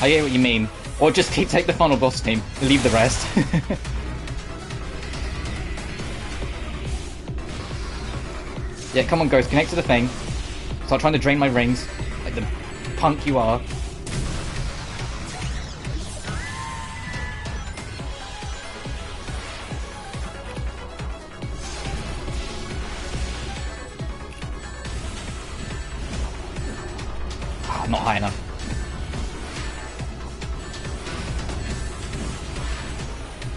A: I hear what you mean. Or just take the final boss team, leave the rest. Yeah, come on, Ghost, connect to the thing. Start trying to drain my rings, like the punk you are. Ah, not high enough.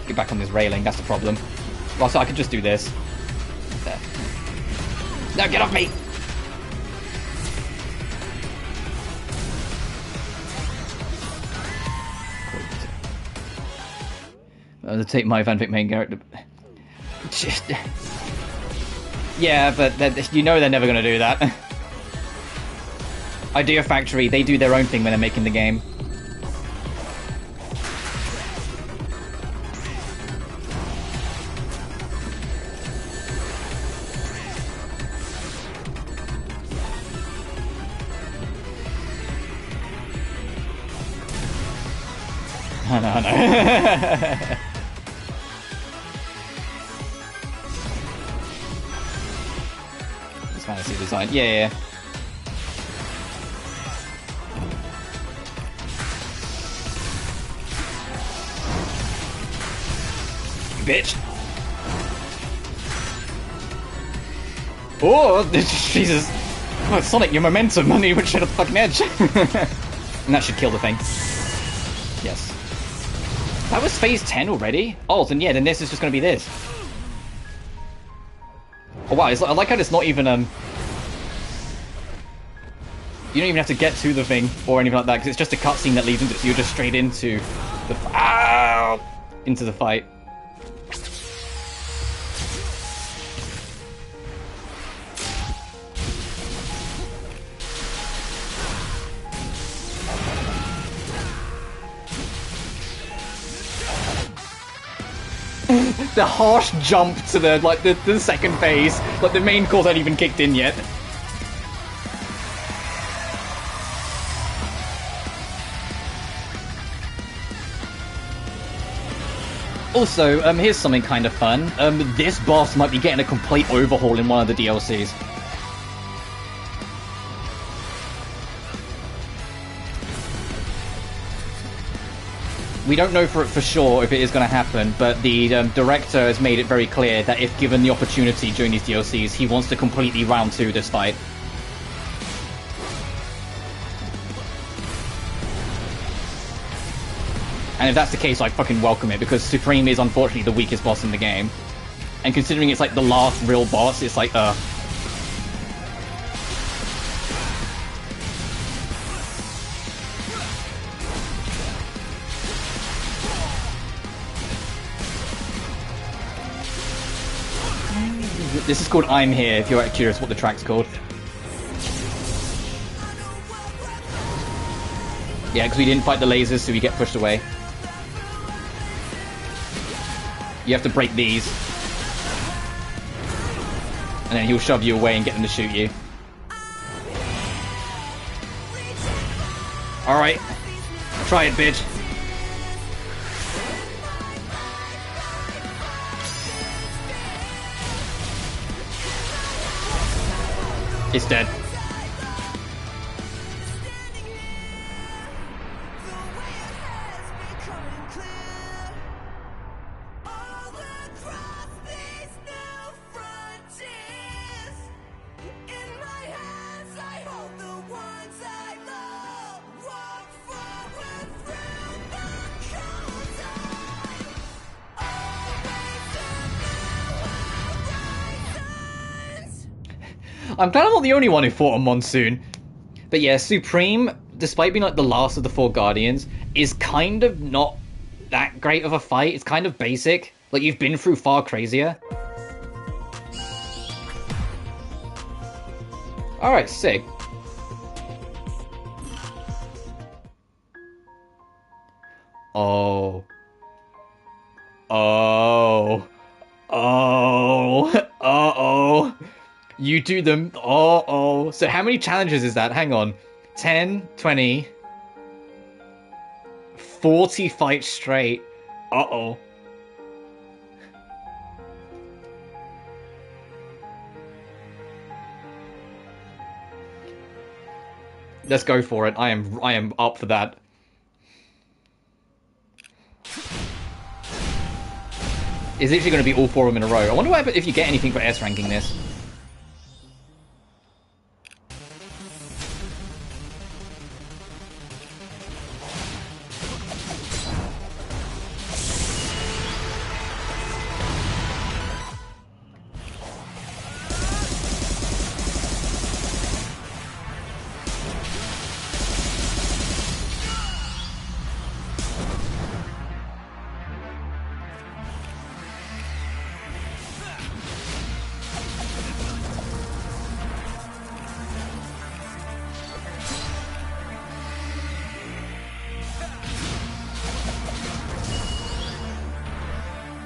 A: Get back on this railing, that's the problem. Well, so I could just do this. There. No, get off me! I'm gonna take my fanfic main character. Yeah, but you know they're never gonna do that. Idea Factory, they do their own thing when they're making the game. I know. This fantasy design. Yeah. Bitch. Oh, Jesus. Oh, Sonic, your momentum. I need to shut the fucking edge. And that should kill the thing. Yes. That was phase 10 already? Oh, then yeah, then this is just gonna be this. Oh wow, I like how it's not even, you don't even have to get to the thing or anything like that, because it's just a cutscene that leads into it, so you're just straight into the... into the fight. The harsh jump to the second phase, like the main course hadn't even kicked in yet. Also, here's something kind of fun. This boss might be getting a complete overhaul in one of the DLCs. We don't know for sure if it is going to happen, but the director has made it very clear that if given the opportunity during these DLCs, he wants to completely round 2 this fight. And if that's the case, I fucking welcome it, because Supreme is unfortunately the weakest boss in the game. And considering it's like the last real boss, it's like, This is called I'm Here, if you're curious what the track's called. Yeah, because we didn't fight the lasers, so we get pushed away. You have to break these. And then he'll shove you away and get them to shoot you. Alright. Try it, bitch. It's dead. I'm glad I'm not the only one who fought a monsoon. But yeah, Supreme, despite being like the last of the 4 Guardians, is kind of not that great of a fight. It's kind of basic. Like, you've been through far crazier. Alright, sick. Oh. Oh. Oh. Uh-oh. You do them. Uh-oh. So how many challenges is that? Hang on. 10, 20, 40 fights straight. Uh-oh. Let's go for it. I am up for that. It's literally going to be all 4 of them in a row. I wonder what happens if you get anything for S ranking this.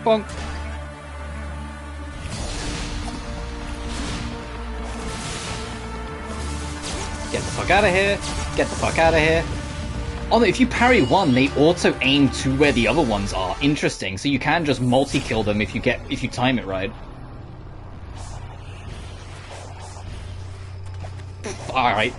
A: Bonk. Get the fuck out of here. Get the fuck out of here. Oh no, if you parry one, they auto aim to where the other ones are. Interesting. So you can just multi-kill them if you time it right. Alright.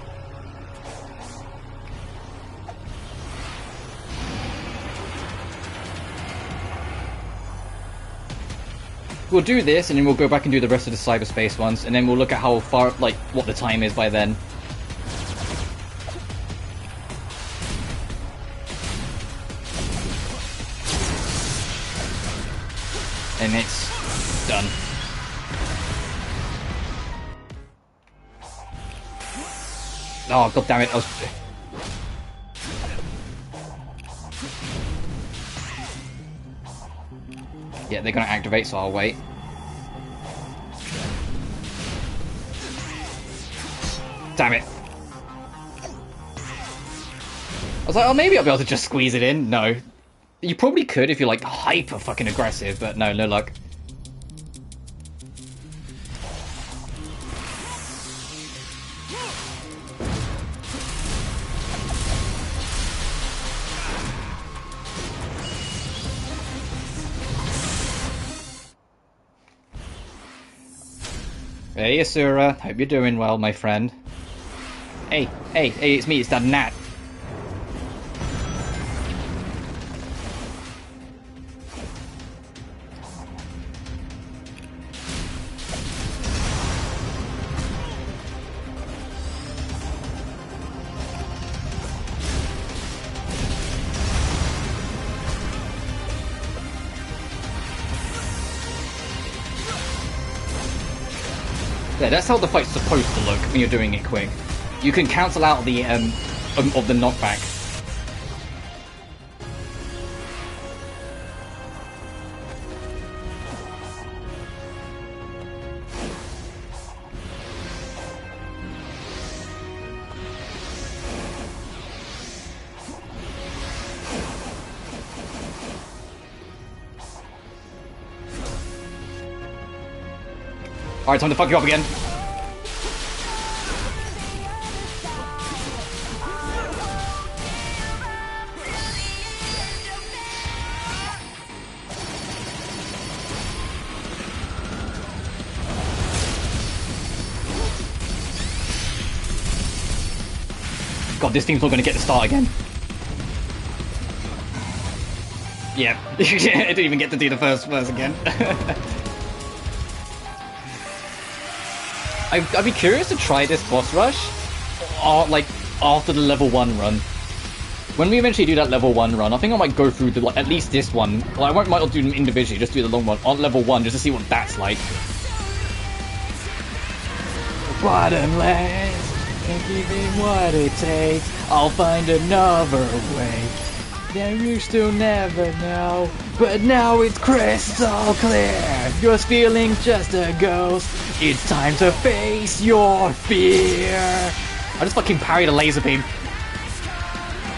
A: We'll do this, and then we'll go back and do the rest of the cyberspace ones, and then we'll look at how far, like, what the time is by then. And it's done. Oh, god damn it, I was... Yeah, they're gonna activate, so I'll wait. Damn it. I was like, oh, maybe I'll be able to just squeeze it in. No. You probably could if you're, like, hyper fucking aggressive, but no, no luck. Hey, Asura. Hope you're doing well, my friend. Hey, it's me, it's that Nat. Yeah, that's how the fight's supposed to look when you're doing it quick. You can cancel out the of the knockback. Alright, time to fuck you up again. God, this team's not going to get the start again. Yeah, I didn't even get to do the first again. I'd be curious to try this boss rush, like, after the level 1 run. When we eventually do that level 1 run, I think I might go through the, like, at least this one. Well, I might not do them individually, just do the long one on level 1, just to see what that's like. bottomless. And giving what it takes, I'll find another way. Then you still never know, but now it's crystal clear. Your feeling's just a ghost. It's time to face your fear. I just fucking parried a laser beam.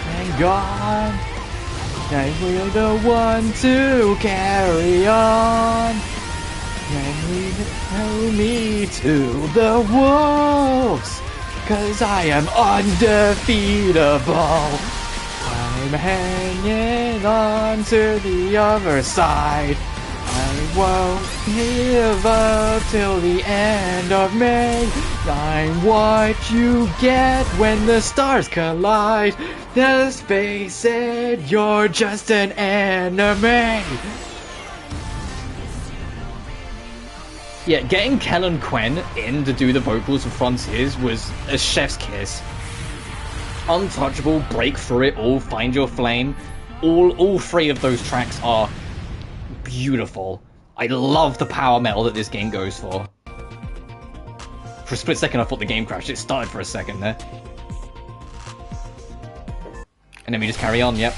A: Thank God, I will the one to carry on. And lead me to the wolves, 'cause I am undefeatable. I'm hanging on to the other side. I won't give up till the end of May. I'm what you get when the stars collide. Let's face it, you're just an enemy. Yeah, getting Kel Quinn in to do the vocals for Frontiers was a chef's kiss. Untouchable, Break Through It All, Find Your Flame. All three of those tracks are beautiful. I love the power metal that this game goes for. For a split second I thought the game crashed. It started for a second there. And then we just carry on, yep.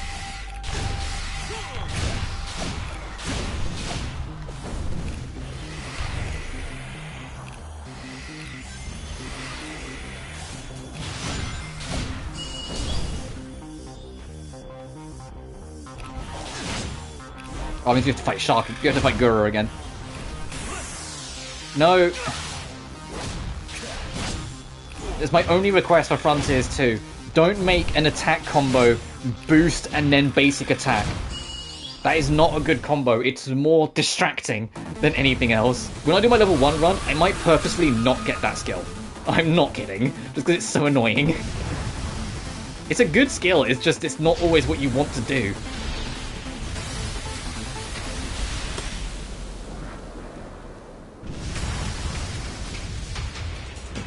A: Oh, I mean, you have to fight Shark. You have to fight Guru again. No. It's my only request for Frontiers 2. Don't make an attack combo boost and then basic attack. That is not a good combo. It's more distracting than anything else. When I do my level 1 run, I might purposely not get that skill. I'm not kidding. Just because it's so annoying. It's a good skill. It's just, it's not always what you want to do.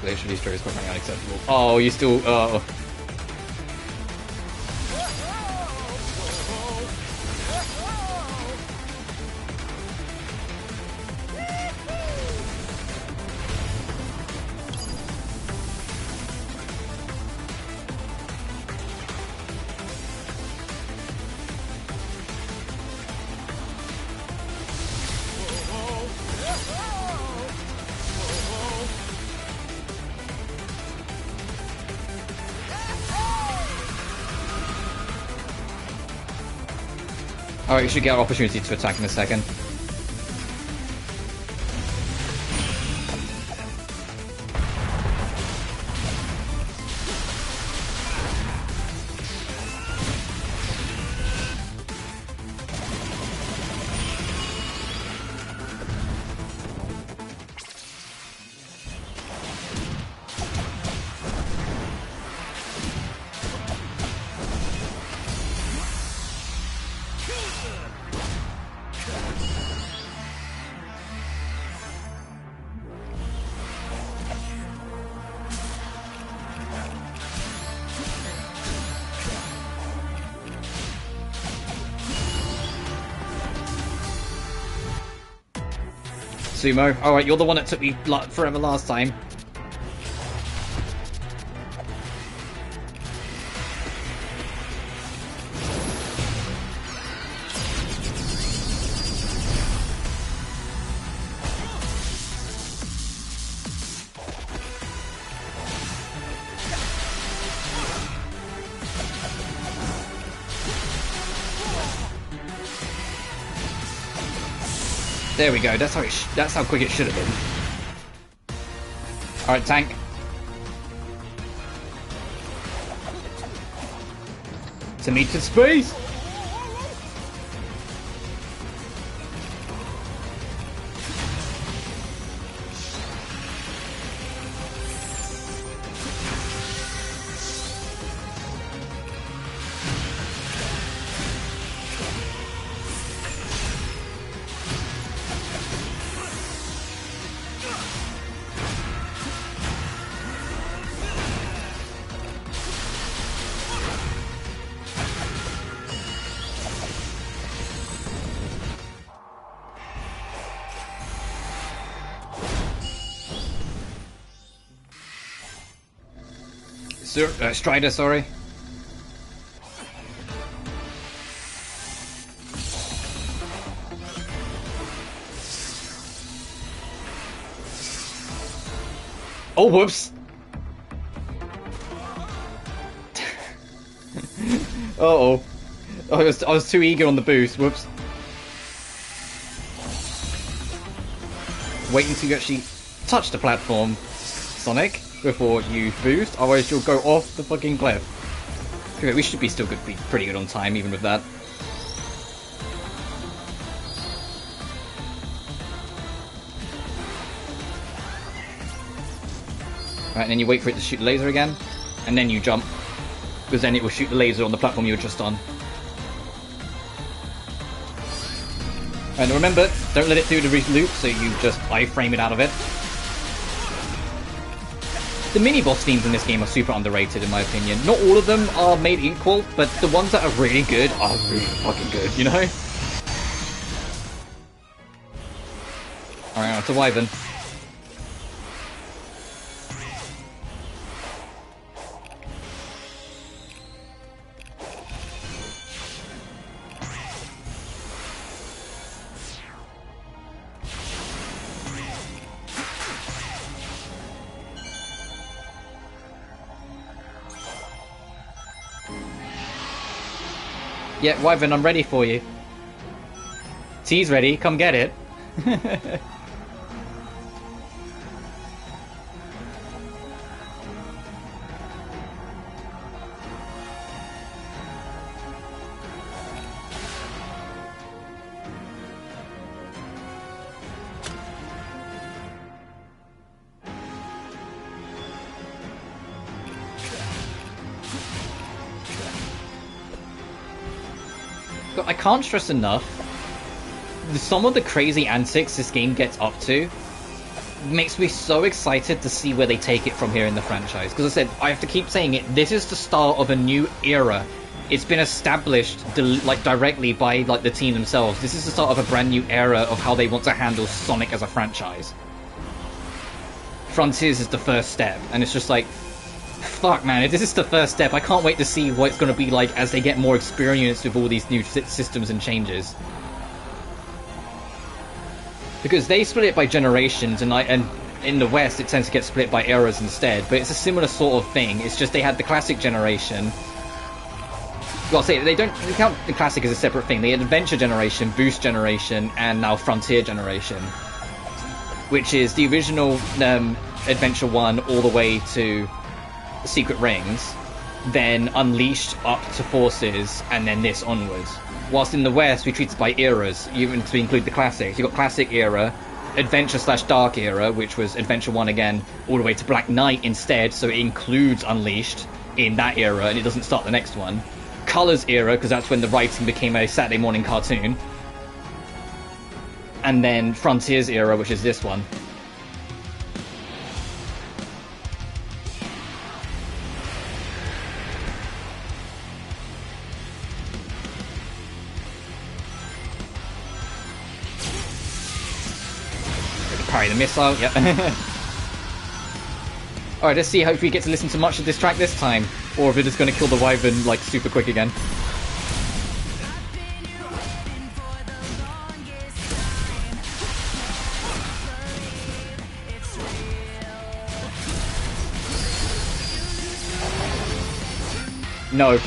A: Glacial Destroyer is quite unacceptable. Oh, you still... Alright, you should get an opportunity to attack in a second. Sumo. Alright, you're the one that took me forever last time. There we go. That's how quick it should have been. All right, tank. To meet to space. Strider, sorry. Oh, whoops! Uh-oh. I was too eager on the boost, whoops. Wait until you actually touch the platform, Sonic, before you boost, otherwise you'll go off the fucking cliff. Okay, we should be still good, be pretty good on time, even with that. Right, and then you wait for it to shoot the laser again, and then you jump, because then it will shoot the laser on the platform you were just on. And remember, don't let it do the loop, so you just iframe it out of it. The mini-boss themes in this game are super underrated, in my opinion. Not all of them are made equal, but the ones that are really good are really fucking good, you know? Alright, on to Wyvern. Yeah, Wyvern, I'm ready for you. T's ready, come get it. I can't stress enough, some of the crazy antics this game gets up to makes me so excited to see where they take it from here in the franchise. Because I said, I have to keep saying it, this is the start of a new era. It's been established directly by the team themselves. This is the start of a brand new era of how they want to handle Sonic as a franchise. Frontiers is the first step, and it's just like, fuck man, if this is the first step, I can't wait to see what it's going to be like as they get more experience with all these new systems and changes. Because they split it by generations, and in the West it tends to get split by eras instead, but it's a similar sort of thing. It's just they had the classic generation. Well, say they don't count the classic as a separate thing. They had Adventure Generation, Boost Generation, and now Frontier Generation, which is the original Adventure 1 all the way to Secret Rings, then Unleashed up to Forces, and then this onwards. Whilst in the West we treat it by eras, even to include the classics. You've got Classic Era, Adventure/Dark Era, which was Adventure 1 again, all the way to Black Knight instead, so it includes Unleashed in that era, and it doesn't start the next one. Colors Era, because that's when the writing became a Saturday morning cartoon. And then Frontiers Era, which is this one. Parry the missile, yep. Alright, let's see, hopefully we get to listen to much of this track this time, or if it is going to kill the Wyvern, super quick again. No.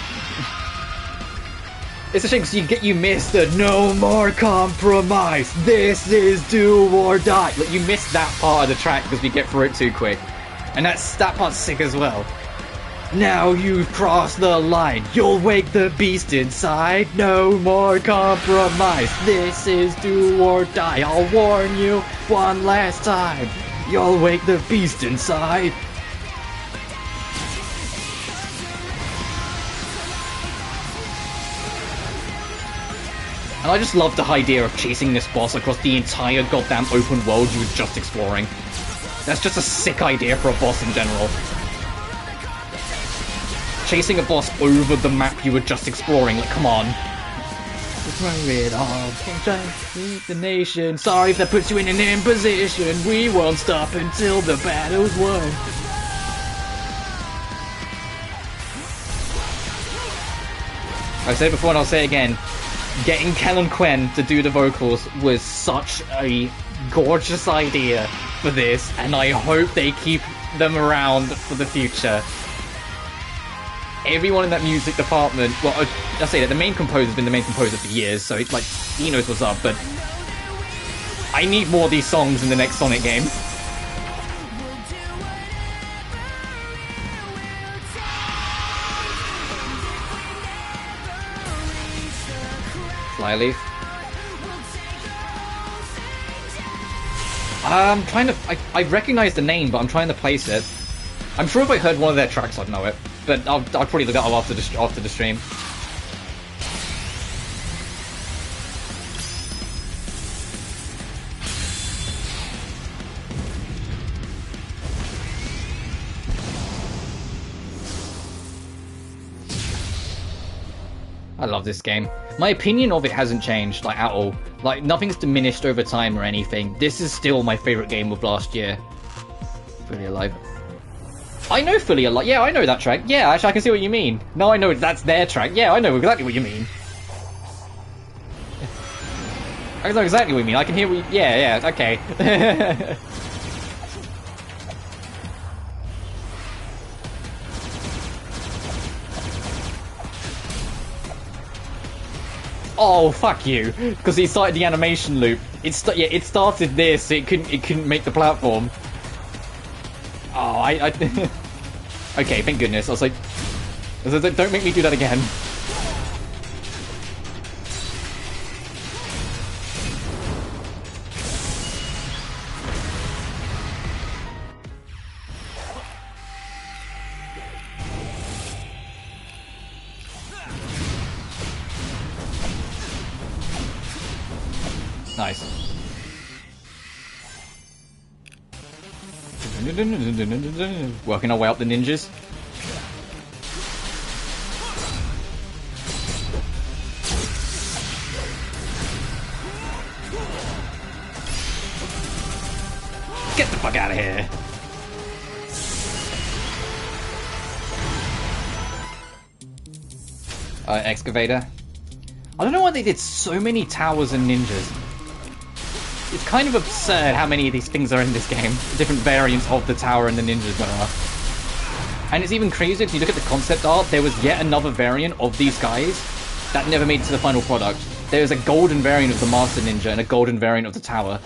A: It's a shame because you missed the no more compromise. This is do or die. You missed that part of the track because we get through it too quick. And that part's sick as well. Now you've crossed the line. You'll wake the beast inside. No more compromise. This is do or die. I'll warn you one last time. You'll wake the beast inside. And I just love the idea of chasing this boss across the entire goddamn open world you were just exploring. That's just a sick idea for a boss in general. Chasing a boss over the map you were just exploring, come on. Throw it all, try to beat the nation. Sorry if that puts you in an imposition. We won't stop until the battle's won. I've said it before and I'll say it again. Getting Kellen Quinn to do the vocals was such a gorgeous idea for this, and I hope they keep them around for the future. Everyone in that music department, well, I'll say that the main composer's been the main composer for years, so it's like, he knows what's up, but I need more of these songs in the next Sonic game. Flyleaf. I'm trying to... I recognize the name, but I'm trying to place it. I'm sure if I heard one of their tracks, I'd know it. But I'll probably look it up after the stream. I love this game. My opinion of it hasn't changed, like, at all. Like, nothing's diminished over time or anything. This is still my favorite game of last year. Fully Alive. I know Fully Alive. Yeah, I know that track. Yeah, actually, I can see what you mean. No, I know that's their track. Yeah, I know exactly what you mean. I know exactly what you mean. I can hear what you... Yeah, okay. Oh, fuck you! Because he started the animation loop. It started this, so it couldn't make the platform. Oh, okay, thank goodness. I was like, don't make me do that again. Nice. Working our way up the ninjas. Get the fuck out of here. Excavator. I don't know why they did so many towers and ninjas. It's kind of absurd how many of these things are in this game. Different variants of the tower and the ninjas there are. And it's even crazier if you look at the concept art, there was yet another variant of these guys that never made it to the final product. There's a golden variant of the Master Ninja and a golden variant of the tower.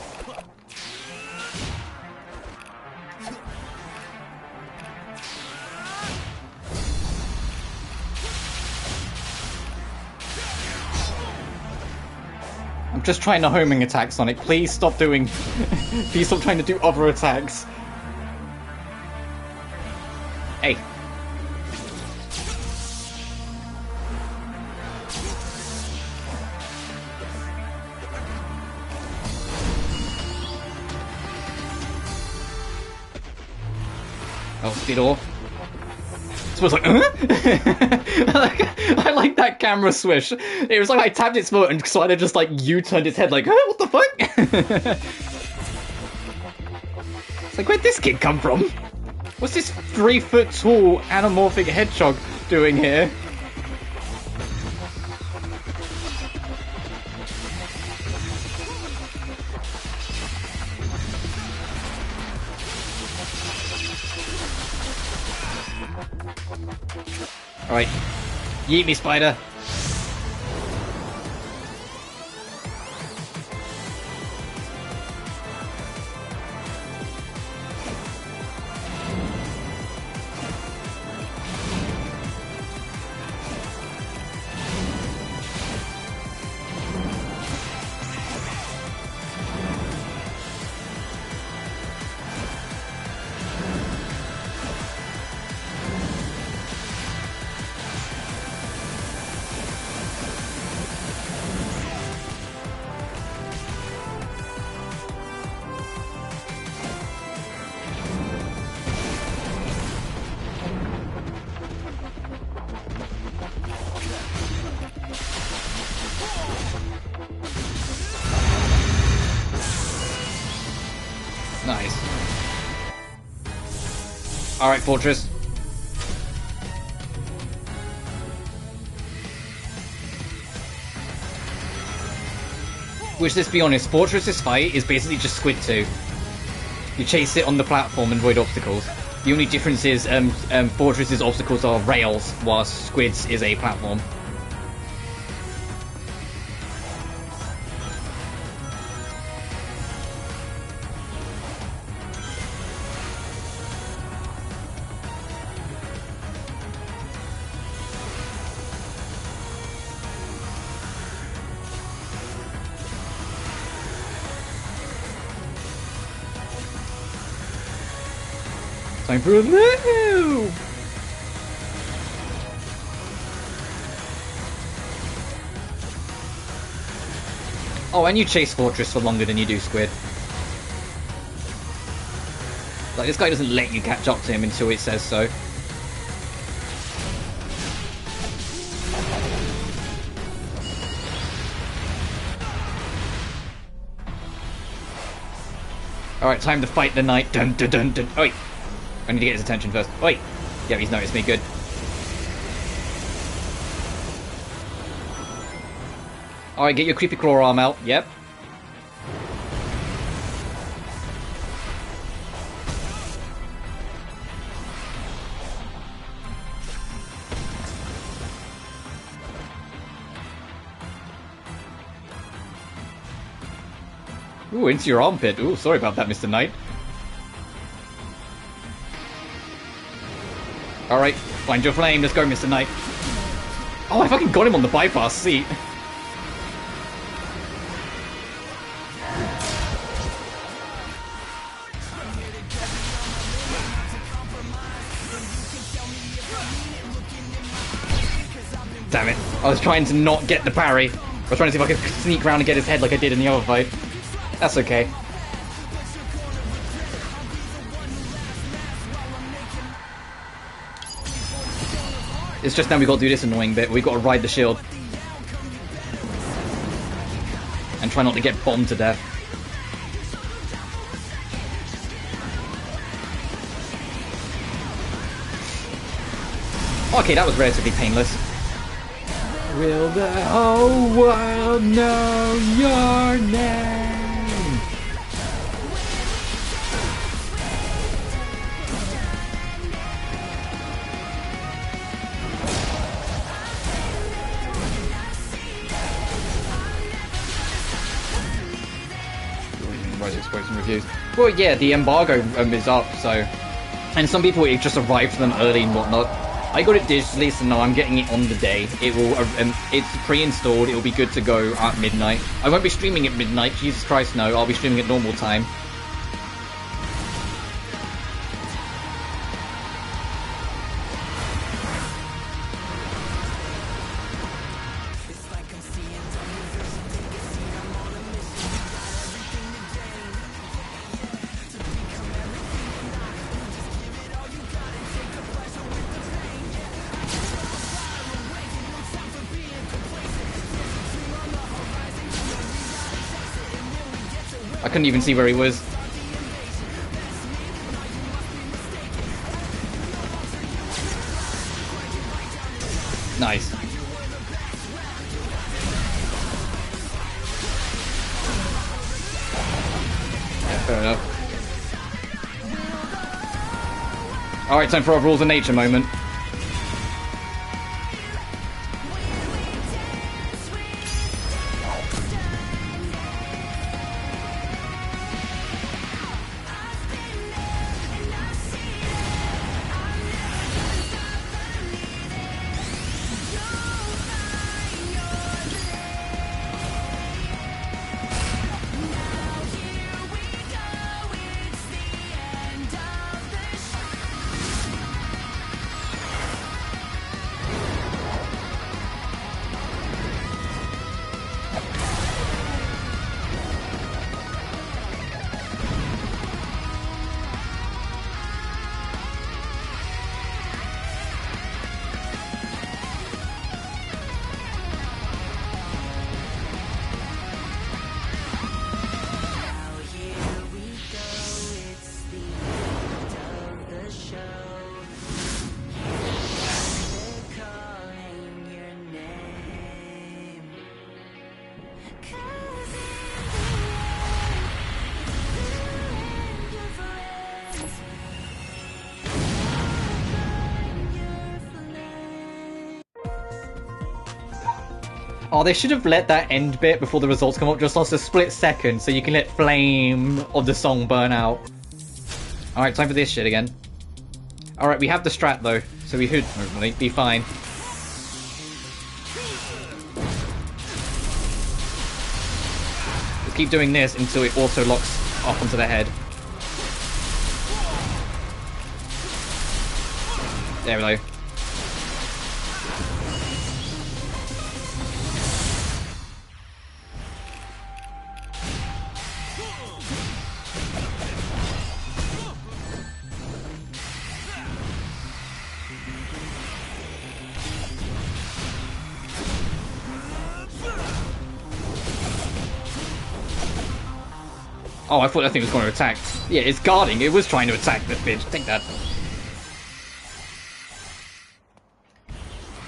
A: I'm just trying to homing attack, Sonic. Please stop doing... Please stop trying to do other attacks. Hey. Oh, speed off. It was like, I like that camera swish. It was like I tapped its foot and sort of just like U-turned its head like, what the fuck? It's like, where'd this kid come from? What's this 3-foot tall anamorphic hedgehog doing here? Alright. Yeet me, spider. Nice. Alright, Fortress. Which, let's be honest, Fortress's fight is basically just Squid 2. You chase it on the platform and avoid obstacles. The only difference is Fortress's obstacles are rails, whilst Squid's is a platform. Time for a move! Oh, and you chase Fortress for longer than you do Squid. Like, this guy doesn't let you catch up to him until it says so. Alright, time to fight the knight. Dun dun dun dun. Oh, wait. I need to get his attention first. Wait. Yeah, he's noticed me. Good. Alright, get your creepy claw arm out. Yep. Ooh, into your armpit. Ooh, sorry about that, Mr. Knight. Alright, find your flame. Let's go, Mr. Knight. Oh, I fucking got him on the bypass seat. Damn it. I was trying to not get the parry. I was trying to see if I could sneak around and get his head like I did in the other fight. That's okay. It's just now we got to do this annoying bit. We've got to ride the shield. And try not to get bombed to death. Okay, that was relatively painless. Will the whole world know your name? Reviews. Well, yeah, the embargo is up, so, and some people it just arrived to them early and whatnot. I got it digitally, so now I'm getting it on the day. It will, it's pre-installed. It will be good to go at midnight. I won't be streaming at midnight. Jesus Christ, no! I'll be streaming at normal time. I couldn't even see where he was. Nice. Yeah, fair enough. Alright, time for our rules of nature moment. Oh, they should have let that end bit before the results come up just last a split second so you can let flame of the song burn out. Alright, time for this shit again. Alright, we have the strat though, so we should hopefully be fine. Let's keep doing this until it auto locks up onto the head. There we go. Oh, I thought that thing was going to attack. Yeah, it's guarding. It was trying to attack this bitch. Take that.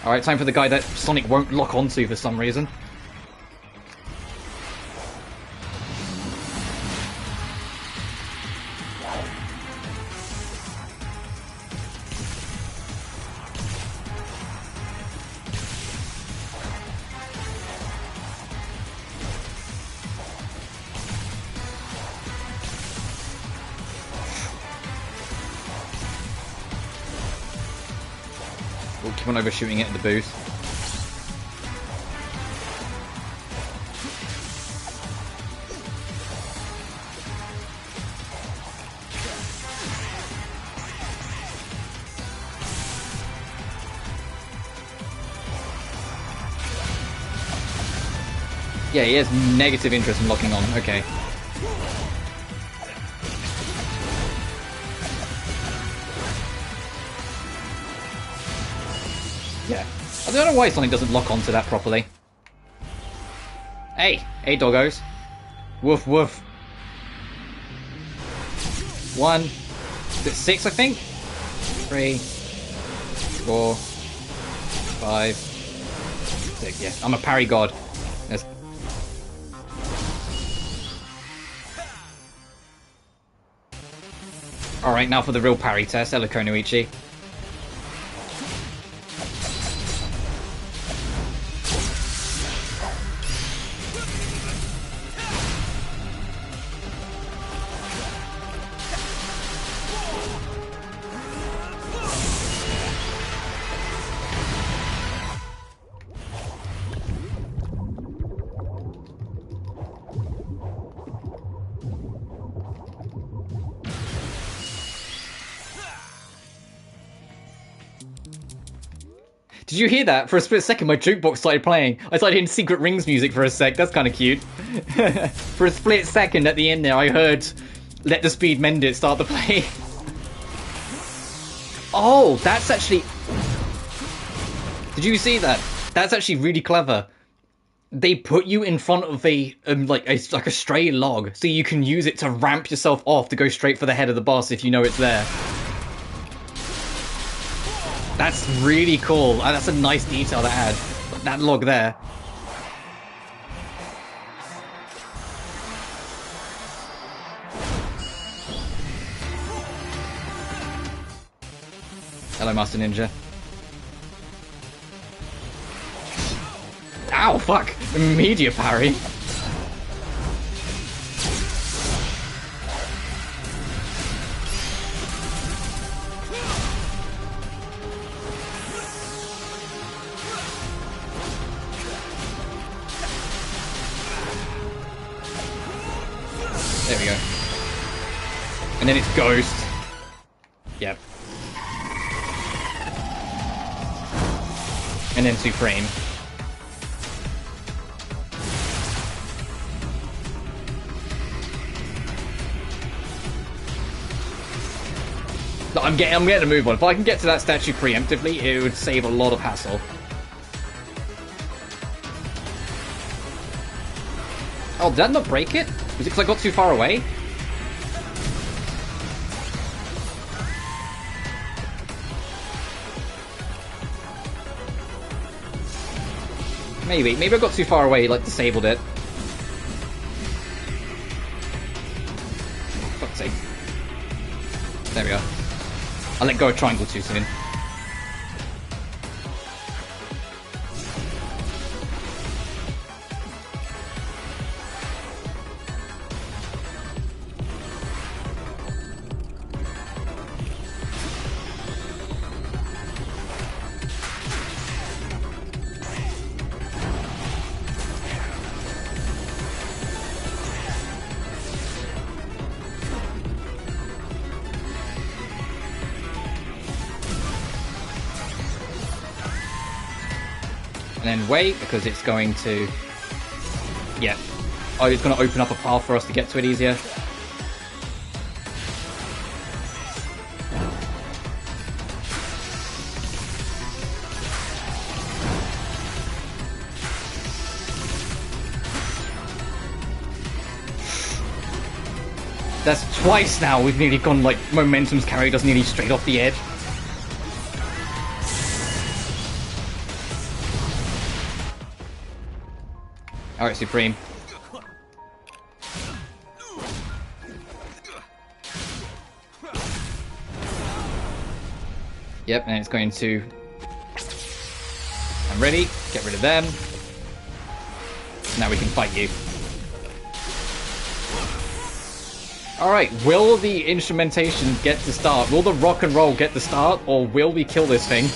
A: Alright, time for the guy that Sonic won't lock onto for some reason. We'll keep on overshooting it in the booth. Yeah, he has negative interest in locking on. Okay. Yeah. I don't know why Sonic doesn't lock onto that properly. Hey! Hey, doggos. Woof, woof. 1. Is it 6, I think? 3. 4. 5. 6. Yes, I'm a parry god. Yes. Alright, now for the real parry test. Hello, Konoichi. Did you hear that? For a split second, my jukebox started playing. I started hearing Secret Rings music for a sec. That's kind of cute. For a split second at the end there, I heard Let the Speed Mend It start to play. Oh, that's actually... Did you see that? That's actually really clever. They put you in front of a stray log, so you can use it to ramp yourself off to go straight for the head of the boss if you know it's there. That's really cool. That's a nice detail to add. That log there. Hello, Master Ninja. Ow, fuck! Immediate parry. There we go. And then it's Ghost. Yep. And then Supreme. I'm getting a move on. If I can get to that statue preemptively, it would save a lot of hassle. Oh, did that not break it? Was it because I got too far away? Maybe. Maybe I got too far away, like disabled it. Fuck's sake. There we go. I let go of triangle too soon. And then wait, because it's going to... Yeah. Oh, it's going to open up a path for us to get to it easier. That's twice now we've nearly gone, like, momentum's carried us nearly straight off the edge. Alright, Supreme. Yep, and it's going to... I'm ready. Get rid of them. Now we can fight you. Alright, will the instrumentation get to start? Will the rock and roll get to start? Or will we kill this thing?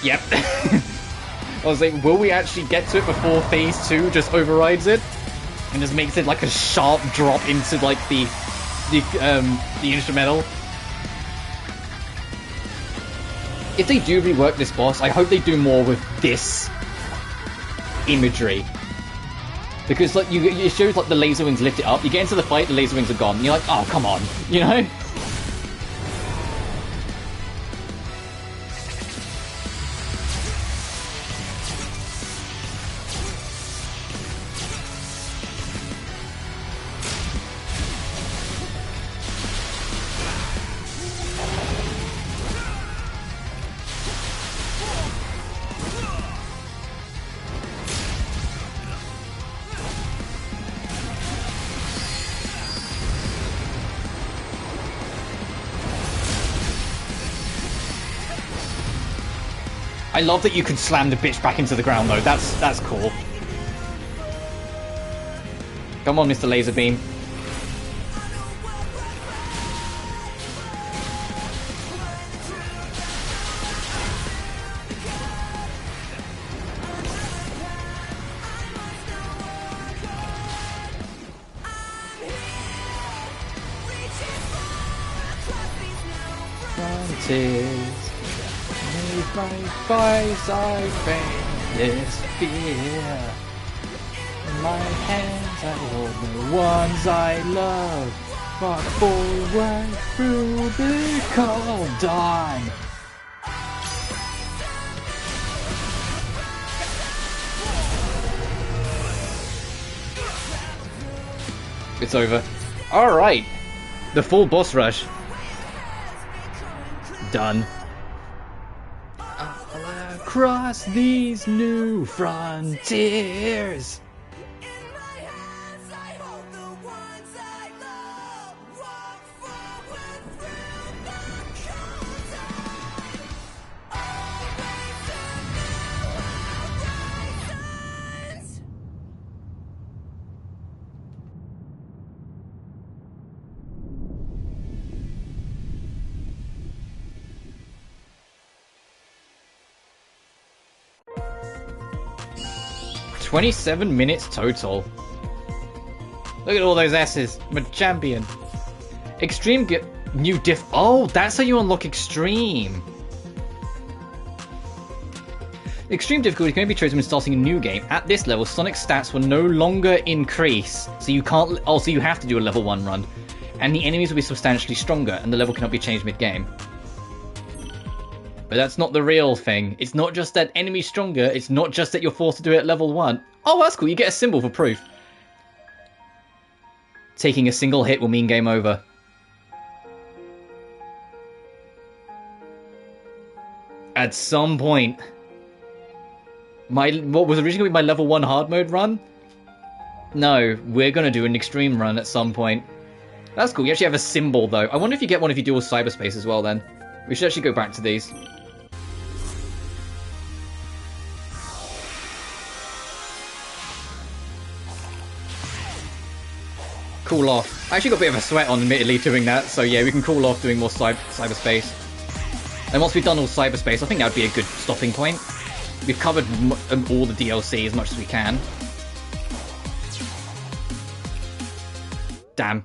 A: Yep. I was like, will we actually get to it before phase 2 just overrides it? And just makes it like a sharp drop into like the instrumental. If they do rework this boss, I hope they do more with this imagery. Because like it shows like the laser wings lift it up, you get into the fight, the laser wings are gone, and you're like, oh come on, you know? I love that you can slam the bitch back into the ground though, that's cool. Come on, Mr. Laser Beam. Voice I face this fear. In my hands I hold the ones I love. Far forward through the cold dawn. It's over. Alright. The full boss rush. Done. Across these new frontiers. $27 minutes total. Look at all those S's. I'm a champion. Extreme new diff. Oh, that's how you unlock extreme. Extreme difficulty can only be chosen when starting a new game. At this level, Sonic's stats will no longer increase, so you can't. Also, you have to do a level 1 run, and the enemies will be substantially stronger, and the level cannot be changed mid-game. But that's not the real thing. It's not just that enemy's stronger, it's not just that you're forced to do it at level 1. Oh, that's cool, you get a symbol for proof. Taking a single hit will mean game over. At some point. What was originally my level 1 hard mode run? No, we're gonna do an extreme run at some point. That's cool, you actually have a symbol though. I wonder if you get one if you do all cyberspace as well then. We should actually go back to these. Cool off. I actually got a bit of a sweat on, admittedly, doing that, so yeah, we can cool off doing more cyberspace. And once we've done all cyberspace, I think that would be a good stopping point. We've covered all the DLC as much as we can. Damn.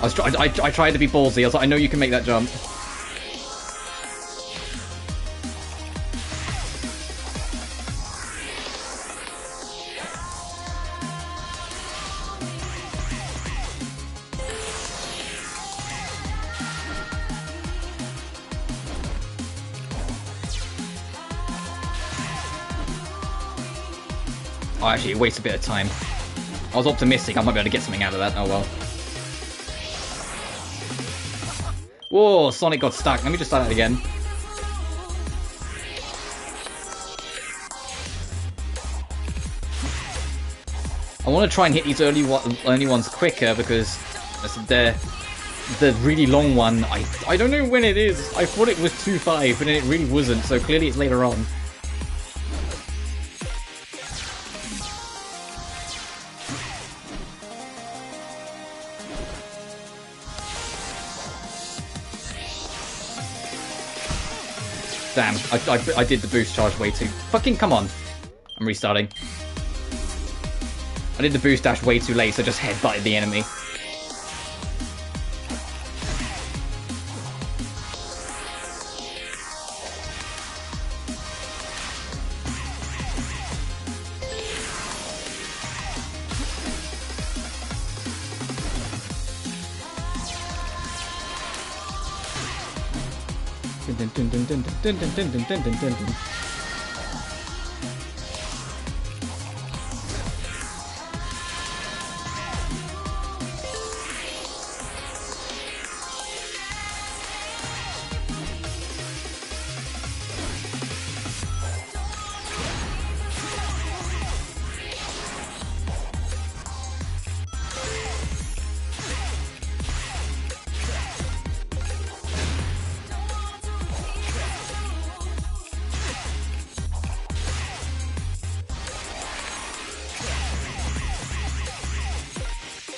A: I tried to be ballsy, I was like, I know you can make that jump. Oh, actually, it wastes a bit of time. I was optimistic I might be able to get something out of that. Oh well. Whoa, Sonic got stuck. Let me just start that again. I want to try and hit these early ones quicker because the really long one, I don't know when it is. I thought it was 2-5, but then it really wasn't, so clearly it's later on. Damn, I did the boost charge way too... Fucking come on. I'm restarting. I did the boost dash way too late, so I just headbutted the enemy.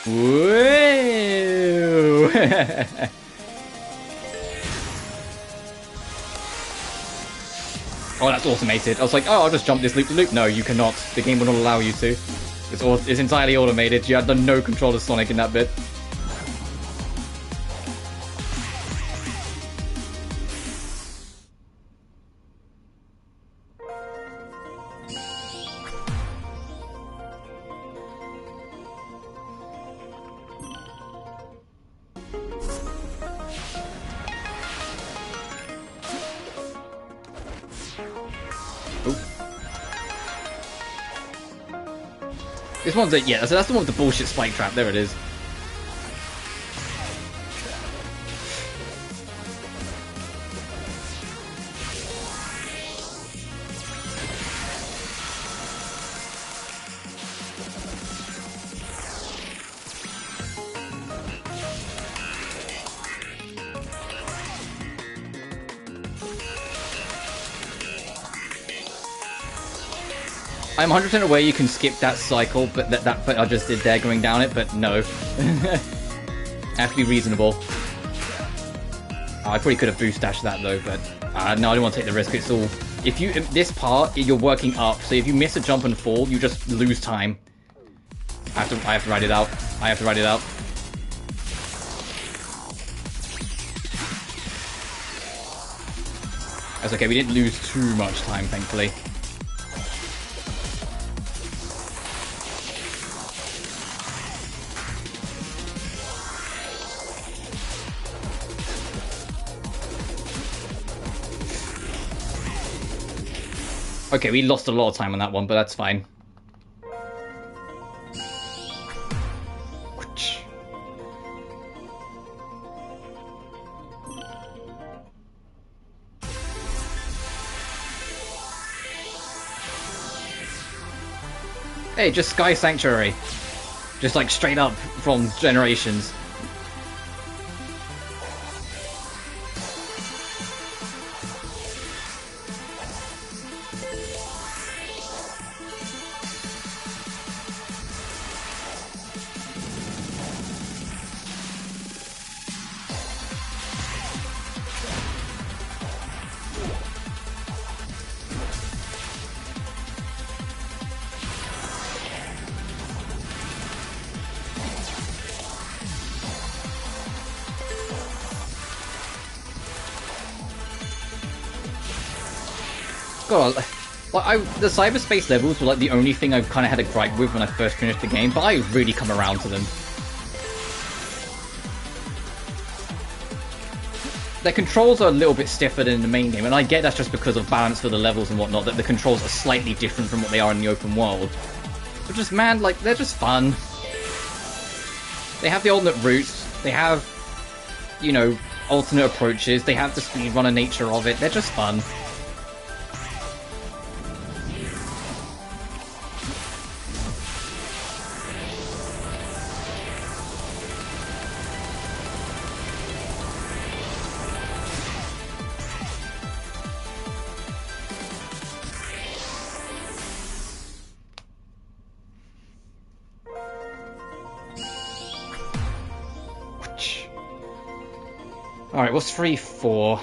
A: Whoa! Oh, that's automated. I was like, oh, I'll just jump this loop to loop. No, you cannot. The game will not allow you to. It's entirely automated. You had no control of Sonic in that bit. This one's a, yeah, so that's the one with the bullshit spike trap. There it is. I'm 100% aware you can skip that cycle, but that bit I just did there going down it, but no. I have to be reasonable. Oh, I probably could have boost dashed that though, but no, I don't want to take the risk. It's all... If you... This part, you're working up, so if you miss a jump and fall, you just lose time. I have to write it out. I have to write it out. That's okay, we didn't lose too much time, thankfully. Okay, we lost a lot of time on that one, but that's fine. Hey, just Sky Sanctuary. Just like straight up from Generations. God, the cyberspace levels were like the only thing I've kind of had a gripe with when I first finished the game, but I've really come around to them. Their controls are a little bit stiffer than the main game, and I get that's just because of balance for the levels and whatnot, that the controls are slightly different from what they are in the open world. But just, man, like, they're just fun. They have the alternate routes. They have, you know, alternate approaches. They have the speedrunner nature of it. They're just fun. Alright, what's 3-4?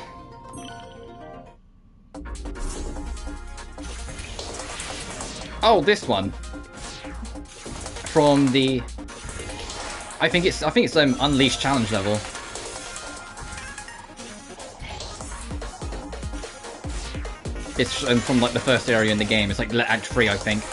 A: Oh, this one. From the... I think it's Unleashed challenge level. It's from like the first area in the game. It's like Act 3, I think.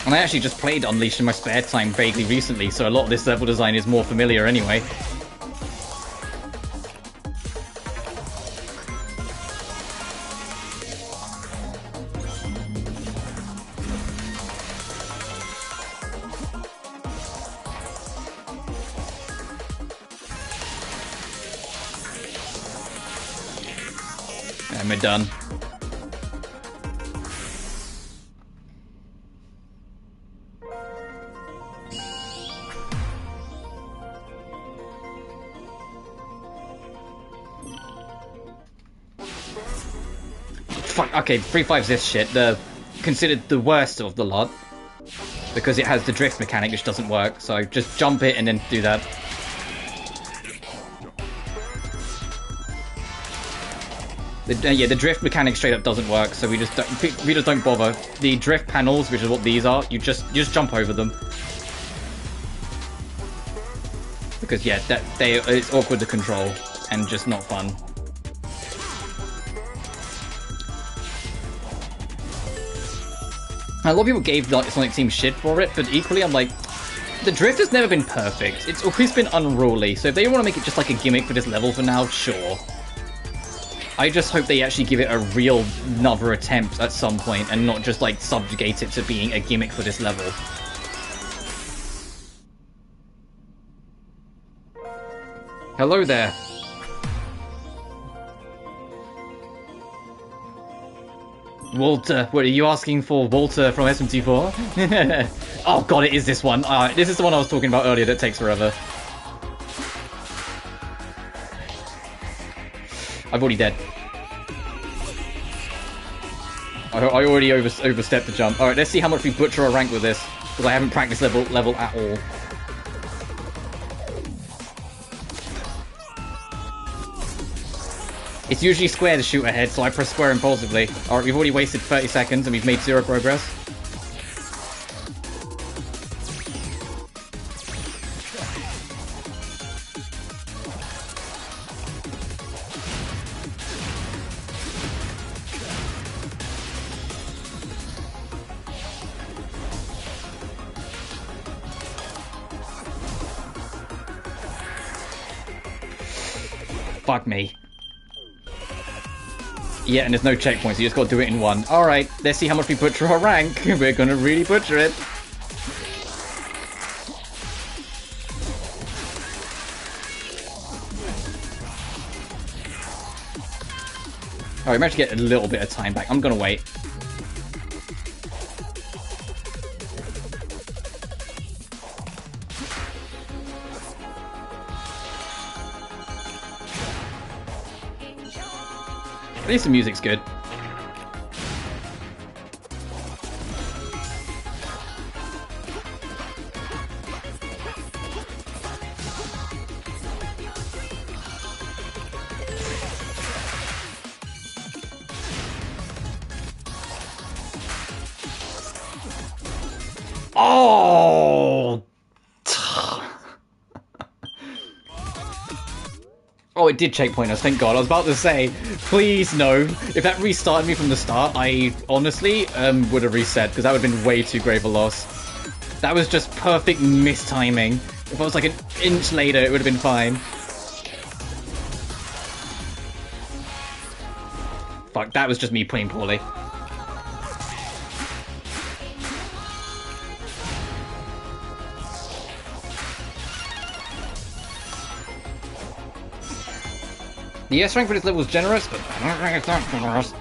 A: And I actually just played Unleashed in my spare time vaguely recently, so a lot of this level design is more familiar anyway. And we're done. Fuck, okay, 3-5's this shit. Considered the worst of the lot. Because it has the drift mechanic, which doesn't work. So just jump it and then do that. Yeah, the drift mechanic straight up doesn't work, so we just don't bother. The drift panels, which is what these are, you just jump over them. Because yeah, it's awkward to control and just not fun. A lot of people gave like Sonic Team shit for it, but equally I'm like, the drift has never been perfect. It's always been unruly, so if they want to make it just like a gimmick for this level for now, sure. I just hope they actually give it a real another attempt at some point and not just like subjugate it to being a gimmick for this level. Hello there. Walter, what are you asking for? Walter from SMT4? Oh god, it is this one. This is the one I was talking about earlier that takes forever. I've already dead. I already overstepped the jump. Alright, let's see how much we butcher our rank with this. Because I haven't practiced level at all. It's usually square to shoot ahead, so I press square impulsively. Alright, we've already wasted 30 seconds and we've made 0 progress. Fuck me. Yeah, and there's no checkpoints, you just gotta do it in one. Alright, let's see how much we butcher our rank. We're gonna really butcher it. Alright, we managed to get a little bit of time back. I'm gonna wait. At least the music's good. Oh! Oh, it did checkpoint us, thank God. I was about to say, please no. If that restarted me from the start, I honestly would have reset, because that would have been way too grave a loss. That was just perfect mistiming. If I was like an inch later, it would have been fine. Fuck, that was just me playing poorly. The S rank for this level is generous, but I don't think it's that generous.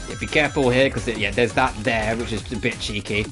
A: Yeah, be careful here, because yeah, there's that there, which is a bit cheeky.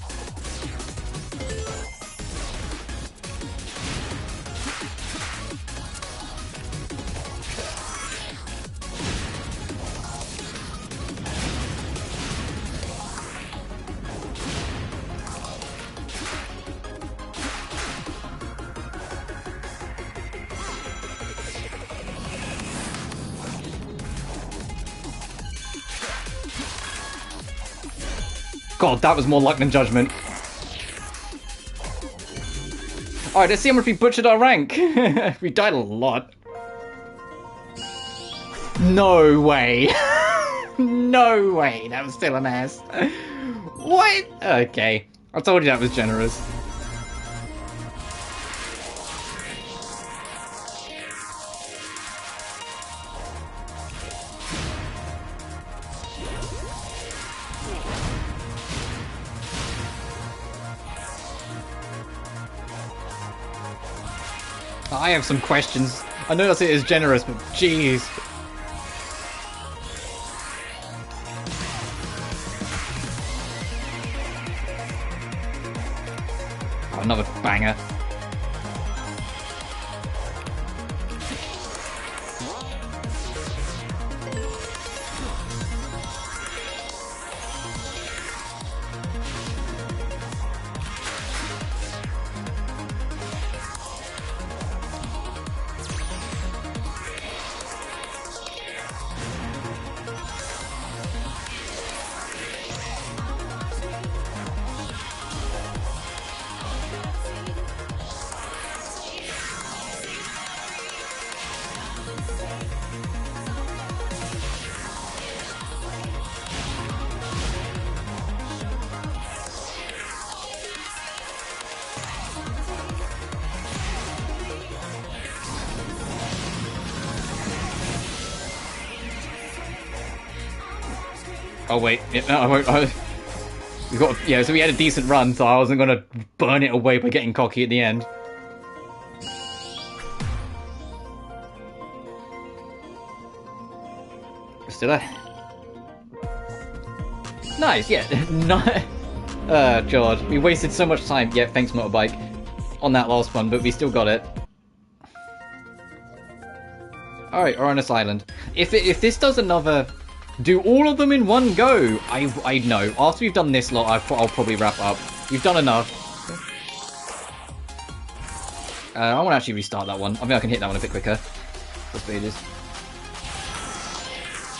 A: God, that was more luck than judgment. Alright, let's see how much we butchered our rank. We died a lot. No way. No way, that was still an S. What? Okay, I told you that was generous. I have some questions. I know that it is generous, but jeez. Oh, another banger. Oh wait, yeah, no, I won't. We got, yeah, so we had a decent run, so I wasn't gonna burn it away by getting cocky at the end. Still there? Nice, yeah. No, God, we wasted so much time. Yeah, thanks, motorbike, on that last one, but we still got it. All right, Uranus Island. If this does another. Do all of them in one go? I know. After we've done this lot, I'll probably wrap up. We've done enough. I want to actually restart that one. I think I can hit that one a bit quicker. For speeders.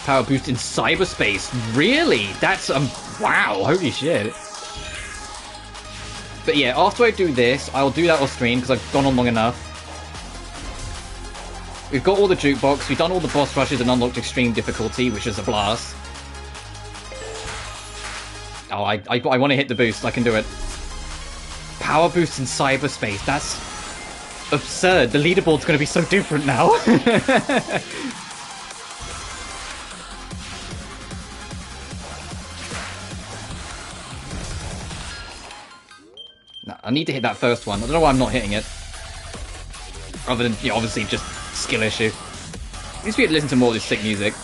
A: Power boost in cyberspace. Really? That's wow. Holy shit. But yeah, after I do this, I'll do that off screen because I've gone on long enough. We've got all the jukebox, we've done all the boss rushes and unlocked extreme difficulty, which is a blast. Oh, I want to hit the boost, I can do it. Power boost in cyberspace, that's absurd. The leaderboard's going to be so different now. I need to hit that first one. I don't know why I'm not hitting it. Other than, you know, obviously just skill issue. At least we get to listen to more of this sick music.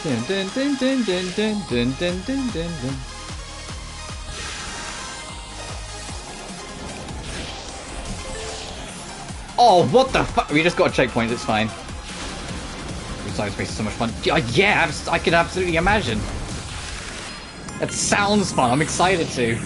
A: Dun, dun, dun, dun, dun, dun, dun, dun, dun, dun, dun. Oh, what the fuck? We just got a checkpoint, it's fine. Cyberspace is so much fun. Yeah, I can absolutely imagine. That sounds fun, I'm excited to.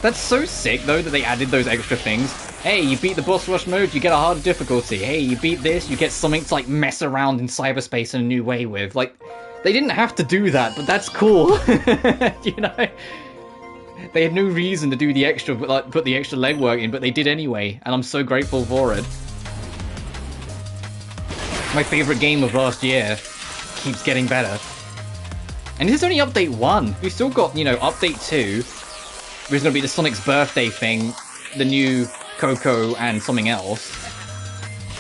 A: That's so sick, though, that they added those extra things. Hey, you beat the boss rush mode, you get a harder difficulty. Hey, you beat this, you get something to, like, mess around in cyberspace in a new way with. Like, they didn't have to do that, but that's cool. You know? They had no reason to do the extra, like, put the extra legwork in, but they did anyway, and I'm so grateful for it. My favorite game of last year keeps getting better. And this is only update 1. We've still got, you know, update 2. There's going to be the Sonic's birthday thing, the new Coco, and something else.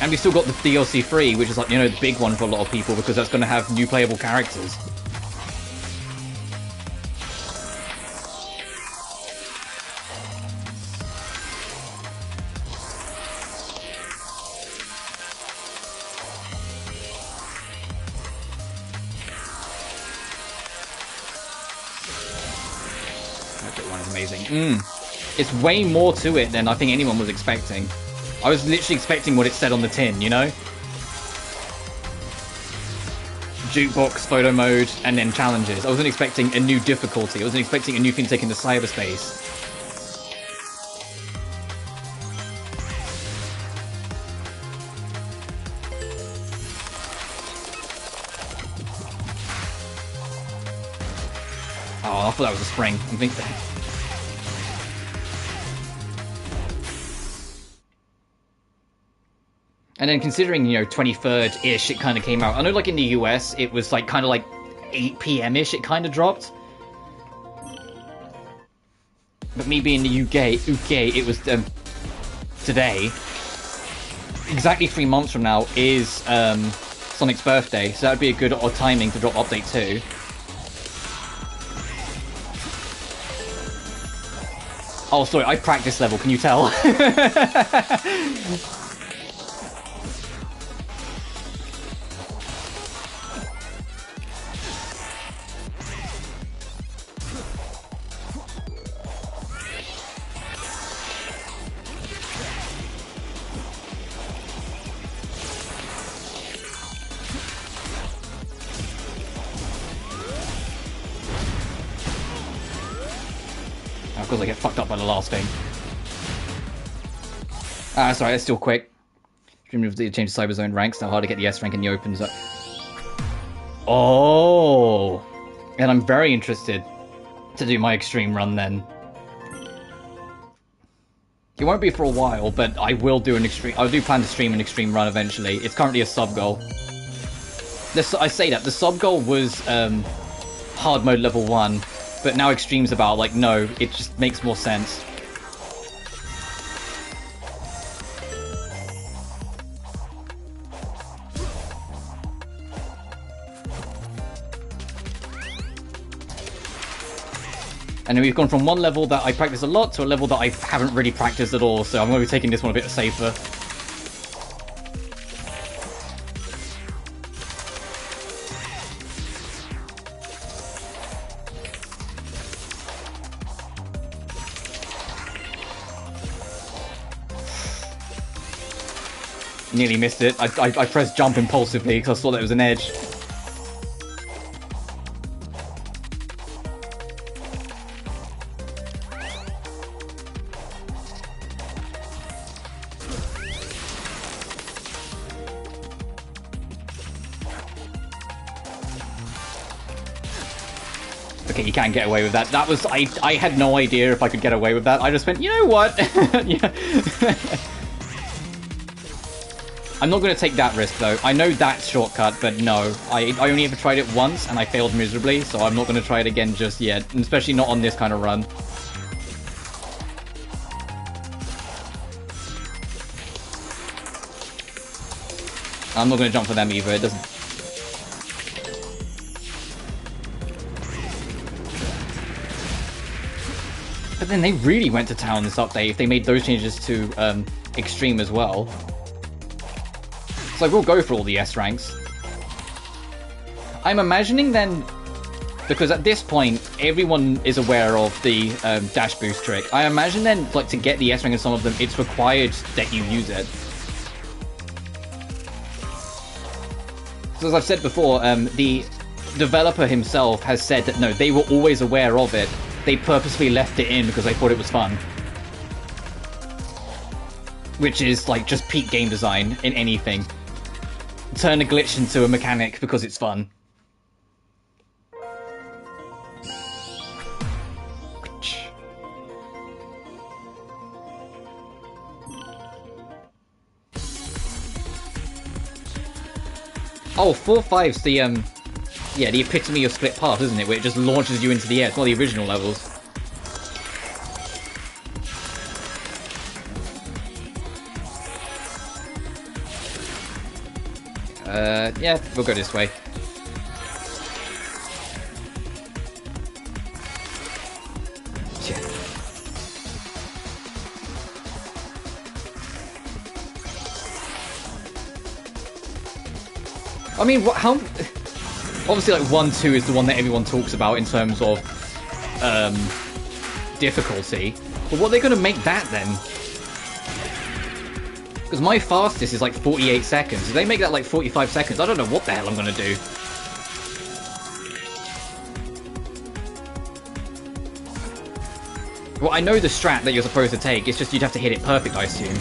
A: And we've still got the DLC 3, which is like, you know, the big one for a lot of people, because that's going to have new playable characters. It's way more to it than I think anyone was expecting. I was literally expecting what it said on the tin, you know? Jukebox, photo mode, and then challenges. I wasn't expecting a new difficulty. I wasn't expecting a new thing taken to cyberspace. Oh, I thought that was a spring. I'm thinking... And then considering, you know, 23rd-ish, it kind of came out. I know, like, in the US, it was, like, kind of, like, 8 p.m.-ish, it kind of dropped. But me being in the UK, it was, today. Exactly 3 months from now is, Sonic's birthday, so that would be a good timing to drop Update 2. Oh, sorry, I practice level, can you tell? Of course I get fucked up by the last thing. Ah, sorry, that's still quick. Stream of the change to Cyber Zone ranks, now hard to get the S rank in the opens up. Oh! And I'm very interested to do my extreme run then. It won't be for a while, but I will do an extreme. I do plan to stream an extreme run eventually. It's currently a sub goal. I say that the sub goal was hard mode level 1, but now extreme's about like no, it just makes more sense. And then we've gone from one level that I practice a lot to a level that I haven't really practiced at all, so I'm going to be taking this one a bit safer. Nearly missed it. I pressed jump impulsively because I saw that it was an edge. Okay, you can't get away with that. That was... I had no idea if I could get away with that. I just went, you know what? Yeah. I'm not going to take that risk, though. I know that's shortcut, but no. I only ever tried it once, and I failed miserably, so I'm not going to try it again just yet. And especially not on this kind of run. I'm not going to jump for them either. It doesn't... then they really went to town this update if they made those changes to Extreme as well. So we'll go for all the S ranks. I'm imagining then, because at this point everyone is aware of the dash boost trick, I imagine then, like, to get the S rank in some of them, it's required that you use it. So as I've said before, the developer himself has said that no, they were always aware of it. They purposely left it in because they thought it was fun. Which is, like, just peak game design in anything. Turn a glitch into a mechanic because it's fun. Oh, 4-5's the, yeah, the epitome of split path, isn't it? Where it just launches you into the air. It's one of the original levels. Yeah, we'll go this way. Yeah. I mean, how... Obviously, like, 1-2 is the one that everyone talks about in terms of difficulty. But what are they going to make that, then? Because my fastest is, like, 48 seconds. If they make that, like, 45 seconds, I don't know what the hell I'm going to do. Well, I know the strat that you're supposed to take. It's just you'd have to hit it perfect, I assume.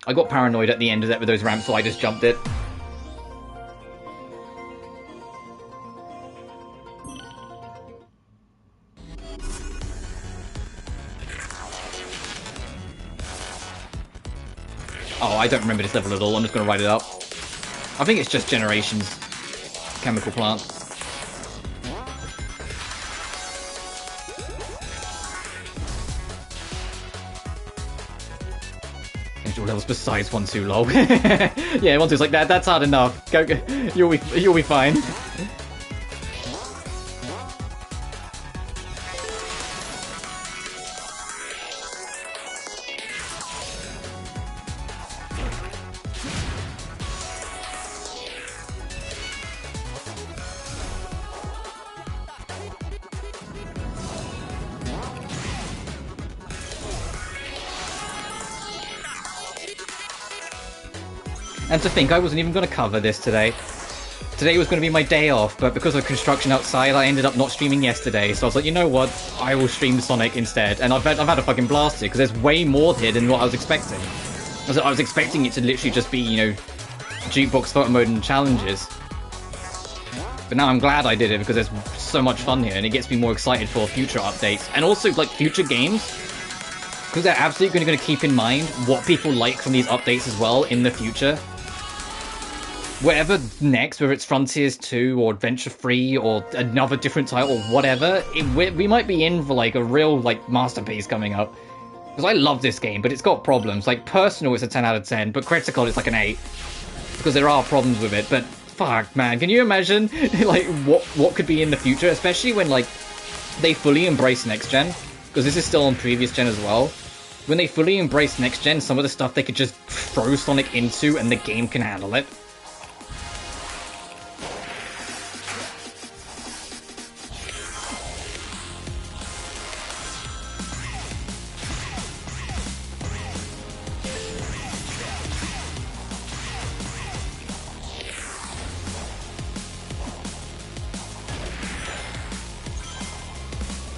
A: I got paranoid at the end of that with those ramps, so I just jumped it. Oh, I don't remember this level at all. I'm just going to write it up. I think it's just Generations chemical plant. Levels besides 1-2, lol. Yeah, 1-2's like that. That's hard enough. Go, you'll be fine. And to think, I wasn't even going to cover this today. Today was going to be my day off, but because of construction outside, I ended up not streaming yesterday. So I was like, you know what? I will stream Sonic instead. And I've had a fucking blast here, because there's way more here than what I was expecting. I was expecting it to literally just be, you know, jukebox photo mode and challenges. But now I'm glad I did it, because there's so much fun here, and it gets me more excited for future updates. And also, like, future games. Because they're absolutely going to keep in mind what people like from these updates as well in the future. Whatever next, whether it's Frontiers 2 or Adventure 3 or another different title or whatever, we might be in for, like, a real, like, masterpiece coming up. Because I love this game, but it's got problems. Like, personal, it's a 10 out of 10, but critical, it's like an 8. Because there are problems with it, but fuck, man, can you imagine, like, what could be in the future? Especially when, like, they fully embrace next-gen. Because this is still on previous gen as well. When they fully embrace next-gen, some of the stuff they could just throw Sonic into and the game can handle it.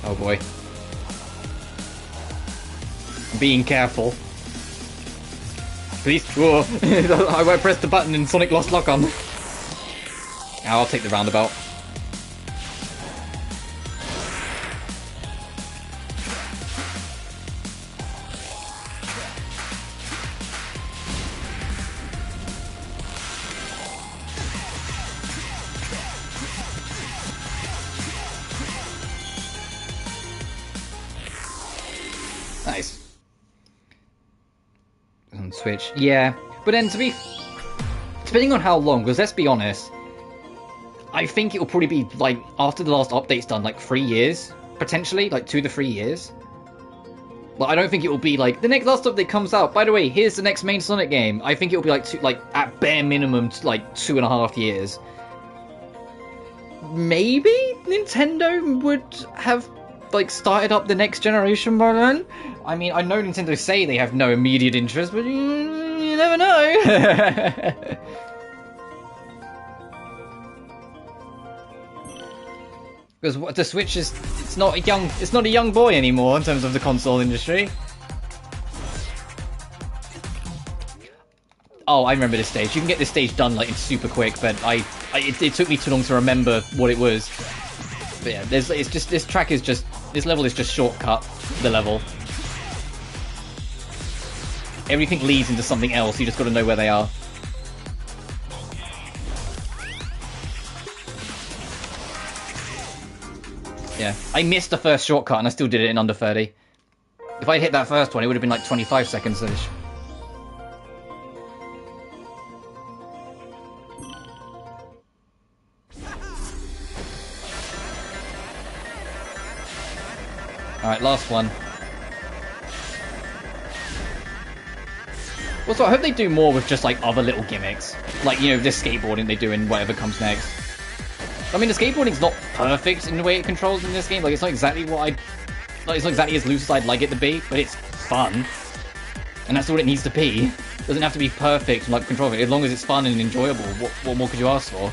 A: Oh boy. Being careful. Please. Whoa. I won't press the button and Sonic lost lock on. I'll take the roundabout. Nice. On Switch. Yeah. But then depending on how long, because let's be honest, I think it'll probably be like after the last update's done, like 3 years potentially, like 2 to 3 years. Well, I don't think it will be like the next last update comes out. By the way, here's the next main Sonic game. I think it will be like at bare minimum like 2.5 years. Maybe Nintendo would have like started up the next generation by then. I mean, I know Nintendo say they have no immediate interest, but you never know. Because the Switch it's not a young boy anymore in terms of the console industry. Oh, I remember this stage. You can get this stage done like super quick, but it took me too long to remember what it was. But yeah, this level is just shortcut the level. Everything leads into something else. You just got to know where they are. Yeah, I missed the first shortcut and I still did it in under 30. If I hit that first one, it would have been like 25 seconds-ish. Alright, last one. Also, I hope they do more with just like other little gimmicks. Like, you know, this skateboarding they do in whatever comes next. I mean, the skateboarding's not perfect in the way it controls in this game. Like, it's not exactly it's not exactly as loose as I'd like it to be, but it's fun. And that's all it needs to be. It doesn't have to be perfect and like control it. As long as it's fun and enjoyable, what more could you ask for?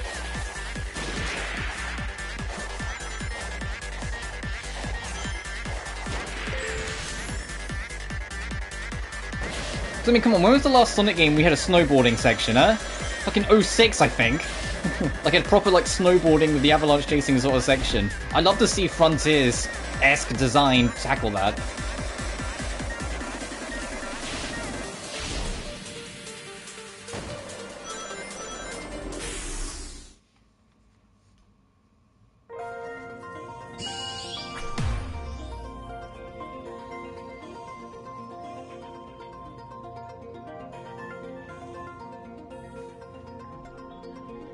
A: I mean, come on, when was the last Sonic game we had a snowboarding section, huh? Fucking 06, I think. Like a proper, like, snowboarding with the avalanche chasing sort of section. I'd love to see Frontiers-esque design tackle that.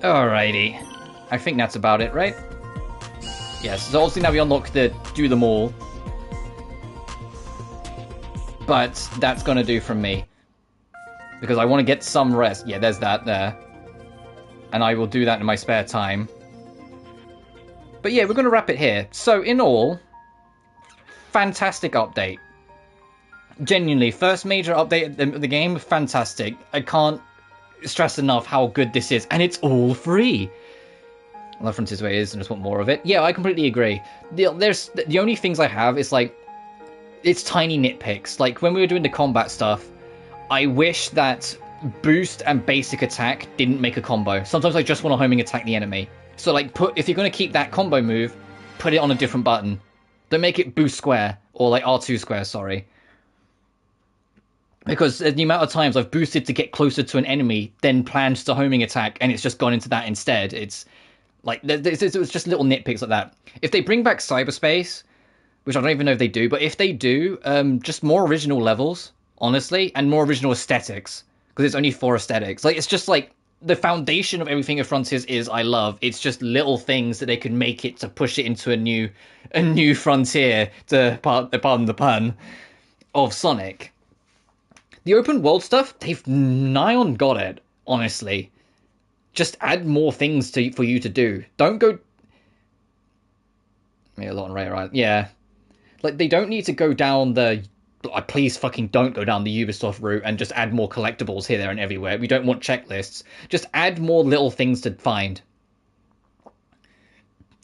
A: Alrighty. I think that's about it, right? Yes, so obviously now we unlock the do them all. But that's gonna do from me. Because I want to get some rest. Yeah, there's that there. And I will do that in my spare time. But yeah, we're gonna wrap it here. So, in all, fantastic update. Genuinely, first major update of the game, fantastic. I can't stress enough how good this is, and it's all free. I love Frontiers Way is, and just want more of it. Yeah, I completely agree. The only things I have is like, it's tiny nitpicks. Like when we were doing the combat stuff, I wish that boost and basic attack didn't make a combo. Sometimes I just want to homing attack the enemy. So like, if you're going to keep that combo move, put it on a different button. Don't make it boost square or like R2 square. Sorry. Because the amount of times I've boosted to get closer to an enemy, then planned to homing attack, and it's just gone into that instead. It's like, it was just little nitpicks like that. If they bring back cyberspace, which I don't even know if they do, but if they do, just more original levels, honestly, and more original aesthetics. Because it's only 4 aesthetics. Like, it's just like, the foundation of everything at Frontiers is I love. It's just little things that they can make it to push it into a new frontier, to pardon the pun, of Sonic. The open world stuff, they've nigh on got it, honestly. Just add more things for you to do. Don't go... Maybe a lot on Ray, yeah. Like, they don't need to go down the... Please fucking don't go down the Ubisoft route and just add more collectibles here, there, and everywhere. We don't want checklists. Just add more little things to find.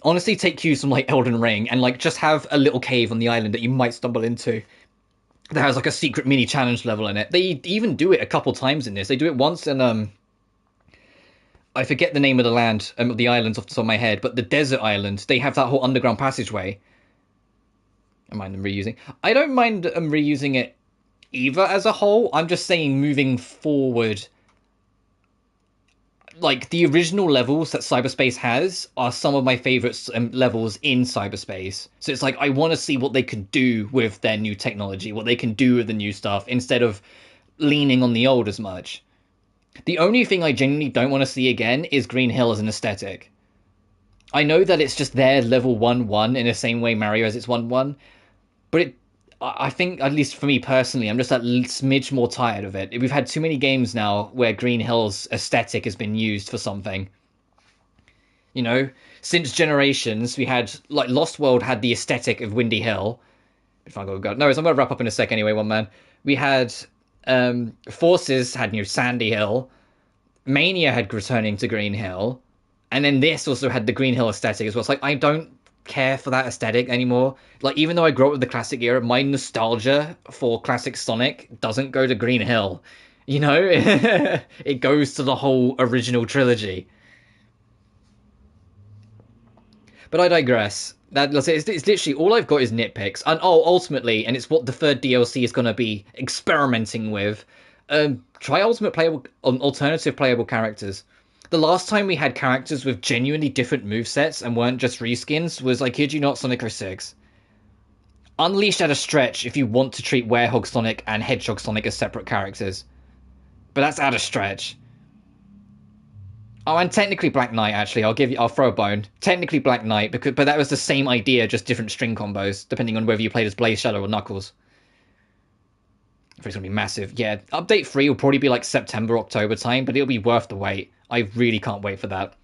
A: Honestly, take cues from, like, Elden Ring, and, like, just have a little cave on the island that you might stumble into that has like a secret mini challenge level in it. They even do it a couple times in this. They do it once in I forget the name of the land, of the islands off the top of my head, but the desert island, they have that whole underground passageway. I mind them reusing. I don't mind reusing it either as a whole. I'm just saying moving forward, like the original levels that cyberspace has are some of my favorites levels in cyberspace. So it's like, I want to see what they could do with their new technology, what they can do with the new stuff, instead of leaning on the old as much. The only thing I genuinely don't want to see again is Green Hill as an aesthetic. I know that it's just there level 1-1 in the same way Mario has its 1-1, but I think, at least for me personally, I'm just that smidge more tired of it. We've had too many games now where Green Hill's aesthetic has been used for something. You know, since Generations, we had, like, Lost World had the aesthetic of Windy Hill. If I go, no, I'm gonna wrap up in a sec anyway, one man. We had Forces had Sandy Hill. Mania had returning to Green Hill, and then this also had the Green Hill aesthetic as well. It's like I don't care for that aesthetic anymore. Like even though I grew up with the classic era, my nostalgia for classic Sonic doesn't go to Green Hill. You know, it goes to the whole original trilogy. But I digress. It's literally all I've got is nitpicks, and ultimately, and it's what the third DLC is going to be experimenting with. Try alternative playable characters. The last time we had characters with genuinely different movesets and weren't just reskins was, I kid you not, Sonic 06. Unleashed at a stretch if you want to treat Werehog Sonic and Hedgehog Sonic as separate characters, but that's at a stretch. Oh, and technically Black Knight, actually. I'll throw a bone. Technically Black Knight, but that was the same idea, just different string combos, depending on whether you played as Blaze Shadow or Knuckles. It's going to be massive. Yeah, Update 3 will probably be like September, October time, but it'll be worth the wait. I really can't wait for that.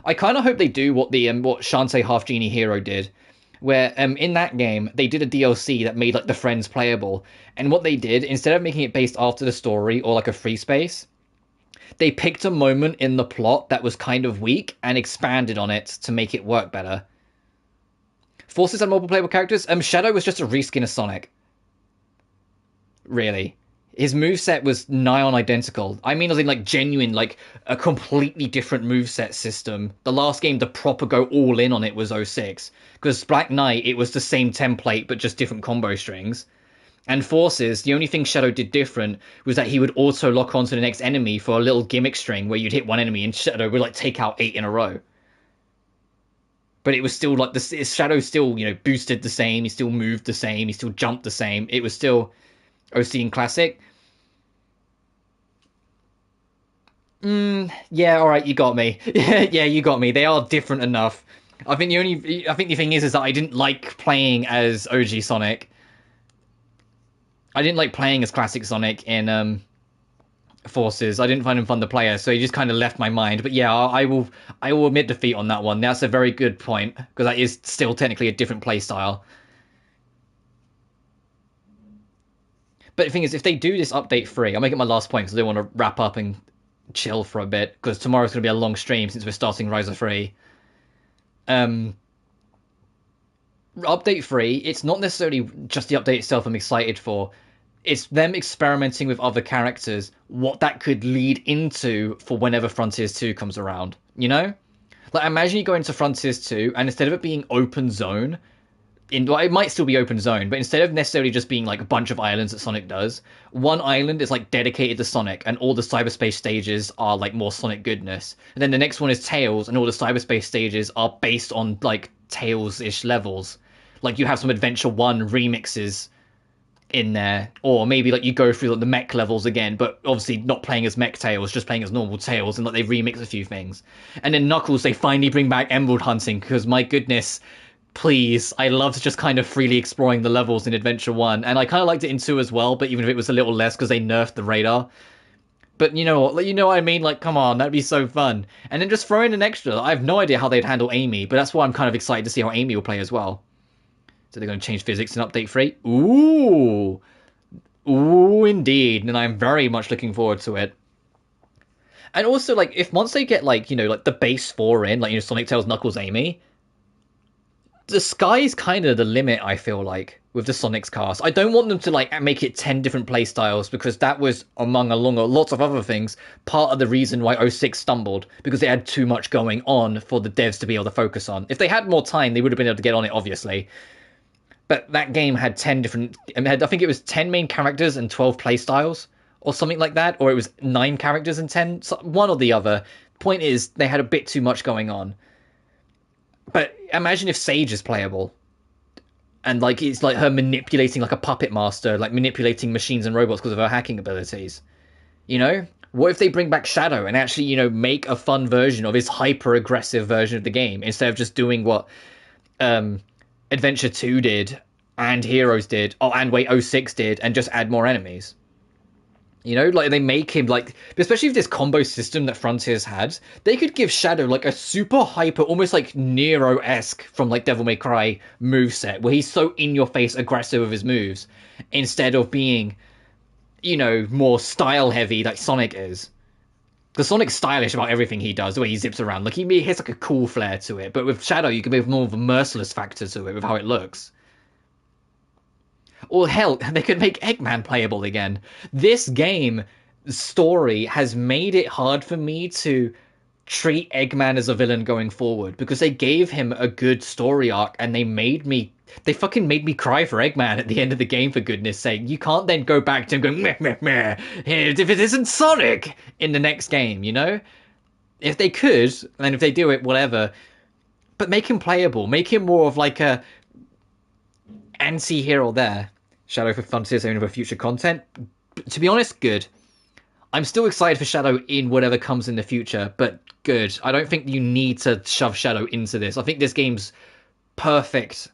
A: I kind of hope they do what Shantae Half Genie Hero did, where in that game, they did a DLC that made like the friends playable. And what they did, instead of making it based after the story or like a free space, they picked a moment in the plot that was kind of weak and expanded on it to make it work better. Forces had multiple playable characters. Shadow was just a reskin of Sonic. Really. His moveset was nigh on identical. I mean, as in, like, genuine, like, a completely different moveset system. The last game to proper go all in on it was 06. Because Black Knight, it was the same template, but just different combo strings. And Forces, the only thing Shadow did different was that he would auto-lock onto the next enemy for a little gimmick string where you'd hit one enemy and Shadow would, like, take out 8 in a row. But it was still, like, Shadow still, boosted the same, he still moved the same, he still jumped the same. It was still OC and Classic. Yeah, alright, you got me. Yeah, you got me. They are different enough. I think the thing is that I didn't like playing as OG Sonic. I didn't like playing as Classic Sonic in Forces. I didn't find him fun to play as, so he just kind of left my mind. But yeah, I will admit defeat on that one. That's a very good point, because that is still technically a different playstyle. But the thing is, if they do this update 3, I'll make it my last point because I don't want to wrap up and chill for a bit, because tomorrow's going to be a long stream since we're starting Riser 3. Update 3, it's not necessarily just the update itself I'm excited for. It's them experimenting with other characters, what that could lead into for whenever Frontiers 2 comes around, you know? Like, imagine you go into Frontiers 2, and instead of it being open zone, it might still be open zone, but instead of necessarily just being like a bunch of islands that Sonic does, one island is like dedicated to Sonic, and all the cyberspace stages are like more Sonic goodness. And then the next one is Tails, and all the cyberspace stages are based on like Tails-ish levels. Like you have some Adventure 1 remixes in there, or maybe like you go through like the mech levels again, but obviously not playing as mech Tails, just playing as normal Tails, and like they remix a few things. And then Knuckles, they finally bring back Emerald hunting, because my goodness, please, I loved just kind of freely exploring the levels in Adventure 1, and I kind of liked it in 2 as well, but even if it was a little less because they nerfed the radar. But you know what I mean? Like, come on, that'd be so fun. And then just throw in an extra. I have no idea how they'd handle Amy, but that's why I'm kind of excited to see how Amy will play as well. So they're going to change physics in Update 3? Ooh! Ooh, indeed. And I'm very much looking forward to it. And also, like, if once they get, like, like the base 4 in, like, Sonic, Tails, Knuckles, Amy, the sky's kind of the limit, I feel like, with the Sonic's cast. I don't want them to, like, make it 10 different playstyles, because that was, among lots of other things, part of the reason why 06 stumbled, because they had too much going on for the devs to be able to focus on. If they had more time, they would have been able to get on it, obviously. But that game had 10 different... I think it was 10 main characters and 12 playstyles, or something like that, or it was 9 characters and 10... one or the other. Point is, they had a bit too much going on. But imagine if Sage is playable. And, like, it's like her manipulating like a puppet master, like manipulating machines and robots because of her hacking abilities. You know? What if they bring back Shadow and actually, make a fun version of his hyper-aggressive version of the game instead of just doing what Adventure 2 did and Heroes did, oh 06 did, and just add more enemies. Like they make him like, especially with this combo system that Frontiers had, they could give Shadow like a super hyper, almost like Nero-esque from like Devil May Cry moveset, where he's so in your face aggressive with his moves, instead of being, more style heavy like Sonic is. Because Sonic's stylish about everything he does, the way he zips around. Like he has like a cool flair to it, but with Shadow you can have more of a merciless factor to it with how it looks. Or hell, they could make Eggman playable again. This game story has made it hard for me to treat Eggman as a villain going forward, because they gave him a good story arc and they fucking made me cry for Eggman at the end of the game, for goodness sake. You can't then go back to him going, meh, meh, meh, if it isn't Sonic in the next game, If they could, and if they do it, whatever. But make him playable. Make him more of like a anti-hero there. Shadow for Frontiers only for future content. To be honest, good. I'm still excited for Shadow in whatever comes in the future, but good. I don't think you need to shove Shadow into this. I think this game's perfect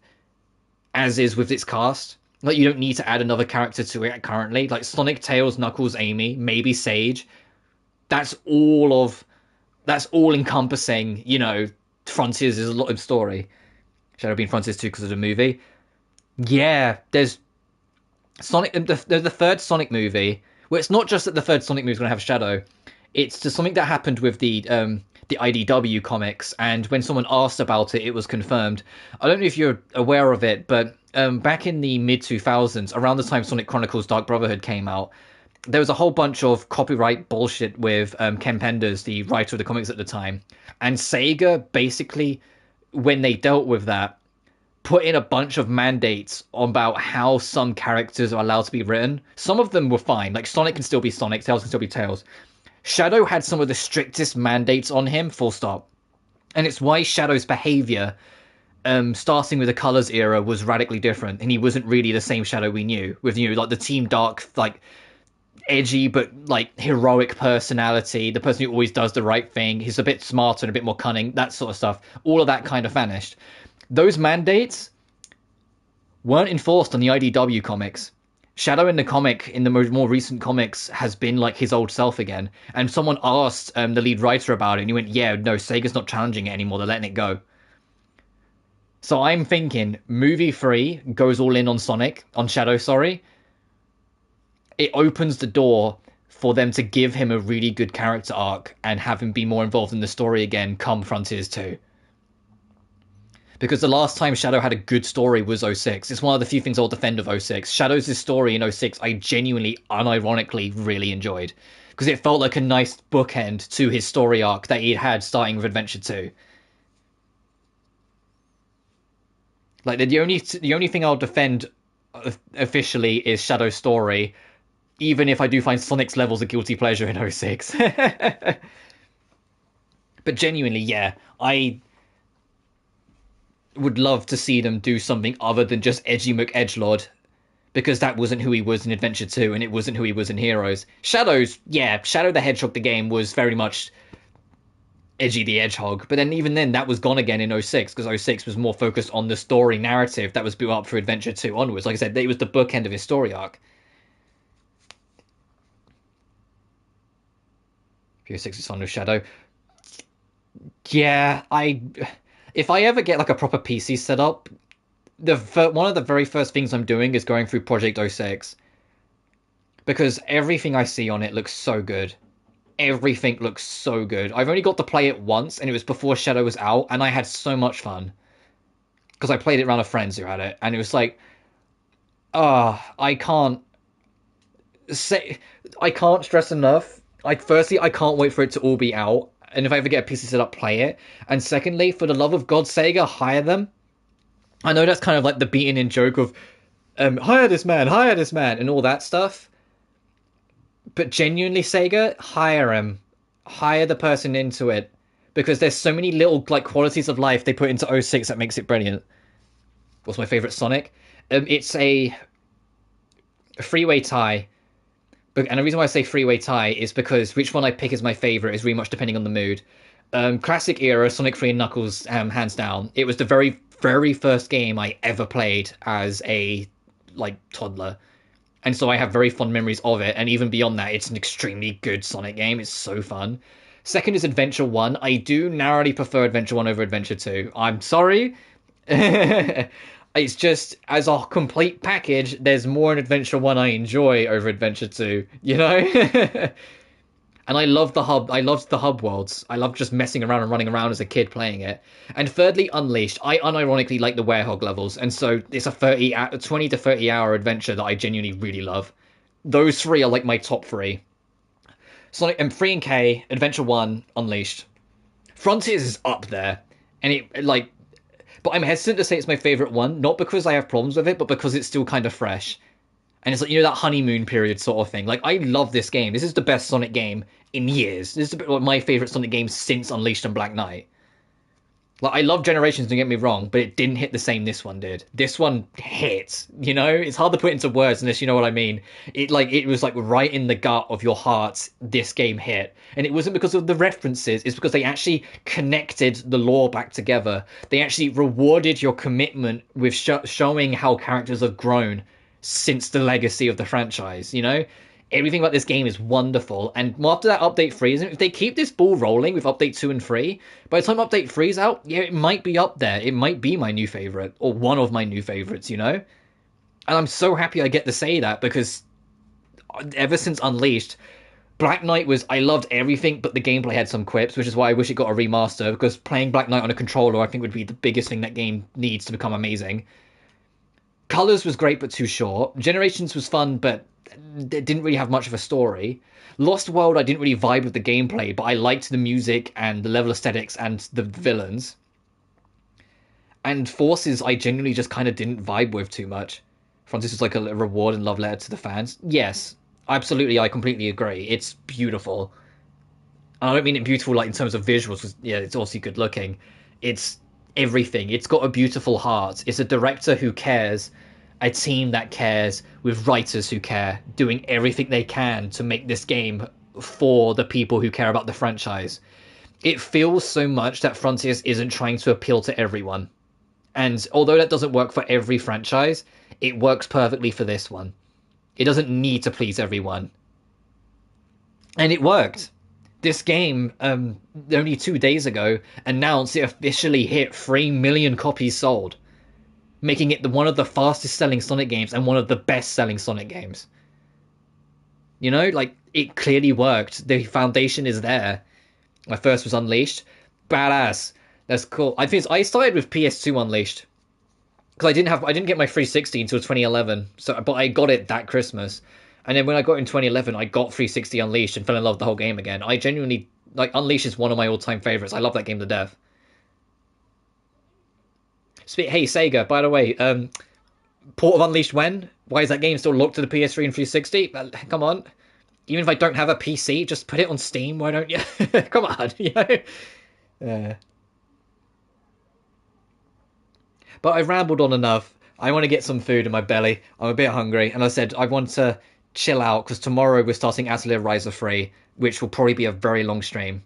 A: as is with its cast. Like, you don't need to add another character to it currently. Like, Sonic, Tails, Knuckles, Amy, maybe Sage. That's all encompassing, Frontiers is a lot of story. Shadow being Frontiers 2 because of the movie. Yeah, there's Sonic, the third Sonic movie. Well, it's not just that the third Sonic movie is going to have Shadow. It's just something that happened with the IDW comics, and when someone asked about it, it was confirmed. I don't know if you're aware of it, but back in the mid-2000s, around the time Sonic Chronicles Dark Brotherhood came out, there was a whole bunch of copyright bullshit with Ken Penders, the writer of the comics at the time. And Sega, basically, when they dealt with that, put in a bunch of mandates about how some characters are allowed to be written. Some of them were fine. Like, Sonic can still be Sonic, Tails can still be Tails. Shadow had some of the strictest mandates on him, full stop. And it's why Shadow's behavior, starting with the Colors era, was radically different. And he wasn't really the same Shadow we knew. With, like, the Team Dark, like, edgy but, like, heroic personality. The person who always does the right thing. He's a bit smarter and a bit more cunning. That sort of stuff. All of that kind of vanished. Those mandates weren't enforced on the IDW comics. Shadow in the comic, in the more recent comics, has been like his old self again. And someone asked the lead writer about it, and he went, yeah, no, Sega's not challenging it anymore, they're letting it go. So I'm thinking, movie 3 goes all in on Shadow, sorry. It opens the door for them to give him a really good character arc and have him be more involved in the story again come Frontiers 2. Because the last time Shadow had a good story was 06. It's one of the few things I'll defend of 06. Shadow's story in 06 I genuinely, unironically really enjoyed. Because it felt like a nice bookend to his story arc that he had starting with Adventure 2. Like, the only thing I'll defend officially is Shadow's story, even if I do find Sonic's levels a guilty pleasure in 06. But genuinely, yeah, I would love to see them do something other than just edgy McEdgelord, because that wasn't who he was in Adventure 2 and it wasn't who he was in Heroes. Shadow the Hedgehog the game was very much Edgy the Hedgehog, but then even then that was gone again in 06, because 06 was more focused on the story narrative that was built up for Adventure 2 onwards. Like I said, it was the bookend of his story arc. Pure 6 is on with Shadow. Yeah, if I ever get like a proper PC setup, one of the very first things I'm doing is going through Project 06. Because everything I see on it looks so good. Everything looks so good. I've only got to play it once, and it was before Shadow was out, and I had so much fun. Because I played it around with friends who had it, and it was like, I can't stress enough. Firstly, I can't wait for it to all be out. And if I ever get a PC set up, play it. And secondly, for the love of God, Sega, hire them. I know that's kind of like the beaten-in joke of, hire this man, and all that stuff. But genuinely, Sega, hire him. Hire the person into it. Because there's so many little like qualities of life they put into 06 that makes it brilliant. What's my favourite Sonic? It's a freeway tie And the reason why I say three-way tie is because which one I pick as my favorite is really much depending on the mood. Classic era, Sonic 3 and Knuckles, hands down. It was the very, very first game I ever played as a, like, toddler. And so I have very fond memories of it. And even beyond that, it's an extremely good Sonic game. It's so fun. Second is Adventure 1. I do narrowly prefer Adventure 1 over Adventure 2. I'm sorry. It's just, as a complete package, there's more in Adventure 1 I enjoy over Adventure 2, you know? And I love the hub. I loved the hub worlds. I loved just messing around and running around as a kid playing it. And thirdly, Unleashed. I unironically like the Werehog levels, and so it's a 20 to 30 hour adventure that I genuinely really love. Those three are like my top three. Sonic and 3 and K, Adventure 1, Unleashed. Frontiers is up there, and it like, but I'm hesitant to say it's my favorite one, not because I have problems with it, but because it's still kind of fresh. And it's like, you know, that honeymoon period sort of thing. Like, I love this game. This is the best Sonic game in years. This is my favorite Sonic game since Unleashed and Black Knight. Like, I love Generations, don't get me wrong, but it didn't hit the same this one did. This one hit, you know? It's hard to put into words unless you know what I mean. It was like right in the gut of your heart, this game hit. And it wasn't because of the references, it's because they actually connected the lore back together. They actually rewarded your commitment with showing how characters have grown since the legacy of the franchise, you know? Everything about this game is wonderful, and after that update 3, if they keep this ball rolling with update 2 and 3, by the time update 3 is out, yeah, it might be up there. It might be my new favorite, or one of my new favorites, you know? And I'm so happy I get to say that, because ever since Unleashed, Black Knight I loved everything, but the gameplay had some quips, which is why I wish it got a remaster, because playing Black Knight on a controller, I think, would be the biggest thing that game needs to become amazing. Colors was great, but too short. Generations was fun, but it didn't really have much of a story. Lost World, I didn't really vibe with the gameplay, but I liked the music and the level aesthetics and the villains. And Forces, I genuinely just kind of didn't vibe with too much. Frontiers was like a reward and love letter to the fans. Yes, absolutely, I completely agree. It's beautiful. And I don't mean it beautiful like in terms of visuals, because, yeah, it's also good looking. It's everything. It's got a beautiful heart. It's a director who cares, a team that cares, with writers who care, doing everything they can to make this game for the people who care about the franchise. It feels so much that Frontiers isn't trying to appeal to everyone. And although that doesn't work for every franchise, it works perfectly for this one. It doesn't need to please everyone. And it worked. This game, only 2 days ago, announced it officially hit 3 million copies sold, making it one of the fastest selling Sonic games and one of the best selling Sonic games. You know, like, it clearly worked. The foundation is there. My first was Unleashed. Badass. That's cool. I think I started with PS2 Unleashed, because I didn't get my 360 until 2011. But I got it that Christmas. And then when I got in 2011, I got 360 Unleashed and fell in love with the whole game again. I genuinely, like, Unleashed is one of my all-time favorites. I love that game to death. Hey, Sega, by the way, port of Unleashed when? Why is that game still locked to the PS3 and 360? Come on. Even if I don't have a PC, just put it on Steam, why don't you? Come on, you know? But I rambled on enough. I want to get some food in my belly. I'm a bit hungry. And I said I want to chill out, because tomorrow we're starting Atelier Riser 3, which will probably be a very long stream.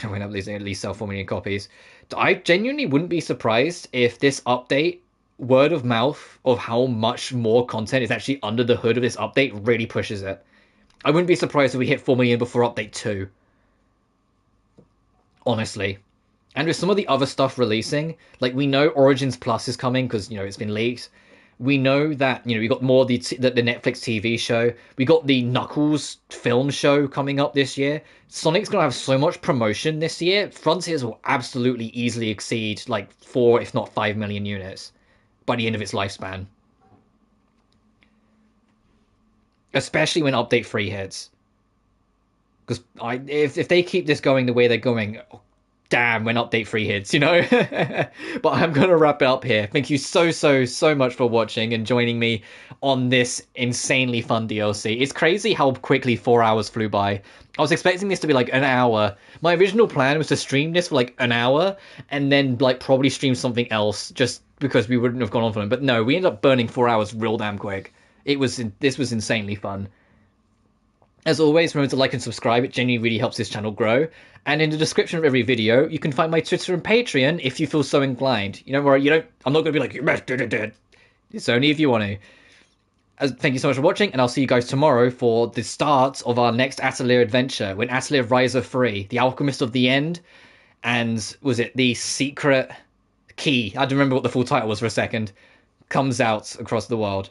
A: I went up at least sell 4 million copies. I genuinely wouldn't be surprised if this update, word of mouth of how much more content is actually under the hood of this update, really pushes it. I wouldn't be surprised if we hit 4 million before update 2. Honestly. And with some of the other stuff releasing, like, we know Origins Plus is coming because, you know, it's been leaked. We know that, you know, we got more the Netflix TV show. We got the Knuckles film show coming up this year. Sonic's going to have so much promotion this year. Frontiers will absolutely easily exceed, like, 4, if not 5 million units by the end of its lifespan. Especially when Update 3 hits. Because if they keep this going the way they're going... damn, when update 3 hits, you know? But I'm going to wrap it up here. Thank you so much for watching and joining me on this insanely fun DLC. It's crazy how quickly 4 hours flew by. I was expecting this to be like an hour. My original plan was to stream this for like an hour and then like probably stream something else just because we wouldn't have gone on for them. But no, we ended up burning 4 hours real damn quick. This was insanely fun. As always, remember to like and subscribe. It genuinely really helps this channel grow. And in the description of every video, you can find my Twitter and Patreon if you feel so inclined. You know, where you don't. I'm not going to be like, you must do it. It's only if you want to. Thank you so much for watching, and I'll see you guys tomorrow for the start of our next Atelier adventure, when Atelier Riser 3, the Alchemist of the End, and was it the Secret Key? I don't remember what the full title was for a second. Comes out across the world.